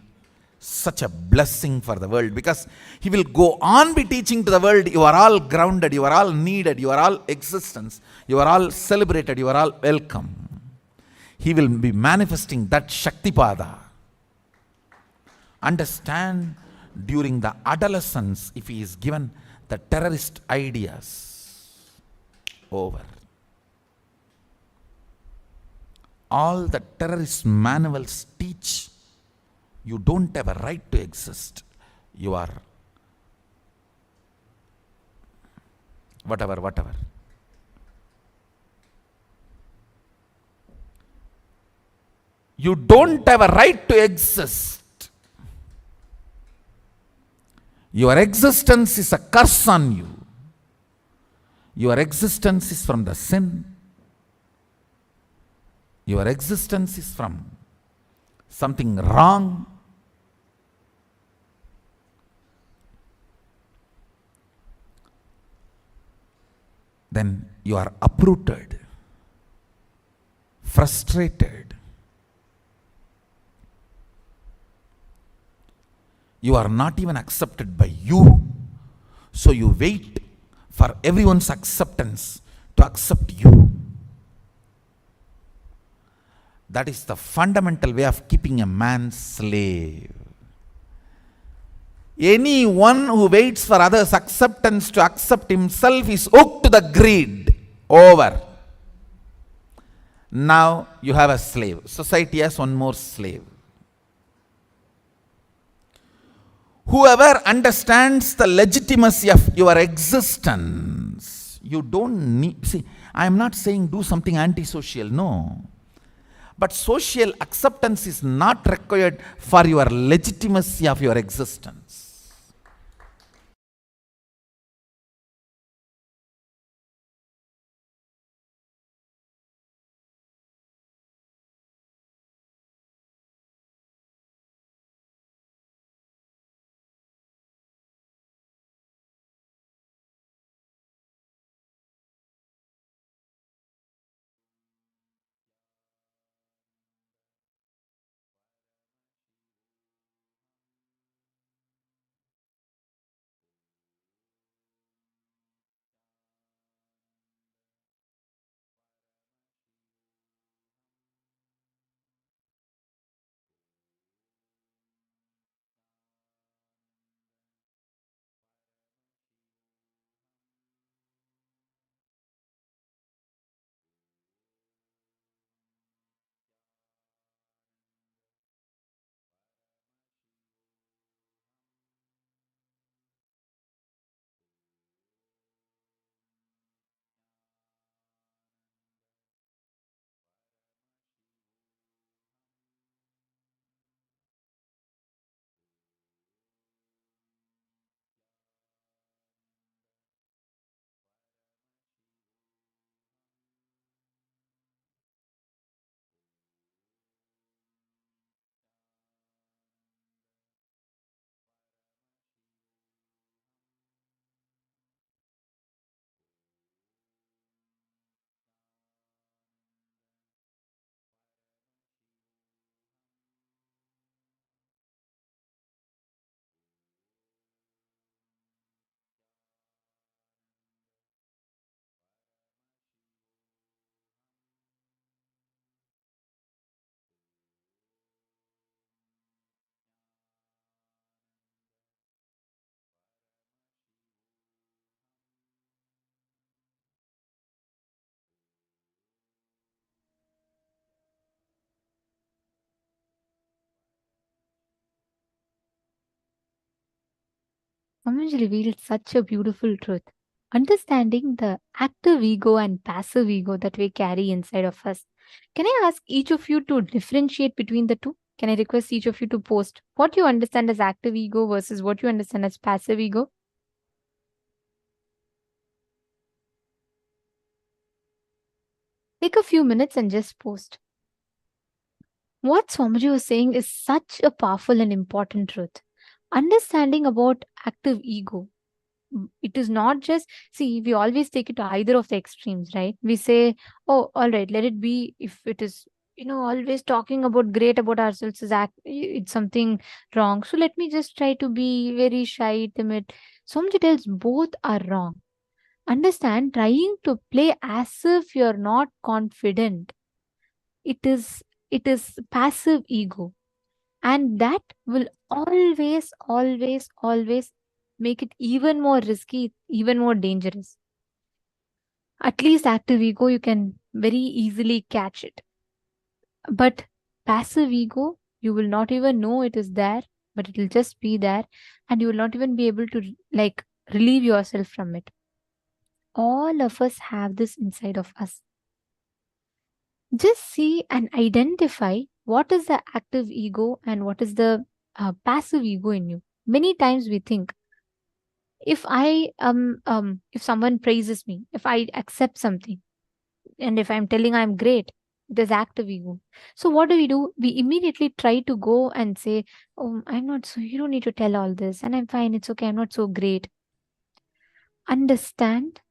Speaker 14: such a blessing for the world, because he will go on be teaching to the world, you are all grounded, you are all needed, you are all existence, you are all celebrated, you are all welcome. He will be manifesting that Shaktipada. Understand, during the adolescence, if he is given the terrorist ideas, over. All the terrorist manuals teach you don't have a right to exist. You are whatever. You don't have a right to exist. Your existence is a curse on you. Your existence is from the sin. Your existence is from something wrong. Then you are uprooted, frustrated. You are not even accepted by you. So you wait for everyone's acceptance to accept you. That is the fundamental way of keeping a man slave. Anyone who waits for others' acceptance to accept himself is hooked to the greed. Over. Now you have a slave. Society has one more slave. Whoever understands the legitimacy of your existence, you don't need, see, I am not saying do something antisocial, no. But social acceptance is not required for your legitimacy of your existence.
Speaker 13: Samaj revealed such a beautiful truth. Understanding the active ego and passive ego that we carry inside of us. Can I ask each of you to differentiate between the two? Can I request each of you to post what you understand as active ego versus what you understand as passive ego? Take a few minutes and just post. What Swamiji was saying is such a powerful and important truth. Understanding about active ego. It is not just, see, we always take it to either of the extremes, right? We say, oh, all right, let it be. If it is, always talking about great about ourselves is it's something wrong. So let me just try to be very shy, timid. Swamiji tells both are wrong. Understand, trying to play as if you're not confident. It is passive ego, and that will always make it even more risky, even more dangerous. At least active ego, you can very easily catch it, but passive ego, you will not even know it is there, but it will just be there, and you will not even be able to like relieve yourself from it. All of us have this inside of us. Just see and identify what is the active ego and what is the passive ego in you. Many times we think, If if someone praises me, if I accept something, and if I'm telling I'm great, it is active ego. So what do? We immediately try to go and say, "Oh, I'm not so. You don't need to tell all this, and I'm fine. It's okay. I'm not so great." Understand?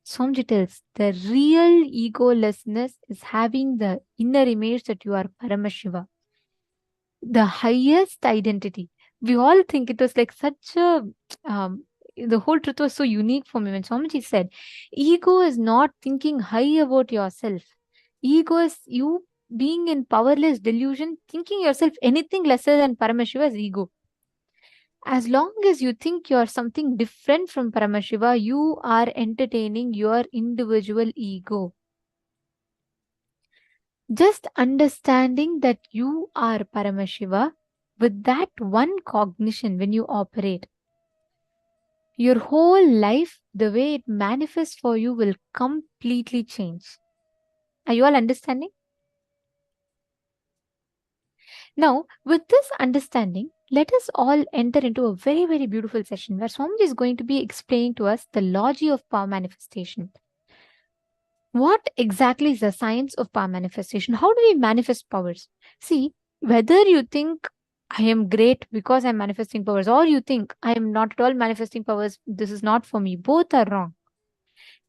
Speaker 13: Swamiji tells the real egolessness is having the inner image that you are Paramashiva, the highest identity. We all think it was like such a the whole truth was so unique for me when Swamiji said, ego is not thinking high about yourself. Ego is you being in powerless delusion, thinking yourself anything lesser than Paramashiva is ego. As long as you think you are something different from Paramashiva, you are entertaining your individual ego. Just understanding that you are Paramashiva, with that one cognition when you operate, your whole life, the way it manifests for you, will completely change. Are you all understanding? Now, with this understanding, let us all enter into a very, very beautiful session where Swamiji is going to be explaining to us the logic of power manifestation. What exactly is the science of power manifestation? How do we manifest powers? See, whether you think I am great because I'm manifesting powers, or you think I am not at all manifesting powers, this is not for me, both are wrong.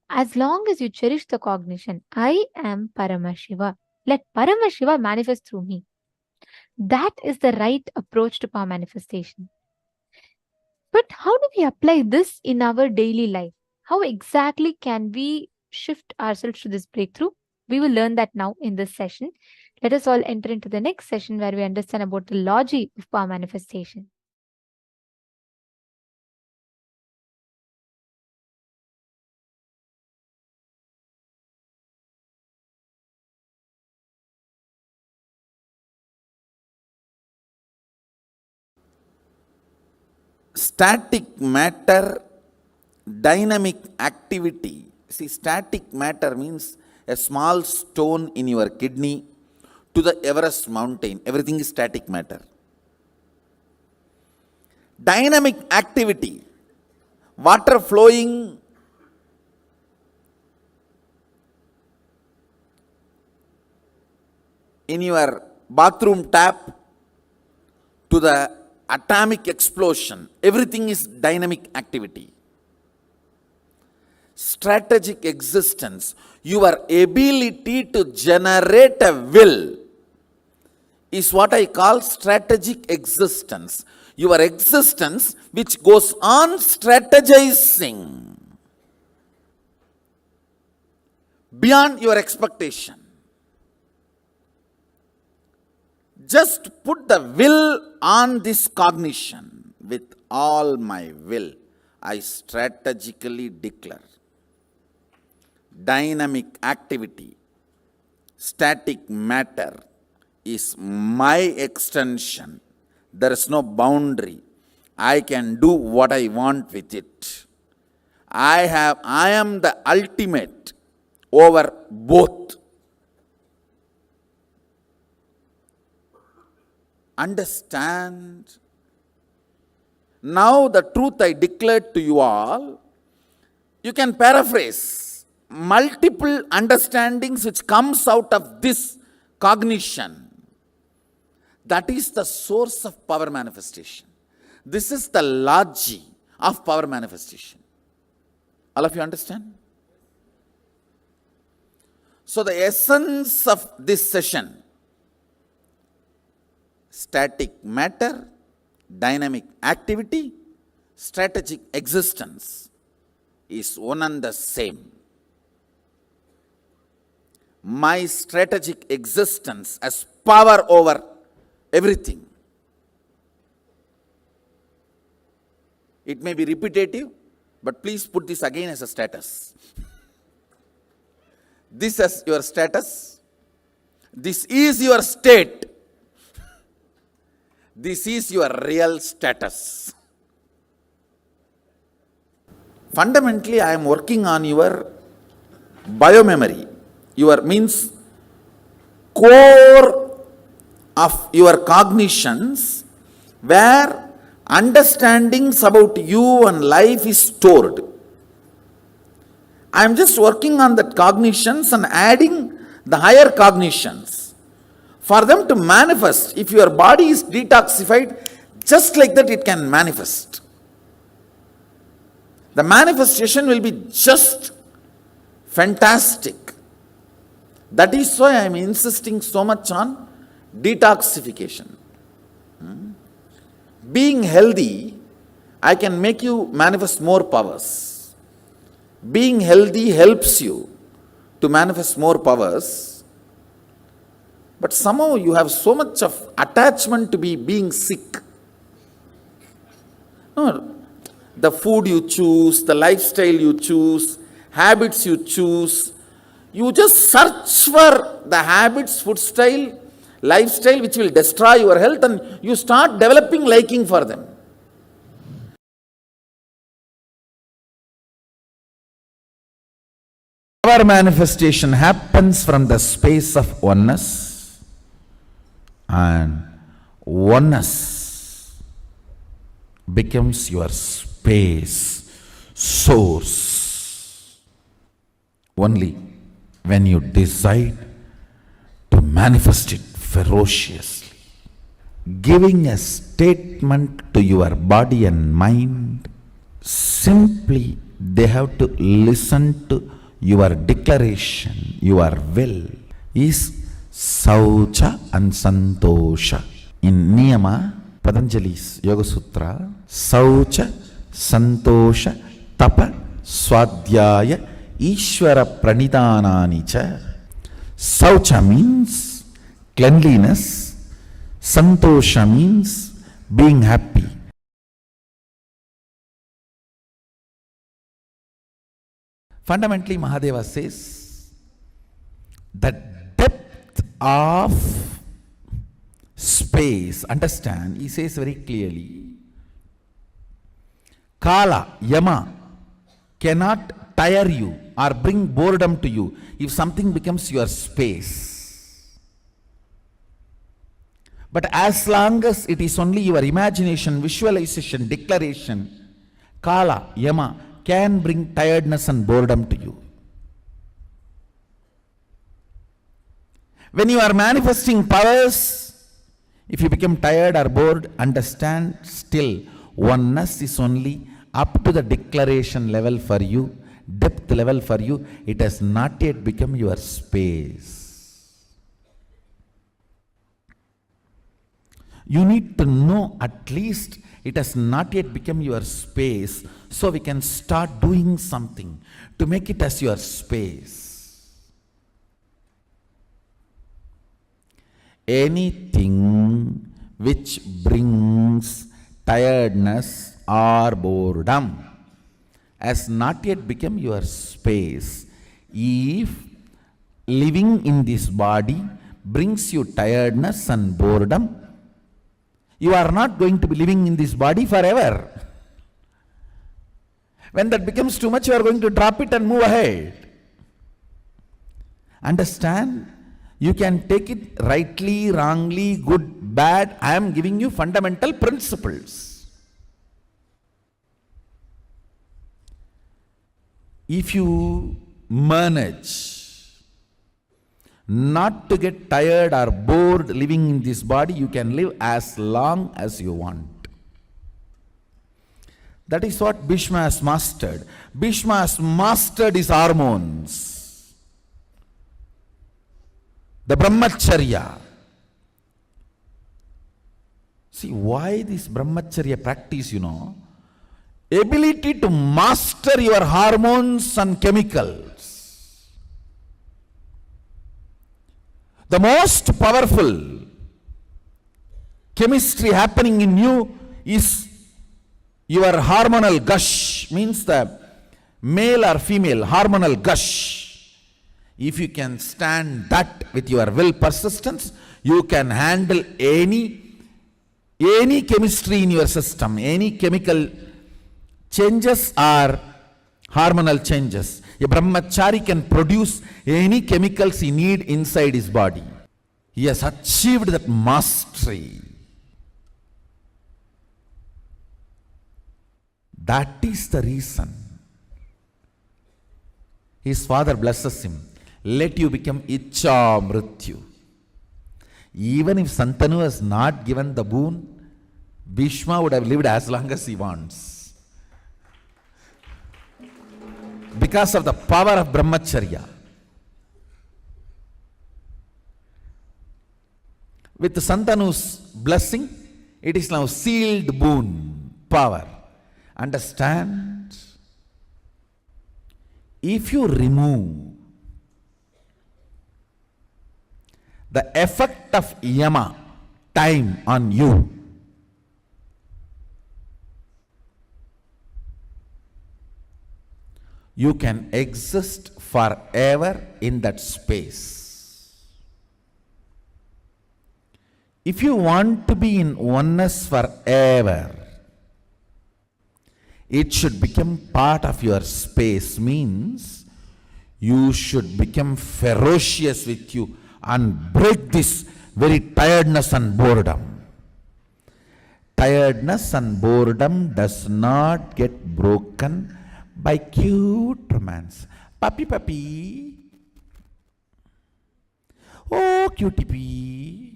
Speaker 13: As long as you cherish the cognition, I am Paramashiva, let Paramashiva manifest through me. That is the right approach to power manifestation. But how do we apply this in our daily life? How exactly can we shift ourselves to this breakthrough? We will learn that now in this session. Let us all enter into the next session where we understand about the logic of power manifestation.
Speaker 14: Static matter, dynamic activity. See, static matter means a small stone in your kidney to the Everest mountain. Everything is static matter. Dynamic activity, water flowing in your bathroom tap to the atomic explosion. Everything is dynamic activity. Strategic existence, your ability to generate a will, is what I call strategic existence. Your existence which goes on strategizing beyond your expectation. Just put the will on this cognition. With all my will, I strategically declare. Dynamic activity, static matter is my extension. There is no boundary. I can do what I want with it. I am the ultimate over both. Understand? Now the truth I declared to you all, you can paraphrase multiple understandings which comes out of this cognition. That is the source of power manifestation. This is the logic of power manifestation. All of you understand? So the essence of this session, static matter, dynamic activity, strategic existence, is one and the same. My strategic existence has power over everything. It may be repetitive, but please put this again as a status. This as your status. This is your state. This is your real status. Fundamentally, I am working on your biomemory. Your means core of your cognitions, where understandings about you and life is stored. I am just working on that cognitions and adding the higher cognitions for them to manifest. If your body is detoxified, just like that it can manifest. The manifestation will be just fantastic. That is why I am insisting so much on detoxification. Being healthy, I can make you manifest more powers. Being healthy helps you to manifest more powers. But somehow you have so much of attachment to being sick. No, the food you choose, the lifestyle you choose, habits you choose, you just search for the habits, food style, lifestyle which will destroy your health, and you start developing liking for them. Our manifestation happens from the space of oneness, and oneness becomes your space, source. Only when you decide to manifest it ferociously, giving a statement to your body and mind, simply they have to listen to your declaration, your will, is Saucha and Santosha. In Niyama, Patanjali's Yoga Sutra, Saucha, Santosha, Tapa, Swadhyaya, Ishvara Pranidhanani cha. Saucha means cleanliness, Santosha means being happy. Fundamentally, Mahadeva says that depth of space, understand, he says very clearly, Kala, Yama cannot tire you or bring boredom to you if something becomes your space. But as long as it is only your imagination, visualization, declaration, Kala, Yama can bring tiredness and boredom to you. When you are manifesting powers, if you become tired or bored, understand still oneness is only up to the declaration level for you, depth level for you. It has not yet become your space. You need to know at least it has not yet become your space, so we can start doing something to make it as your space. Anything which brings tiredness or boredom has not yet become your space. If living in this body brings you tiredness and boredom, you are not going to be living in this body forever. When that becomes too much, you are going to drop it and move ahead. Understand? You can take it rightly, wrongly, good, bad. I am giving you fundamental principles. If you manage not to get tired or bored living in this body, you can live as long as you want. That is what Bhishma has mastered. Bhishma has mastered his hormones. The brahmacharya. See why this brahmacharya practice, ability to master your hormones and chemicals. The most powerful chemistry happening in you is your hormonal gush, means the male or female hormonal gush. If you can stand that with your will persistence, you can handle any chemistry in your system, any chemical changes or hormonal changes. A brahmachari can produce any chemicals he needs inside his body. He has achieved that mastery. That is the reason his father blesses him. Let you become Icha Mrityu. Even if Santanu has not given the boon, Bhishma would have lived as long as he wants. Because of the power of Brahmacharya. With Santanu's blessing, it is now sealed boon, power. Understand? If you remove the effect of Yama, time on you, you can exist forever in that space. If you want to be in oneness forever, it should become part of your space. Means you should become ferocious with you and break this very tiredness and boredom. Tiredness and boredom does not get broken by cute romance. Puppy, puppy. Oh, cutie pee.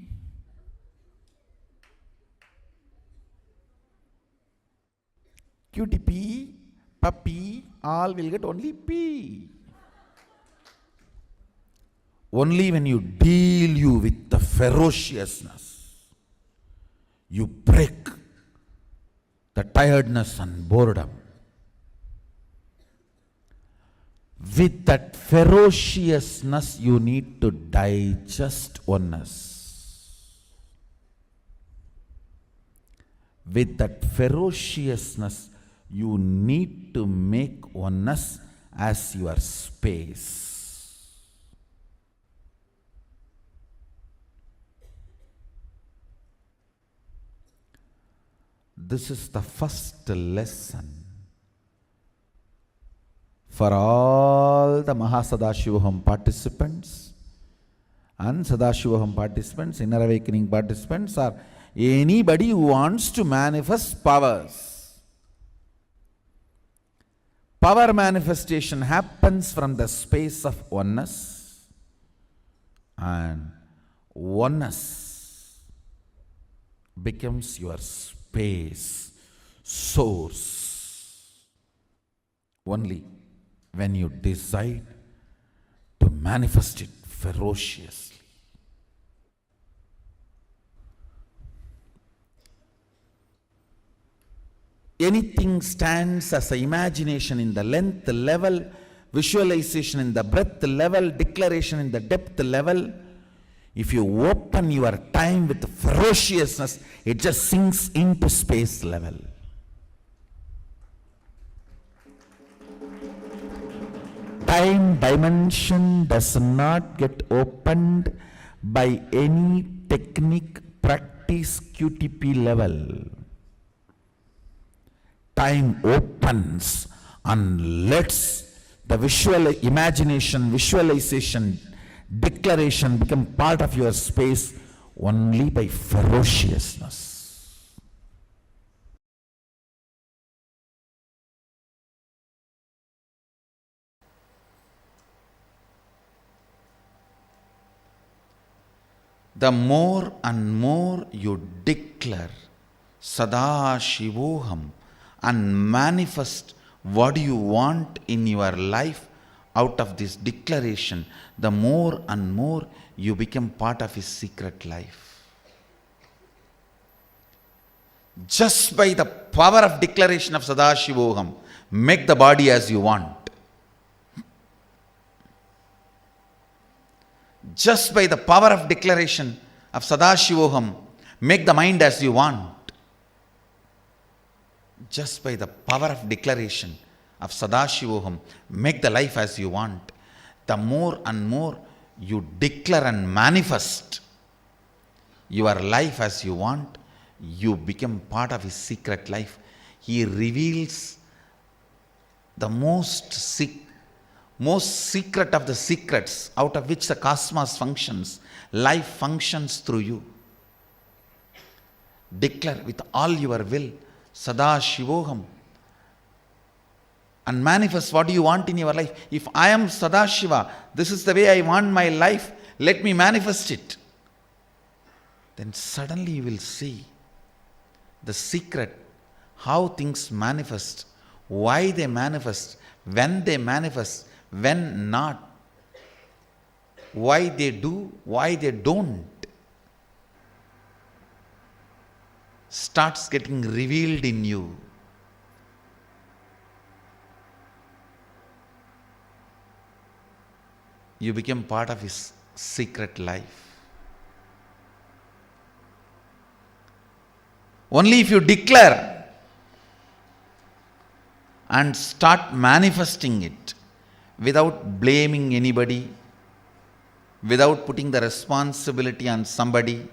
Speaker 14: Cutie pee, puppy, all will get only pee. Only when you deal you with the ferociousness, you break the tiredness and boredom. With that ferociousness, you need to digest oneness. With that ferociousness, you need to make oneness as your space. This is the first lesson for all the Mahasadashivoham participants and Sadashivoham participants, inner awakening participants, or anybody who wants to manifest powers. Power manifestation happens from the space of oneness, and oneness becomes your space, source, only when you decide to manifest it ferociously. Anything stands as an imagination in the length level, visualization in the breadth level, declaration in the depth level. If you open your time with ferociousness, it just sinks into space level. Time dimension does not get opened by any technique, practice, QTP level. Time opens and lets the visual imagination, visualization, declaration become part of your space only by ferociousness. The more and more you declare Sada Shivoham and manifest what you want in your life out of this declaration, the more and more you become part of his secret life. Just by the power of declaration of Sadashivoham, make the body as you want. Just by the power of declaration of Sadashivoham, make the mind as you want. Just by the power of declaration of Sadashivoham, make the life as you want. The more and more you declare and manifest your life as you want, you become part of his secret life. He reveals the most secret of the secrets out of which the cosmos functions. Life functions through you. Declare with all your will, Sada Shivoham, and manifest what you want in your life. If I am Sadashiva, this is the way I want my life, let me manifest it. Then suddenly you will see the secret, how things manifest, why they manifest, when not, why they do, why they don't, starts getting revealed in you. You become part of his secret life. Only if you declare and start manifesting it without blaming anybody, without putting the responsibility on somebody,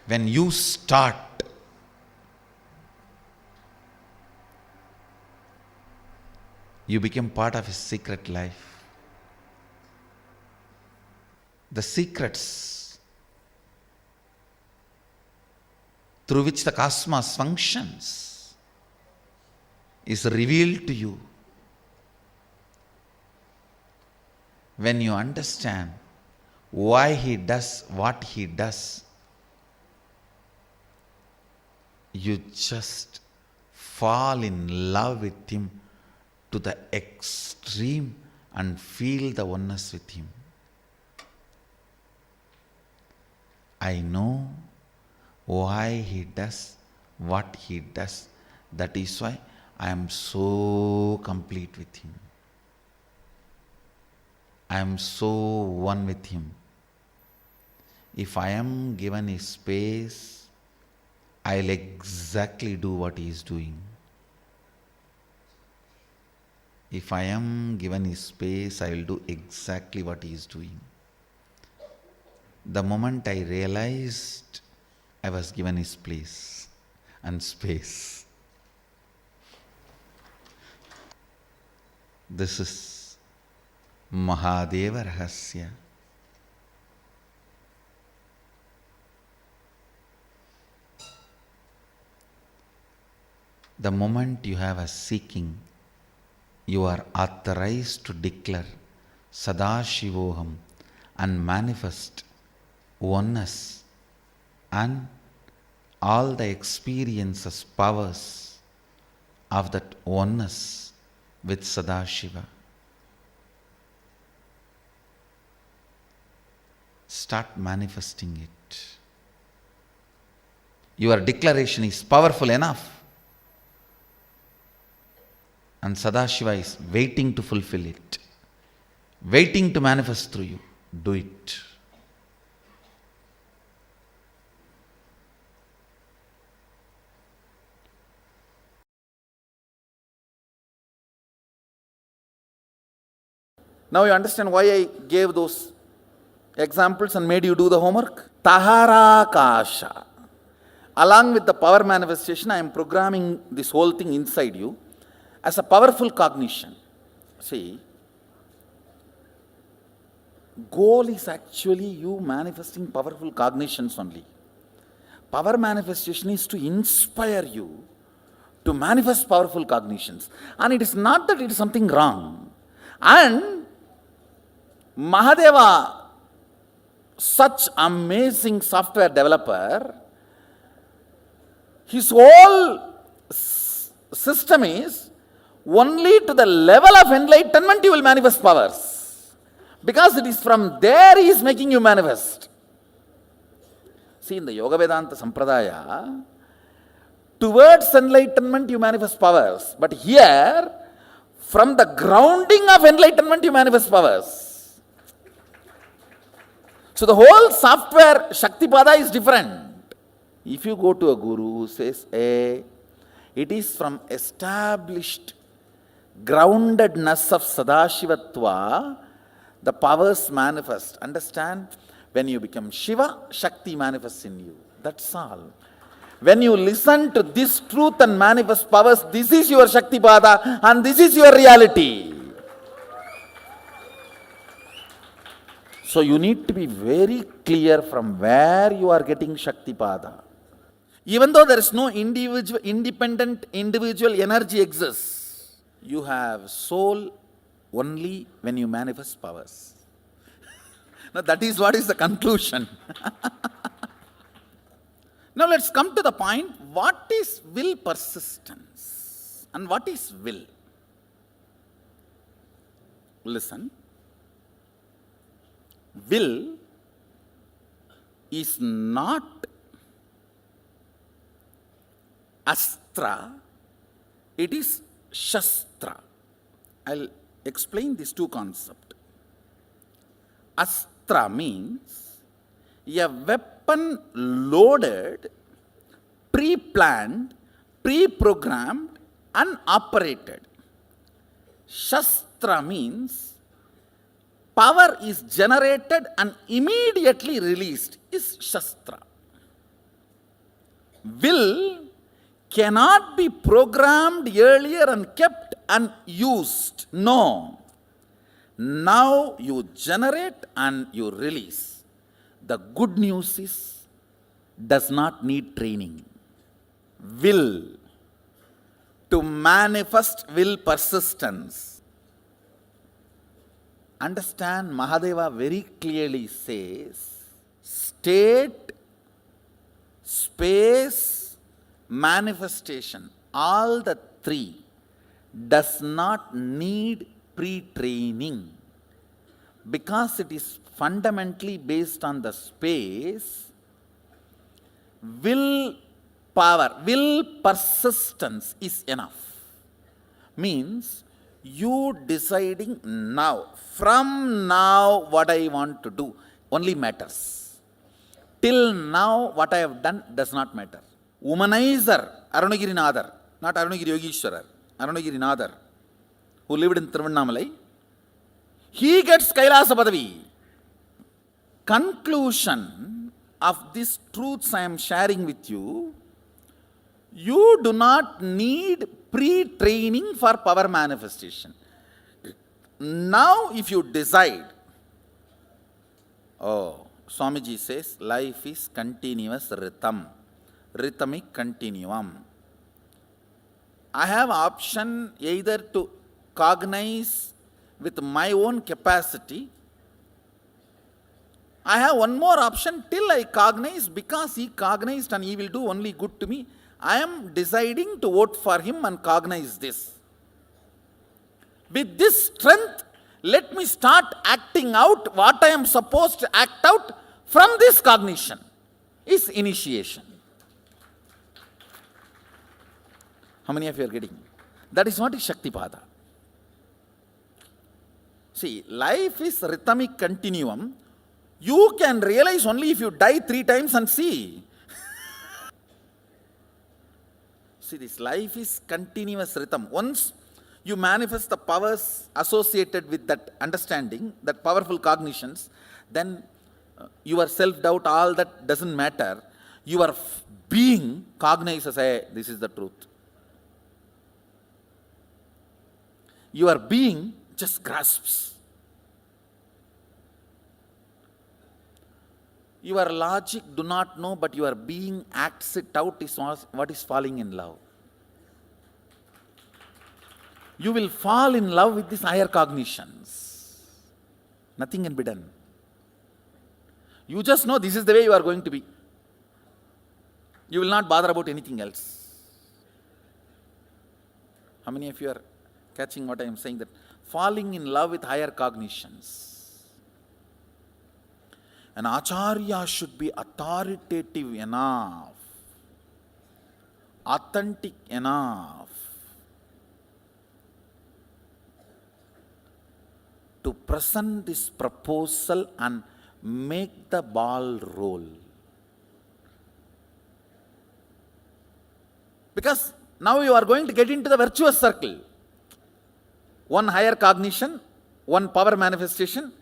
Speaker 14: when you start, you become part of his secret life. The secrets through which the cosmos functions is revealed to you when you understand why he does what he does. You just fall in love with him to the extreme and feel the oneness with him. I know why he does what he does. That is why I am so complete with him. I am so one with him. If I am given his space, I'll exactly do what he is doing. If I am given his space, I will do exactly what he is doing. The moment I realized I was given his place and space, this is Mahadeva Rahasya. The moment you have a seeking, you are authorized to declare Sadashivoham and manifest oneness and all the experiences, powers of that oneness with Sadashiva. Start manifesting it. Your declaration is powerful enough, and Sadashiva is waiting to fulfill it, waiting to manifest through you. Do it. Now you understand why I gave those examples and made you do the homework? Taharakasha. Along with the power manifestation, I am programming this whole thing inside you as a powerful cognition. See, goal is actually you manifesting powerful cognitions only. Power manifestation is to inspire you to manifest powerful cognitions. And it is not that it is something wrong. And Mahadeva, such amazing software developer, his whole system is only to the level of enlightenment you will manifest powers. Because it is from there he is making you manifest. See, in the Yoga Vedanta Sampradaya, towards enlightenment you manifest powers. But here, from the grounding of enlightenment you manifest powers. So the whole software Shaktipada is different. If you go to a guru who says, hey, it is from established groundedness of Sadashivatva, the powers manifest. Understand? When you become Shiva, Shakti manifests in you. That's all. When you listen to this truth and manifest powers, this is your Shaktipada and this is your reality. So you need to be very clear from where you are getting Shaktipada. Even though there is no independent individual energy exists, You have soul only when you manifest powers. Now that is what is the conclusion. Now let's come to the point, what is will persistence and what is will? Listen. Will is not astra, it is shastra. I'll explain these two concepts. Astra means a weapon loaded, pre-planned, pre-programmed, and operated. Shastra means power is generated and immediately released, is shastra. Will cannot be programmed earlier and kept and used. No. Now you generate and you release. The good news is, does not need training. Will. To manifest will persistence. Understand, Mahadeva very clearly says, state, space, manifestation, all the three does not need pre-training, because it is fundamentally based on the space. Will power, will persistence is enough. Means you deciding now, from now what I want to do only matters. Till now what I have done does not matter. Womanizer, Arunagirinathar, not Arunagiri Yogeshwarar, Arunagirinathar, who lived in Tiruvannamalai, he gets Kailasa Padavi. Conclusion of these truths I am sharing with you, you do not need pre-training for power manifestation. Now if you decide, Swamiji says, life is continuous rhythm, rhythmic continuum. I have option either to cognize with my own capacity. I have one more option, till I cognize, because he cognized and he will do only good to me. I am deciding to vote for him and cognize this. With this strength, let me start acting out what I am supposed to act out from this cognition. Is initiation. How many of you are getting? That is what is Shaktipada. See, life is rhythmic continuum. You can realize only if you die 3 times and see. See, this life is continuous rhythm. Once you manifest the powers associated with that understanding, that powerful cognitions, then your self-doubt, all that doesn't matter. Your being cognizes, hey, this is the truth. Your being just grasps. Your logic do not know, but your being acts it out, is what is falling in love. You will fall in love with these higher cognitions. Nothing can be done. You just know this is the way you are going to be. You will not bother about anything else. How many of you are catching what I am saying? That falling in love with higher cognitions. An acharya should be authoritative enough, authentic enough to present this proposal and make the ball roll. Because now you are going to get into the virtuous circle. One higher cognition, one power manifestation,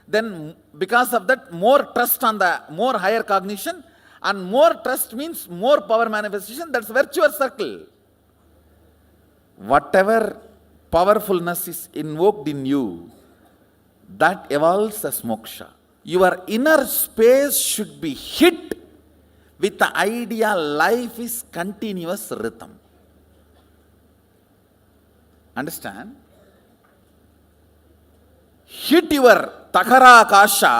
Speaker 14: then because of that more trust on the more higher cognition, and more trust means more power manifestation. That's virtuous circle. Whatever powerfulness is invoked in you, that evolves as moksha. Your inner space should be hit with the idea life is continuous rhythm. Understand? Hit your takara kasha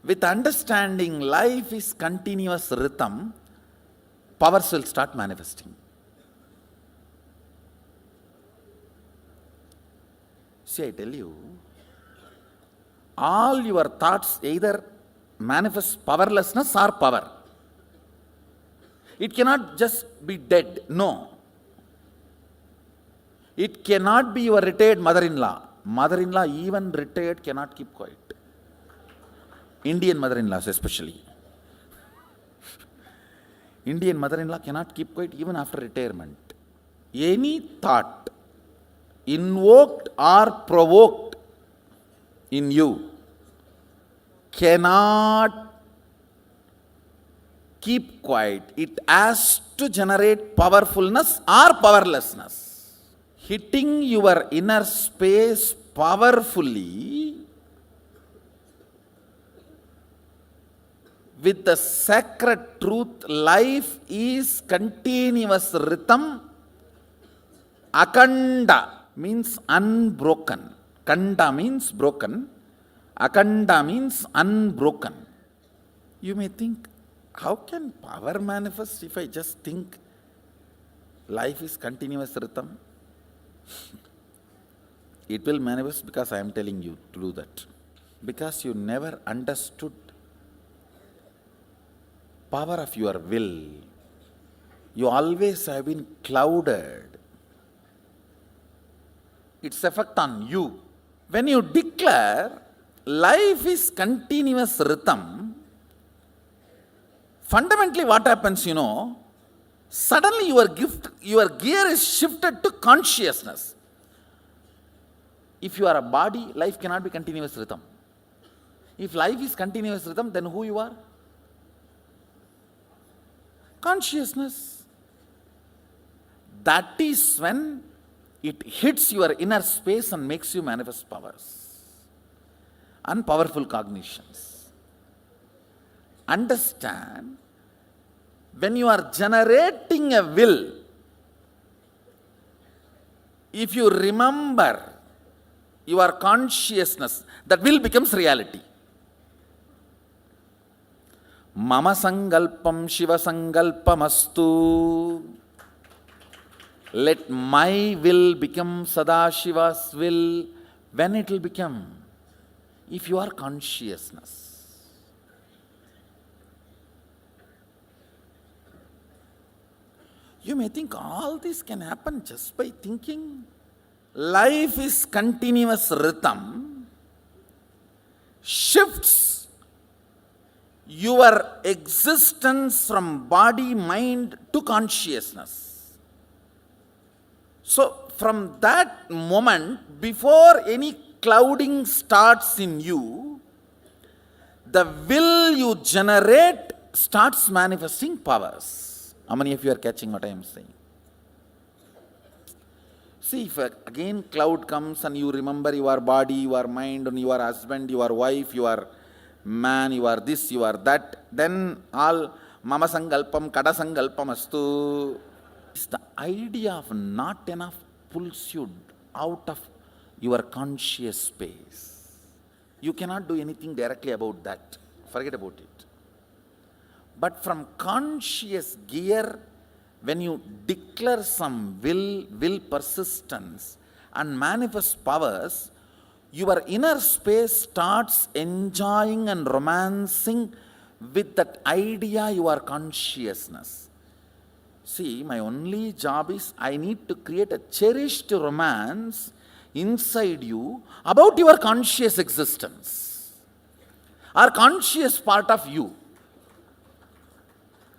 Speaker 14: with understanding life is continuous rhythm, powers will start manifesting. See, I tell you, all your thoughts either manifest powerlessness or power. It cannot just be dead. No. It cannot be your retired mother-in-law. Mother-in-law, even retired, cannot keep quiet. Indian mother-in-laws especially. Indian mother-in-law cannot keep quiet even after retirement. Any thought invoked or provoked in you cannot keep quiet. It has to generate powerfulness or powerlessness. Hitting your inner space powerfully with the sacred truth, life is continuous rhythm. Akanda means unbroken. Kanda means broken. Akanda means unbroken. You may think, how can power manifest if I just think life is continuous rhythm? It will manifest because I am telling you to do that. Because you never understood power of your will. You always have been clouded. Its effect on you. When you declare life is continuous rhythm, fundamentally what happens, suddenly your gear is shifted to consciousness. If you are a body, life cannot be continuous rhythm. If life is continuous rhythm, then who you are? Consciousness. That is when it hits your inner space and makes you manifest powers and powerful cognitions. Understand, when you are generating a will, if you remember your consciousness, that will becomes reality. Mama sangalpam Shiva sangalpamastu. Let my will become Sadashiva's will. When it will become? If you are consciousness. You may think all this can happen just by thinking. Life is continuous rhythm, shifts your existence from body, mind to consciousness. So, from that moment, before any clouding starts in you, the will you generate starts manifesting powers. How many of you are catching what I am saying? See, if again cloud comes and you remember your body, your mind, and your husband, your wife, your man, you are this, you are that, then all mama sangalpam, kada sangalpam astu. It's the idea of not enough pulls you out of your conscious space. You cannot do anything directly about that. Forget about it. But from conscious gear, when you declare some will persistence and manifest powers, your inner space starts enjoying and romancing with that idea, your consciousness. See, my only job is I need to create a cherished romance inside you about your conscious existence or conscious part of you.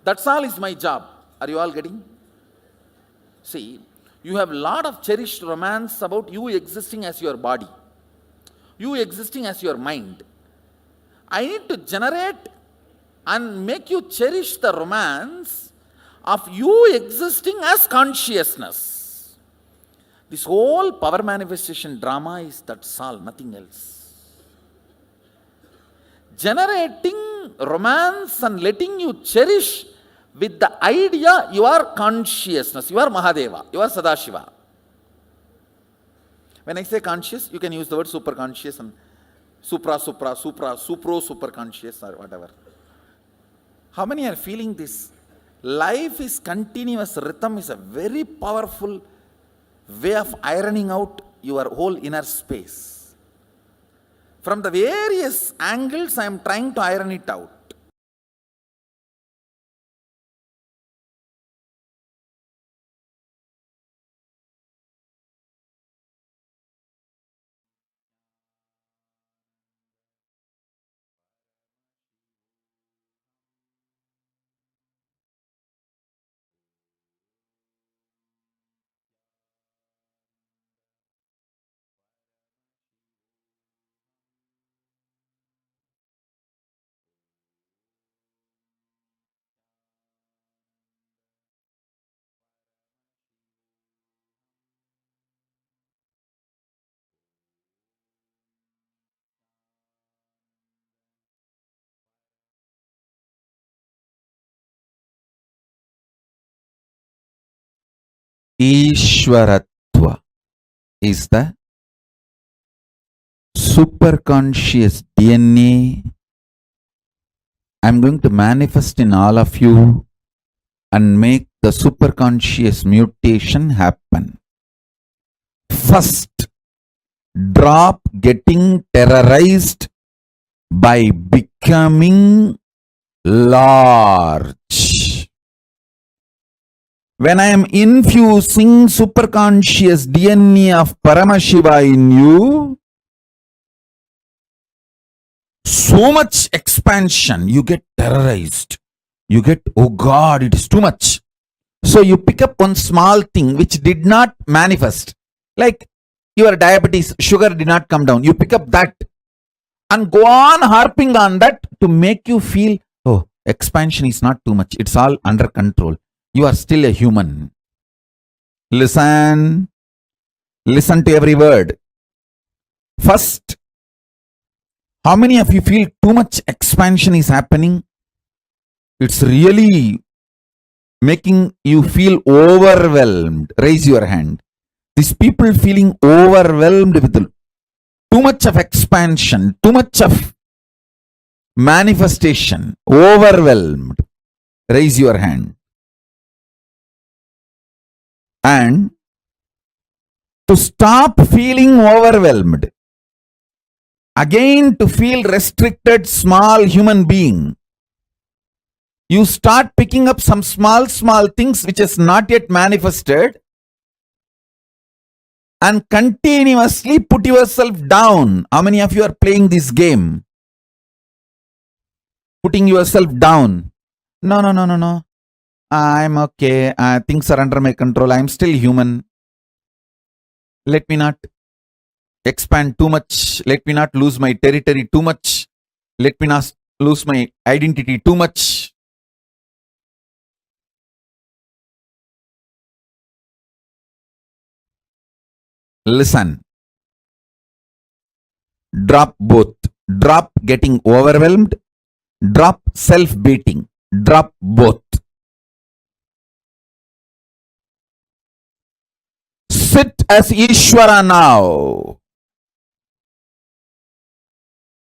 Speaker 14: That's all is my job. Are you all getting? See, you have a lot of cherished romance about you existing as your body, you existing as your mind. I need to generate and make you cherish the romance of you existing as consciousness. This whole power manifestation drama is that's all, nothing else. Generating romance and letting you cherish with the idea you are consciousness, you are Mahadeva, you are Sadashiva. When I say conscious, you can use the word super conscious and super conscious or whatever. How many are feeling this? Life is continuous rhythm, is a very powerful way of ironing out your whole inner space. From the various angles, I am trying to iron it out. Ishwaratva is the superconscious DNA I'm going to manifest in all of you and make the superconscious mutation happen. First, drop getting terrorized by becoming large. When I am infusing superconscious DNA of Paramashiva in you, so much expansion, you get terrorized. You get, oh God, it is too much. So you pick up one small thing which did not manifest. Like your diabetes, sugar did not come down. You pick up that and go on harping on that to make you feel, oh, expansion is not too much. It's all under control. You are still a human. Listen to every word. First, how many of you feel too much expansion is happening? It's really making you feel overwhelmed. Raise your hand. These people feeling overwhelmed with too much of expansion, too much of manifestation, overwhelmed. Raise your hand. And to stop feeling overwhelmed, again to feel restricted small human being, you start picking up some small things which is not yet manifested and continuously put yourself down. How many of you are playing this game? Putting yourself down. No. I'm okay. Things are under my control. I'm still human. Let me not expand too much. Let me not lose my territory too much. Let me not lose my identity too much. Listen. Drop both. Drop getting overwhelmed. Drop self-beating. Drop both. Sit as Ishvara now.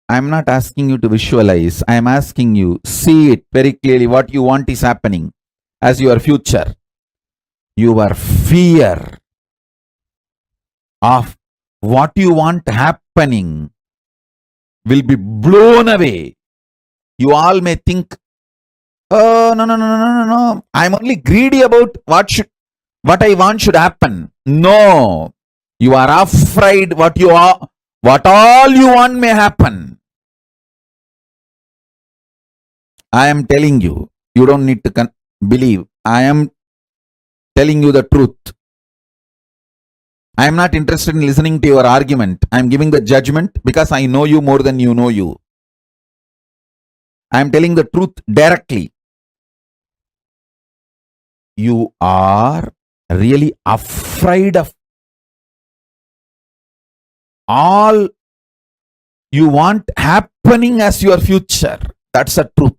Speaker 14: I am not asking you to visualize. I am asking you, see it very clearly. What you want is happening as your future. Your fear of what you want happening will be blown away. You all may think, oh, no. I'm only greedy about what I want should happen. No. You are afraid what all you want may happen. I am telling you, you don't need to believe. I am telling you the truth. I am not interested in listening to your argument. I am giving the judgment because I know you more than you know you. I am telling the truth directly. You are really afraid of all you want happening as your future. That's the truth.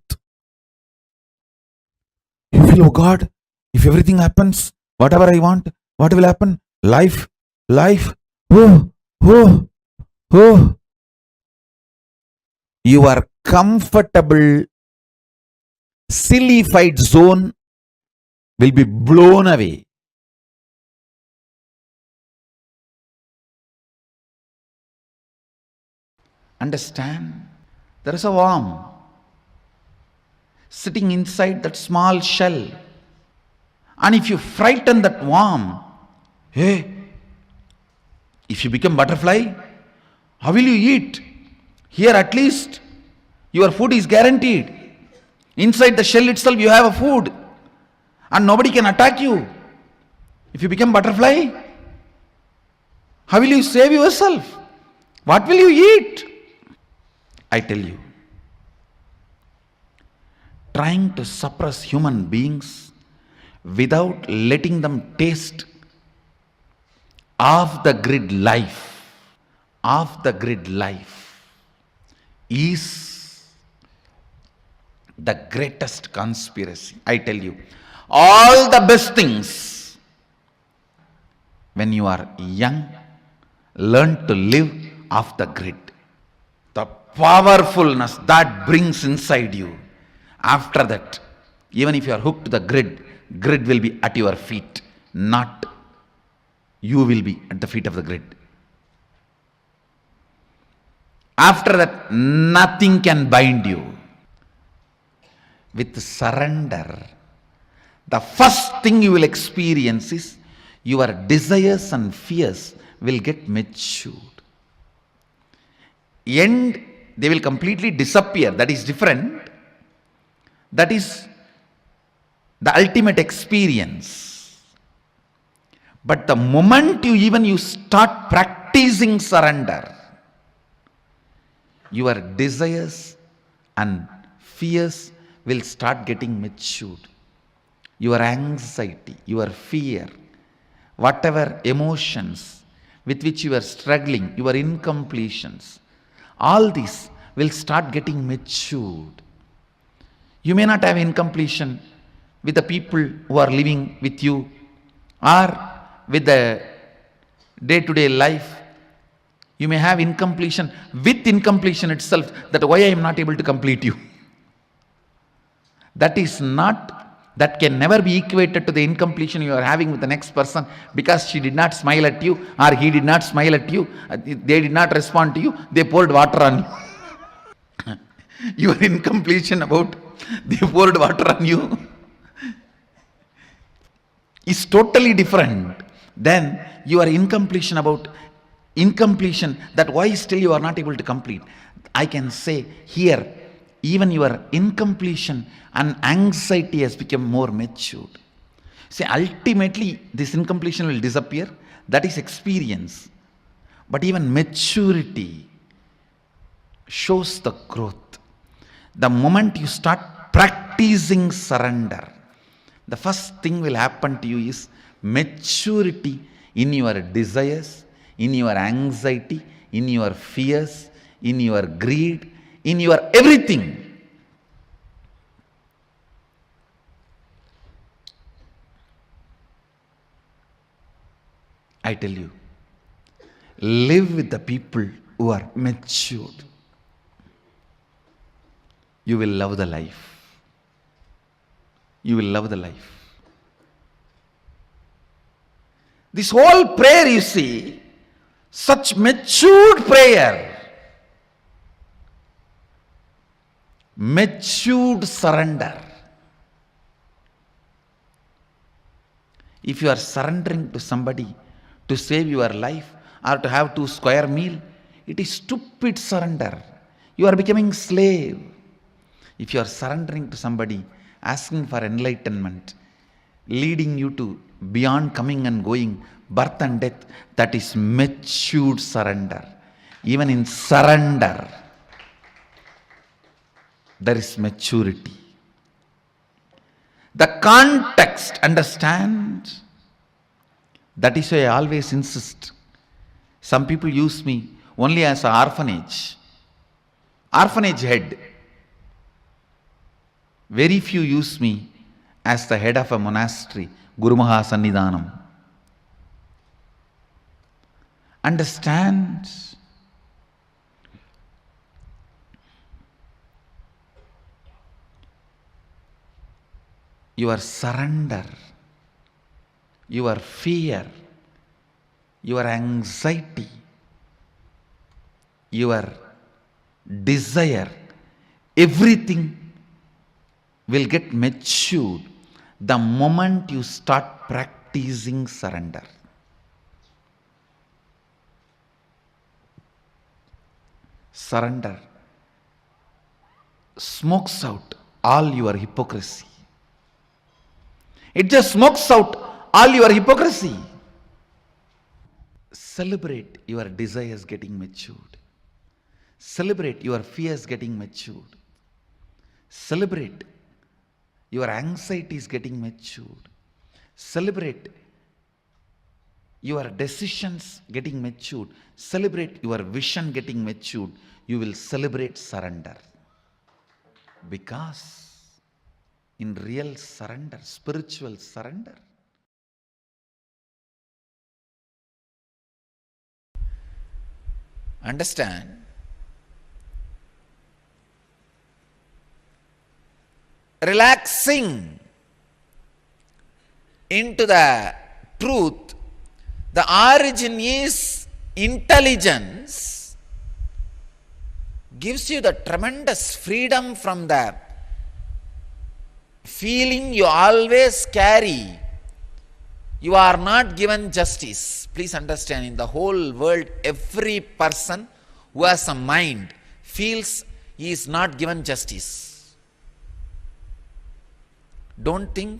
Speaker 14: feel, oh God, if everything happens, whatever I want, what will happen? Life, oh, oh, oh. Your comfortable, sillified zone will be blown away. Understand? There is a worm sitting inside that small shell. And if you frighten that worm, hey, if you become butterfly, how will you eat? Here at least your food is guaranteed. Inside the shell itself you have a food and nobody can attack you. If you become butterfly, how will you save yourself? What will you eat? I tell you, trying to suppress human beings without letting them taste off the grid life is the greatest conspiracy. I tell you, all the best things, when you are young, learn to live off the grid. The powerfulness that brings inside you. After that, even if you are hooked to the grid will be at your feet, not you will be at the feet of the grid. After that, nothing can bind you. With surrender, the first thing you will experience is your desires and fears will get matured. And they will completely disappear. That is different. That is the ultimate experience. But the moment you start practicing surrender, your desires and fears will start getting matured. Your anxiety, your fear, whatever emotions with which you are struggling, your incompletions, all these will start getting matured. You may not have incompletion with the people who are living with you or with the day-to-day life. You may have incompletion with incompletion itself, that why I am not able to complete you. That can never be equated to the incompletion you are having with the next person because she did not smile at you or he did not smile at you, they did not respond to you, they poured water on you. Your incompletion about they poured water on you is totally different than your incompletion that why still you are not able to complete. I can say here, even your incompletion and anxiety has become more matured. See, ultimately this incompletion will disappear. That is experience. But even maturity shows the growth. The moment you start practicing surrender, the first thing will happen to you is maturity in your desires, in your anxiety, in your fears, in your greed, in your everything. I tell you, live with the people who are matured. You will love the life. You will love the life. This whole prayer, you see, such matured prayer, matured surrender. If you are surrendering to somebody to save your life or to have 2 square meal, it is stupid surrender. You are becoming slave. If you are surrendering to somebody, asking for enlightenment, leading you to beyond coming and going, birth and death, that is matured surrender. Even in surrender, there is maturity. The context, understand? That is why I always insist. Some people use me only as an orphanage head. Very few use me as the head of a monastery, Guru Maha Sannidhanam. Understand your surrender, your fear, your anxiety, your desire, everything will get matured the moment you start practicing surrender. Surrender smokes out all your hypocrisy. It just smokes out all your hypocrisy. Celebrate your desires getting matured. Celebrate your fears getting matured. Celebrate your anxieties getting matured. Celebrate your decisions getting matured. Celebrate your vision getting matured. You will celebrate surrender. Because in real surrender, spiritual surrender, understand, relaxing into the truth, the origin is intelligence, gives you the tremendous freedom from the feeling you always carry. You are not given justice. Please understand, in the whole world, every person who has a mind feels he is not given justice. Don't think.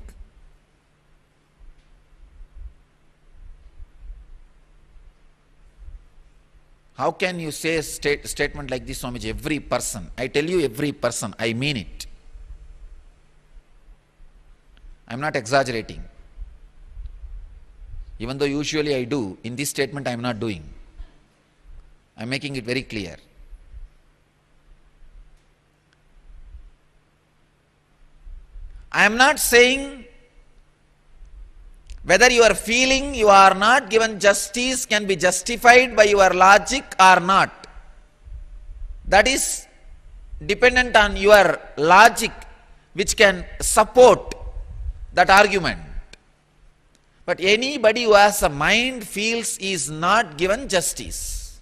Speaker 14: How can you say a statement like this, Swamiji? Every person. I tell you, every person. I mean it. I am not exaggerating. Even though usually I do, in this statement I am not doing. I am making it very clear. I am not saying whether your feeling you are not given justice can be justified by your logic or not. That is dependent on your logic, which can support that argument. But anybody who has a mind feels he is not given justice.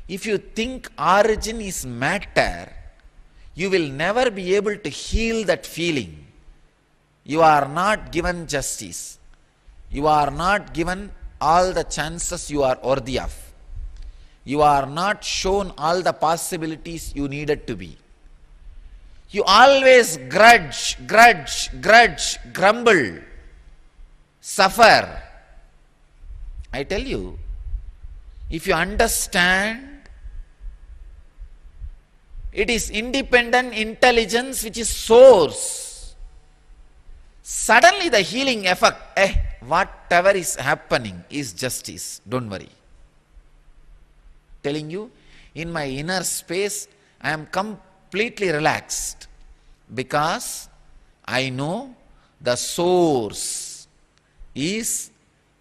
Speaker 14: If you think origin is matter, you will never be able to heal that feeling. You are not given justice. You are not given all the chances you are worthy of. You are not shown all the possibilities you needed to be. You always grudge, grumble, suffer. I tell you, if you understand, it is independent intelligence which is source. Suddenly the healing effect, whatever is happening is justice, don't worry. Telling you, in my inner space, I am completely relaxed because I know the source is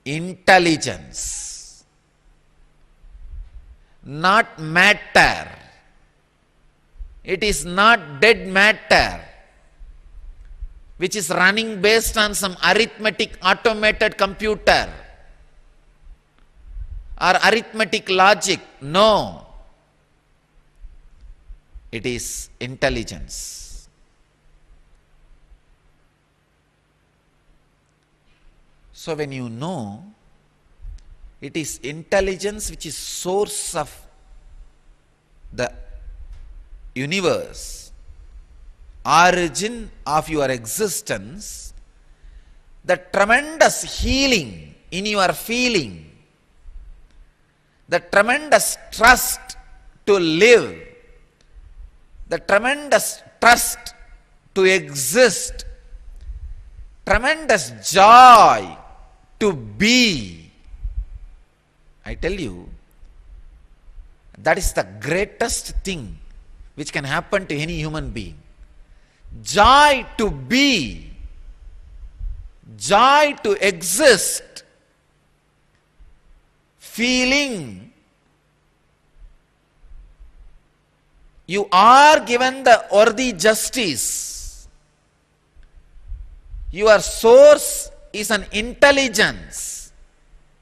Speaker 14: intelligence, not matter. It is not dead matter, which is running based on some arithmetic automated computer or arithmetic logic. No. It is intelligence. So when you know it is intelligence which is source of the universe, origin of your existence, the tremendous healing in your feeling, the tremendous trust to live, the tremendous trust to exist, tremendous joy to be. I tell you, that is the greatest thing which can happen to any human being. joy to be, joy to exist, feeling. You are given the worthy justice. Your source is an intelligence.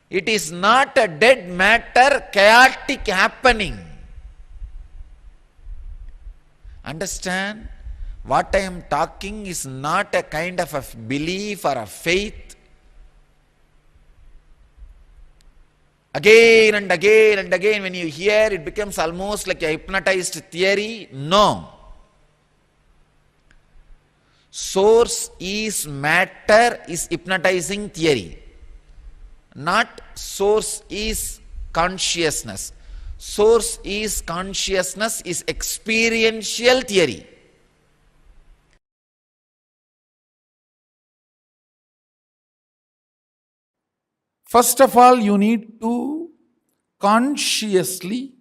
Speaker 14: It is not a dead matter, chaotic happening. Understand? What I am talking is not a kind of a belief or a faith. Again and again and again, when you hear, it becomes almost like a hypnotized theory. No. Source is matter is hypnotizing theory. Not source is consciousness. Source is consciousness is experiential theory. First of all, you need to consciously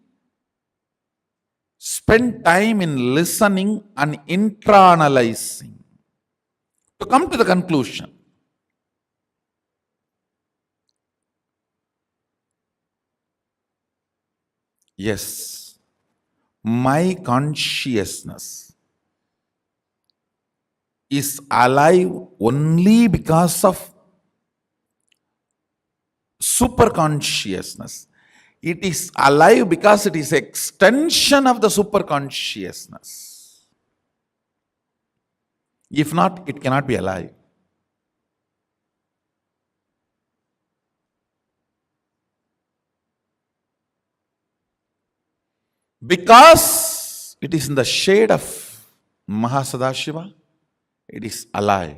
Speaker 14: spend time in listening and internalizing to come to the conclusion. Yes, my consciousness is alive only because of super consciousness. It is alive because it is extension of the super consciousness. If not, it cannot be alive. Because it is in the shade of Mahasadashiva, it is alive.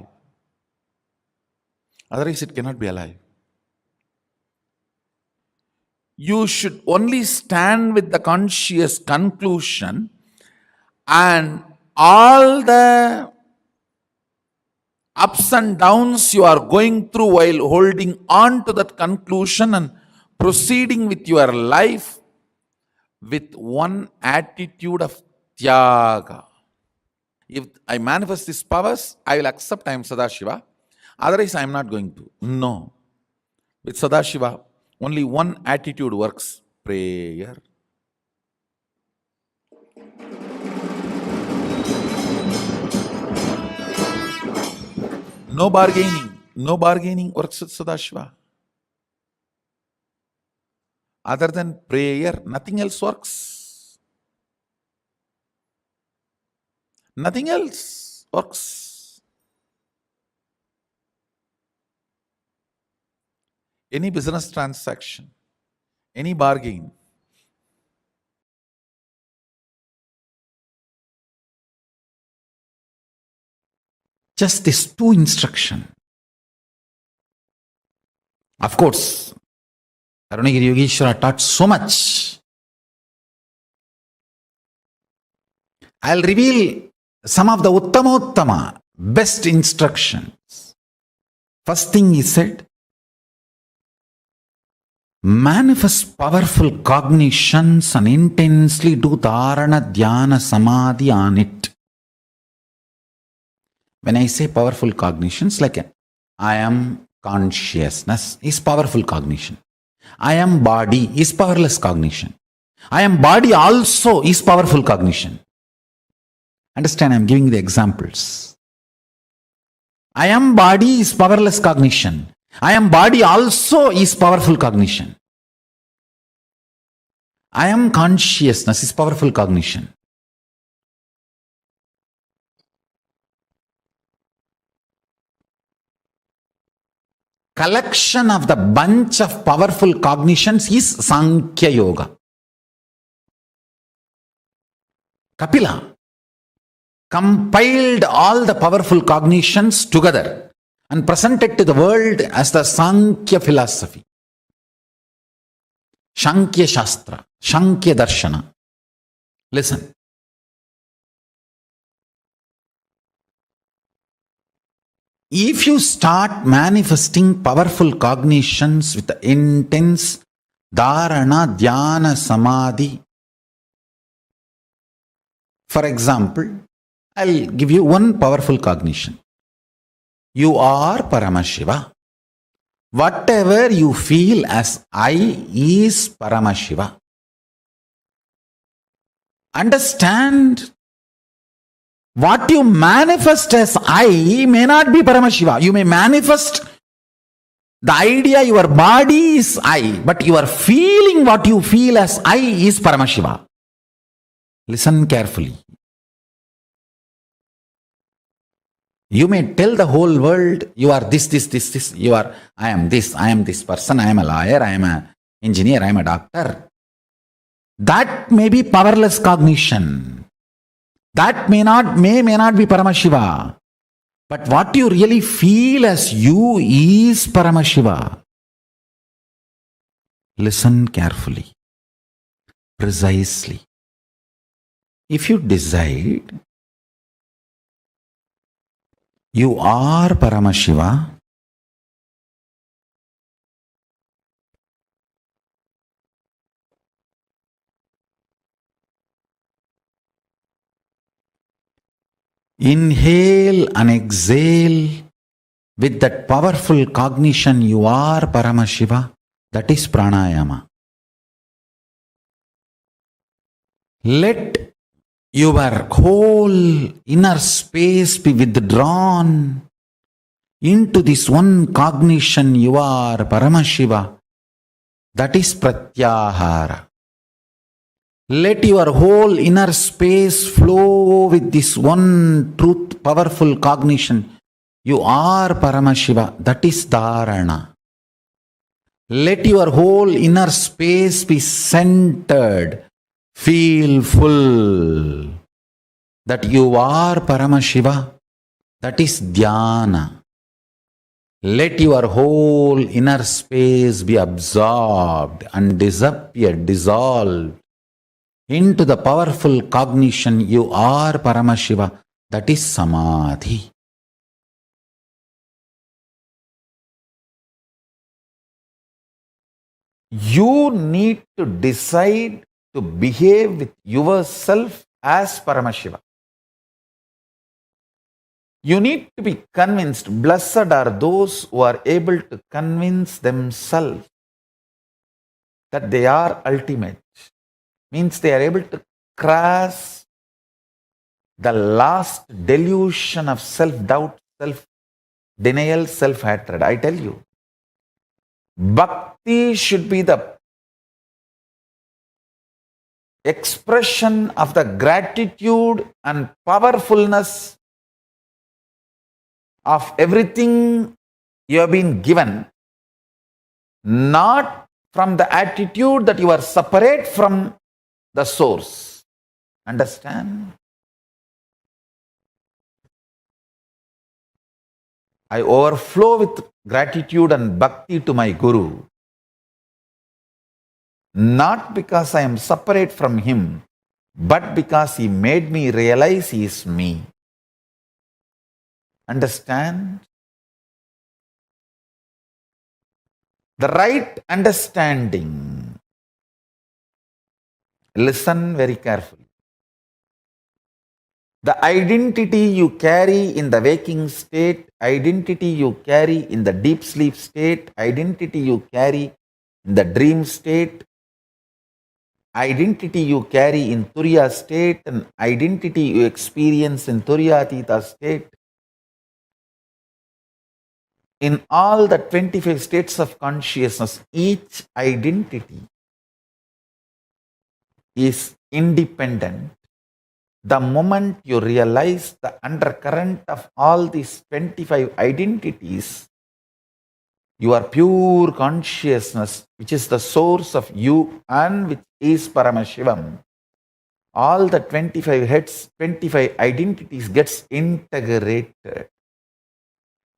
Speaker 14: Otherwise, it cannot be alive. You should only stand with the conscious conclusion, and all the ups and downs you are going through while holding on to that conclusion and proceeding with your life with one attitude of Tyaga. If I manifest these powers, I will accept I am Sadashiva. Otherwise, I am not going to. No. With Sadashiva, only one attitude works: prayer. No bargaining. No bargaining works with Sadashiva. Other than prayer, nothing else works. Nothing else works. Any business transaction, any bargain, just these two instructions. Of course, Arunagiri Yogeshwara taught so much. I'll reveal some of the Uttama, best instructions. First thing he said, manifest powerful cognitions and intensely do dharana, dhyana, samadhi on it. When I say powerful cognitions, like I am consciousness is powerful cognition. I am body is powerless cognition. I am body also is powerful cognition. Understand, I am giving the examples. I am body is powerless cognition. I am body also is powerful cognition. I am consciousness is powerful cognition. Collection of the bunch of powerful cognitions is Sankhya Yoga. Kapila compiled all the powerful cognitions together and presented to the world as the Sankhya philosophy. Sankhya Shastra, Sankhya Darshana. Listen. If you start manifesting powerful cognitions with intense dharana, dhyana, samadhi, for example, I'll give you one powerful cognition. You are Paramashiva. Whatever you feel as I is Paramashiva. Understand, what you manifest as I may not be Paramashiva. You may manifest the idea your body is I, but you are feeling what you feel as I is Paramashiva. Listen carefully. You may tell the whole world you are this. You are, I am this person, I am a lawyer, I am an engineer, I am a doctor. That may be powerless cognition. That may not be Paramashiva. But what you really feel as you is Paramashiva. Listen carefully, precisely. If you decide you are Paramashiva, inhale and exhale with that powerful cognition you are Paramashiva. That is pranayama. Let your whole inner space be withdrawn into this one cognition you are Paramashiva. That is pratyahara. Let your whole inner space flow with this one truth, powerful cognition. You are Paramashiva. That is dharana. Let your whole inner space be centered. Feel full that you are Paramashiva. That is dhyana. Let your whole inner space be absorbed and dissolved into the powerful cognition you are Paramashiva. That is samadhi. You need to decide to behave with yourself as Paramashiva. You need to be convinced. Blessed are those who are able to convince themselves that they are ultimate. Means they are able to cross the last delusion of self-doubt, self-denial, self-hatred. I tell you, bhakti should be the expression of the gratitude and powerfulness of everything you have been given, not from the attitude that you are separate from the source. Understand? I overflow with gratitude and bhakti to my Guru, not because I am separate from him, but because he made me realize he is me. Understand? The right understanding. Listen very carefully. The identity you carry in the waking state, identity you carry in the deep sleep state, identity you carry in the dream state, identity you carry in Turiya state, and identity you experience in Turiyatita state. In all the 25 states of consciousness, each identity is independent. The moment you realize the undercurrent of all these 25 identities, your pure consciousness, which is the source of you and which is Paramashivam, all the 25 heads, 25 identities gets integrated.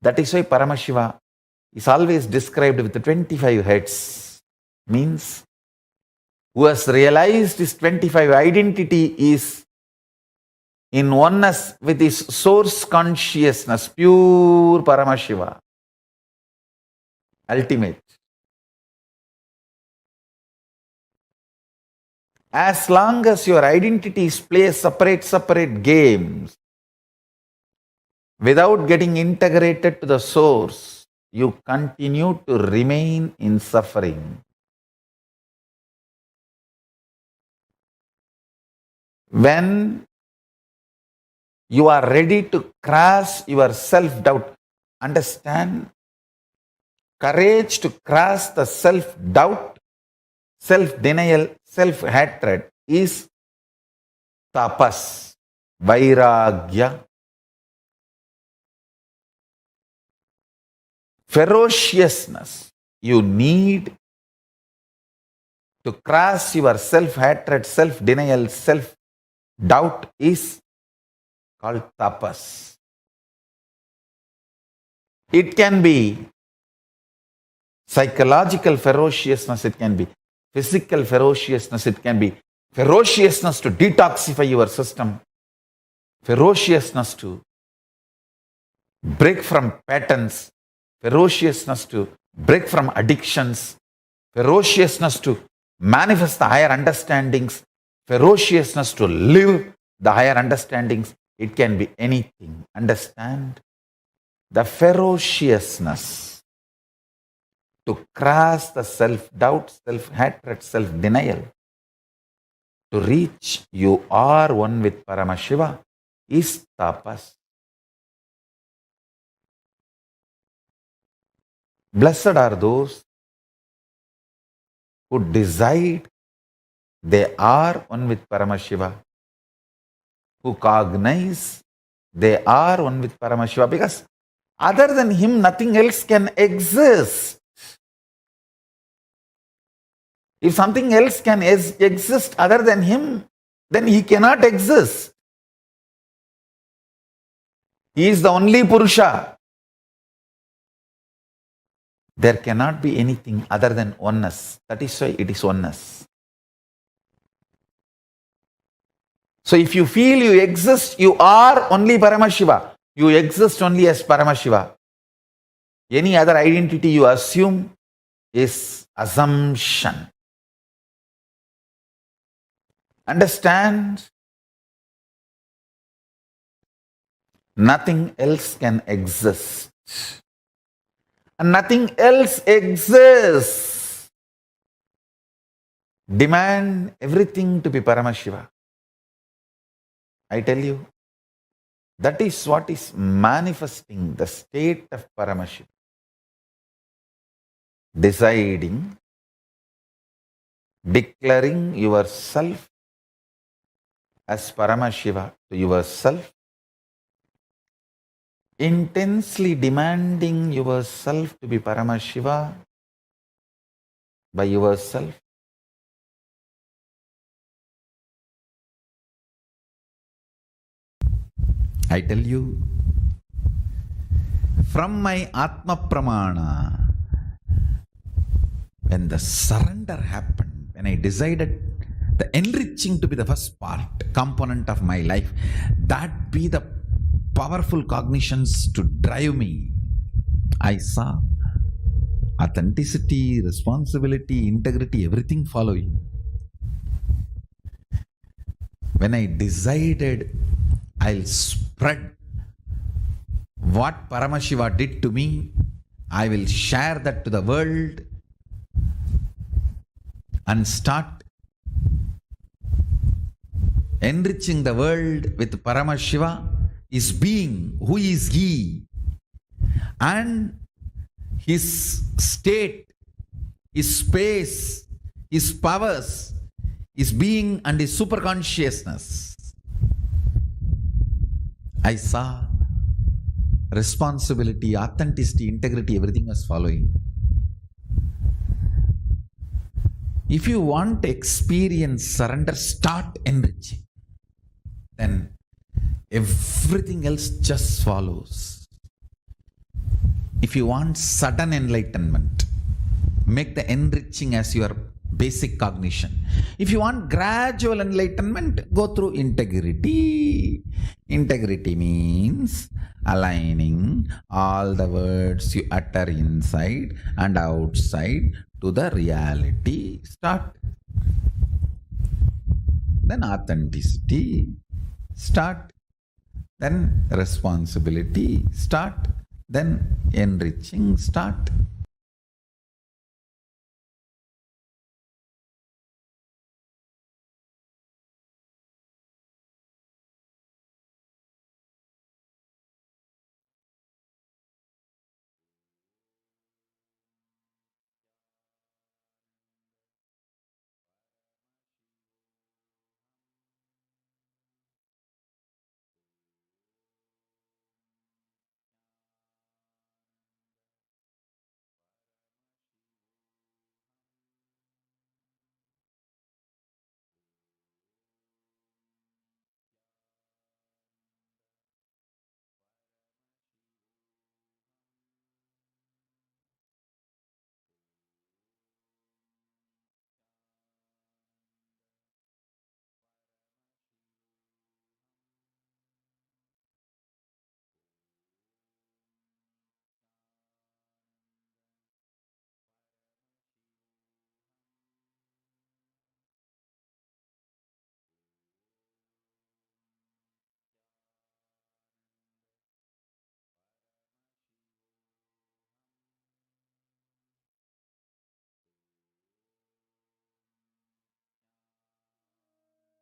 Speaker 14: That is why Paramashiva is always described with the 25 heads. Means, who has realized his 25 identity is in oneness with his source consciousness, pure Paramashiva, ultimate. As long as your identities play separate games, without getting integrated to the source, you continue to remain in suffering. When you are ready to cross your self-doubt, understand, courage to cross the self-doubt, self-denial, self-hatred is tapas, vairagya. Ferociousness you need to cross your self-hatred, self-denial, self-doubt is called tapas. It can be psychological ferociousness, it can be physical ferociousness, it can be ferociousness to detoxify your system, ferociousness to break from patterns, ferociousness to break from addictions, ferociousness to manifest the higher understandings, ferociousness to live the higher understandings. It can be anything. Understand? The ferociousness to cross the self-doubt, self-hatred, self-denial, to reach you are one with Paramashiva is tapas. Blessed are those who decide they are one with Paramashiva, who cognize they are one with Paramashiva, because other than him, nothing else can exist. If something else can exist other than him, then he cannot exist. He is the only Purusha. There cannot be anything other than oneness. That is why it is oneness. So if you feel you exist, you are only Paramashiva. You exist only as Paramashiva. Any other identity you assume is assumption. Understand? Nothing else can exist. And nothing else exists. Demand everything to be Paramashiva. I tell you, that is what is manifesting the state of Paramashiva. Deciding, declaring yourself as Paramashiva to yourself, intensely demanding yourself to be Paramashiva by yourself. I tell you, from my Atma Pramana, when the surrender happened, when I decided the enriching to be the first part, component of my life, that be the powerful cognitions to drive me, I saw authenticity, responsibility, integrity, everything following. When I decided I'll spread what Paramashiva did to me, I will share that to the world and start enriching the world with Paramashiva, his being, who is he, and his state, his space, his powers, his being and his superconsciousness. I saw responsibility, authenticity, integrity, everything was following. If you want to experience surrender, start enriching. Then everything else just follows. If you want sudden enlightenment, make the enriching as your basic cognition. If you want gradual enlightenment, go through integrity. Integrity means aligning all the words you utter inside and outside to the reality. Start. Then authenticity. Start. Then responsibility start. Then enriching start.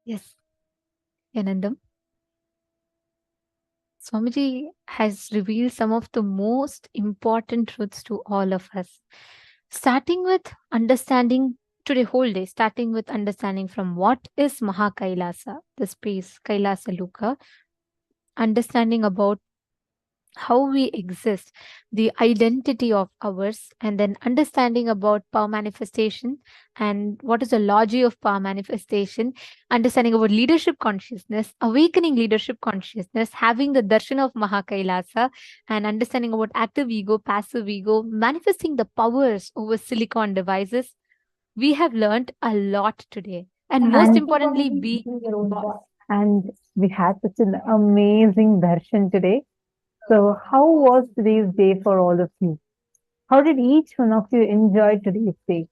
Speaker 13: Yes, Anandam. Swamiji has revealed some of the most important truths to all of us. Starting with understanding today, whole day, starting with understanding from what is Mahakailasa, the space, Kailasa Luka, understanding about how we exist, the identity of ours, and then understanding about power manifestation and what is the logic of power manifestation, understanding about leadership consciousness, awakening leadership consciousness, having the darshan of Mahakailasa, and understanding about active ego, passive ego, manifesting the powers over silicon devices. We have learned a lot today. And most importantly, be your own boss.
Speaker 4: And we had such an amazing darshan today. So, how was today's day for all of you? How did each one of you enjoy today's day?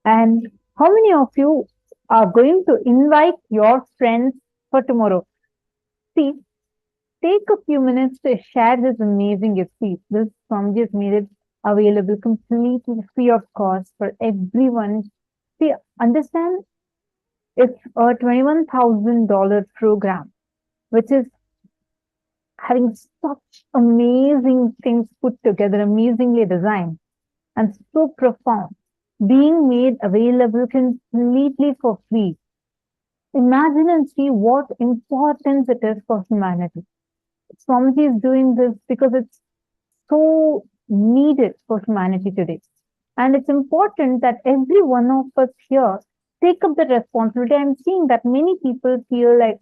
Speaker 4: And how many of you are going to invite your friends for tomorrow? See, take a few minutes to share this amazing gift. See, this Swamiji has made it available completely free of cost for everyone. See, understand it's a $21,000 program, which is having such amazing things put together, amazingly designed, and so profound, being made available completely for free. Imagine and see what importance it is for humanity. Swamiji is doing this because it's so needed for humanity today. And it's important that every one of us here take up the responsibility. I'm seeing that many people feel like,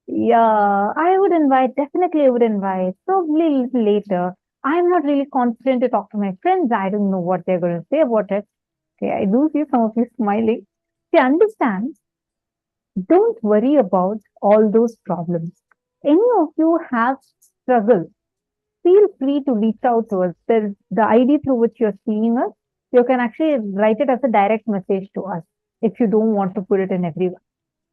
Speaker 4: yeah, I would invite, definitely I would invite, probably a little later. I'm not really confident to talk to my friends. I don't know what they're going to say about it. Okay, I do see some of you smiling. See, understand, don't worry about all those problems. Any of you have struggled, feel free to reach out to us. There's the ID through which you're seeing us. You can actually write it as a direct message to us if you don't want to put it in everyone.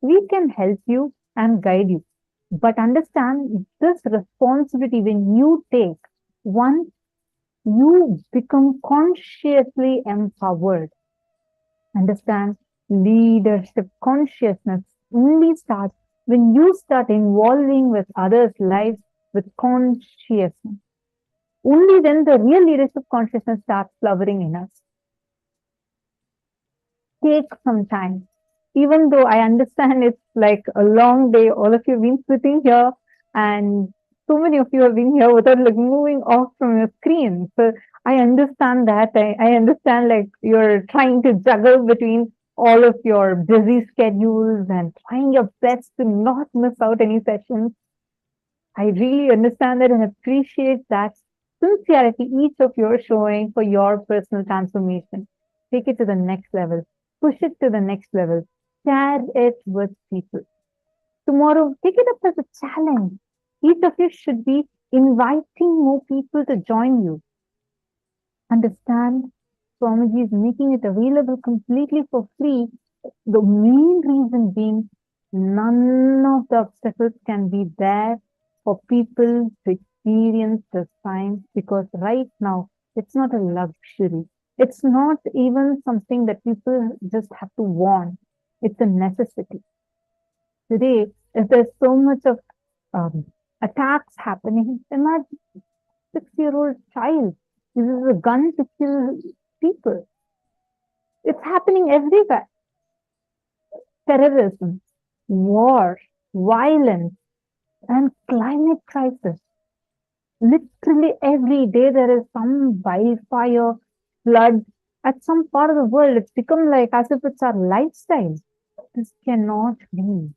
Speaker 4: We can help you and guide you. But understand this responsibility when you take, once you become consciously empowered. Understand, leadership consciousness only starts when you start involving with others' lives with consciousness. Only then the real leadership consciousness starts flowering in us. Take some time. Even though I understand it's like a long day, all of you have been sitting here and so many of you have been here without like moving off from your screen. So I understand that. I understand like you're trying to juggle between all of your busy schedules and trying your best to not miss out any sessions. I really understand that and appreciate that sincerity each of you are showing for your personal transformation. Take it to the next level, push it to the next level, share it with people. Tomorrow, take it up as a challenge. Each of you should be inviting more people to join you. Understand Swamiji is making it available completely for free. The main reason being none of the obstacles can be there for people to experience the science, because right now it's not a luxury. It's not even something that people just have to want. It's a necessity. Today, if there's so much of attacks happening, imagine 6-year-old child uses a gun to kill people. It's happening everywhere. Terrorism, war, violence, and climate crisis. Literally every day there is some wildfire, flood at some part of the world. It's become like as if it's our lifestyle. This cannot be.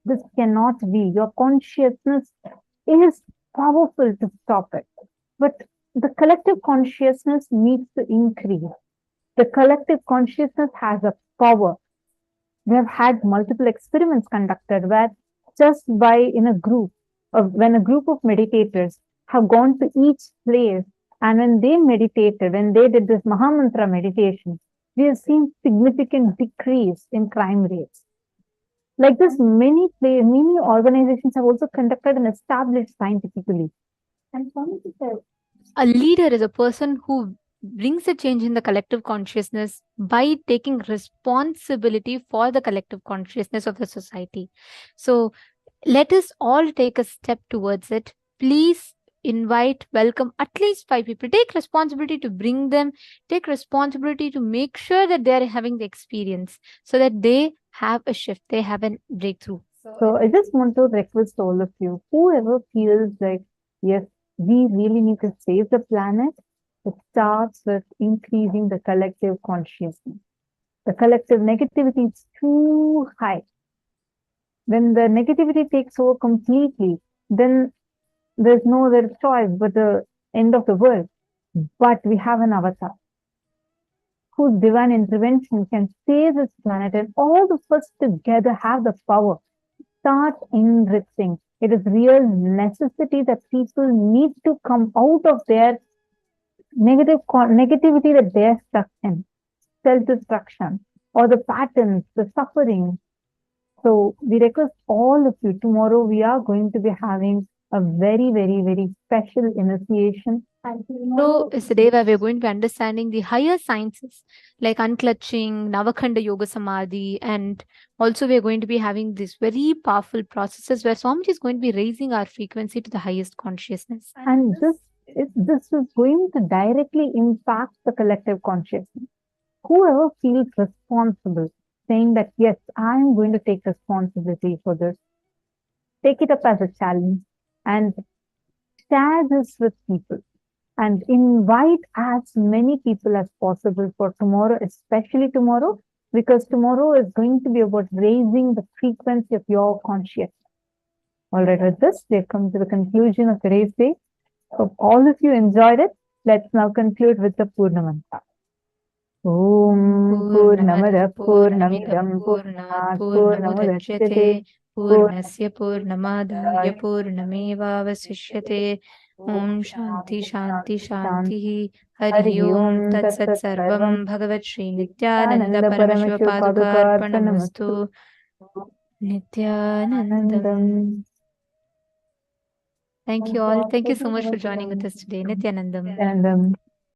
Speaker 4: This cannot be. Your consciousness is powerful to stop it. But the collective consciousness needs to increase. The collective consciousness has a power. We have had multiple experiments conducted where just by in a group, when a group of meditators have gone to each place, and when they meditated, when they did this Mahamantra meditation, we have seen significant decrease in crime rates. Like this, many organizations have also conducted and established scientifically. And
Speaker 13: a leader is a person who brings a change in the collective consciousness by taking responsibility for the collective consciousness of the society. So let us all take a step towards it. Please invite, welcome at least 5 people. Take responsibility to bring them, take responsibility to make sure that they are having the experience so that they have a shift, they have a breakthrough.
Speaker 4: So I just want to request all of you, whoever feels like, yes, we really need to save the planet, it starts with increasing the collective consciousness. The collective negativity is too high. When the negativity takes over completely, then there's no other choice but the end of the world. But we have an avatar whose divine intervention can save this planet, and all of us together have the power to start enriching. It is real necessity that people need to come out of their negativity that they're stuck in, self-destruction, or the patterns, the suffering. So we request all of you, tomorrow we are going to be having a very, very, very special initiation.
Speaker 13: Tomorrow is the day where we're going to be understanding the higher sciences like unclutching, Navakhanda Yoga Samadhi, and also we're going to be having these very powerful processes where Swamiji is going to be raising our frequency to the highest consciousness.
Speaker 4: And this is going to directly impact the collective consciousness. Whoever feels responsible, saying that, yes, I'm going to take responsibility for this, take it up as a challenge and share this with people and invite as many people as possible for tomorrow, especially tomorrow, because tomorrow is going to be about raising the frequency of your consciousness. All right, with this, we have come to the conclusion of today's day. Hope all of you enjoyed it. Let's now conclude with the Purnamantra. Om Purnamada Purnamidam Purnat Purnamudachyate
Speaker 13: Purnasya Purnamadaya Purnamevavasishyate. Om Shanti Shanti Shanti Hari Om Tat Sat Sarvam Bhagavat Shri Nithyananda Paramashiva Padukarpanamastu. Nithyanandam. Thank you all. Thank you so much for joining with us today. Nithyanandam.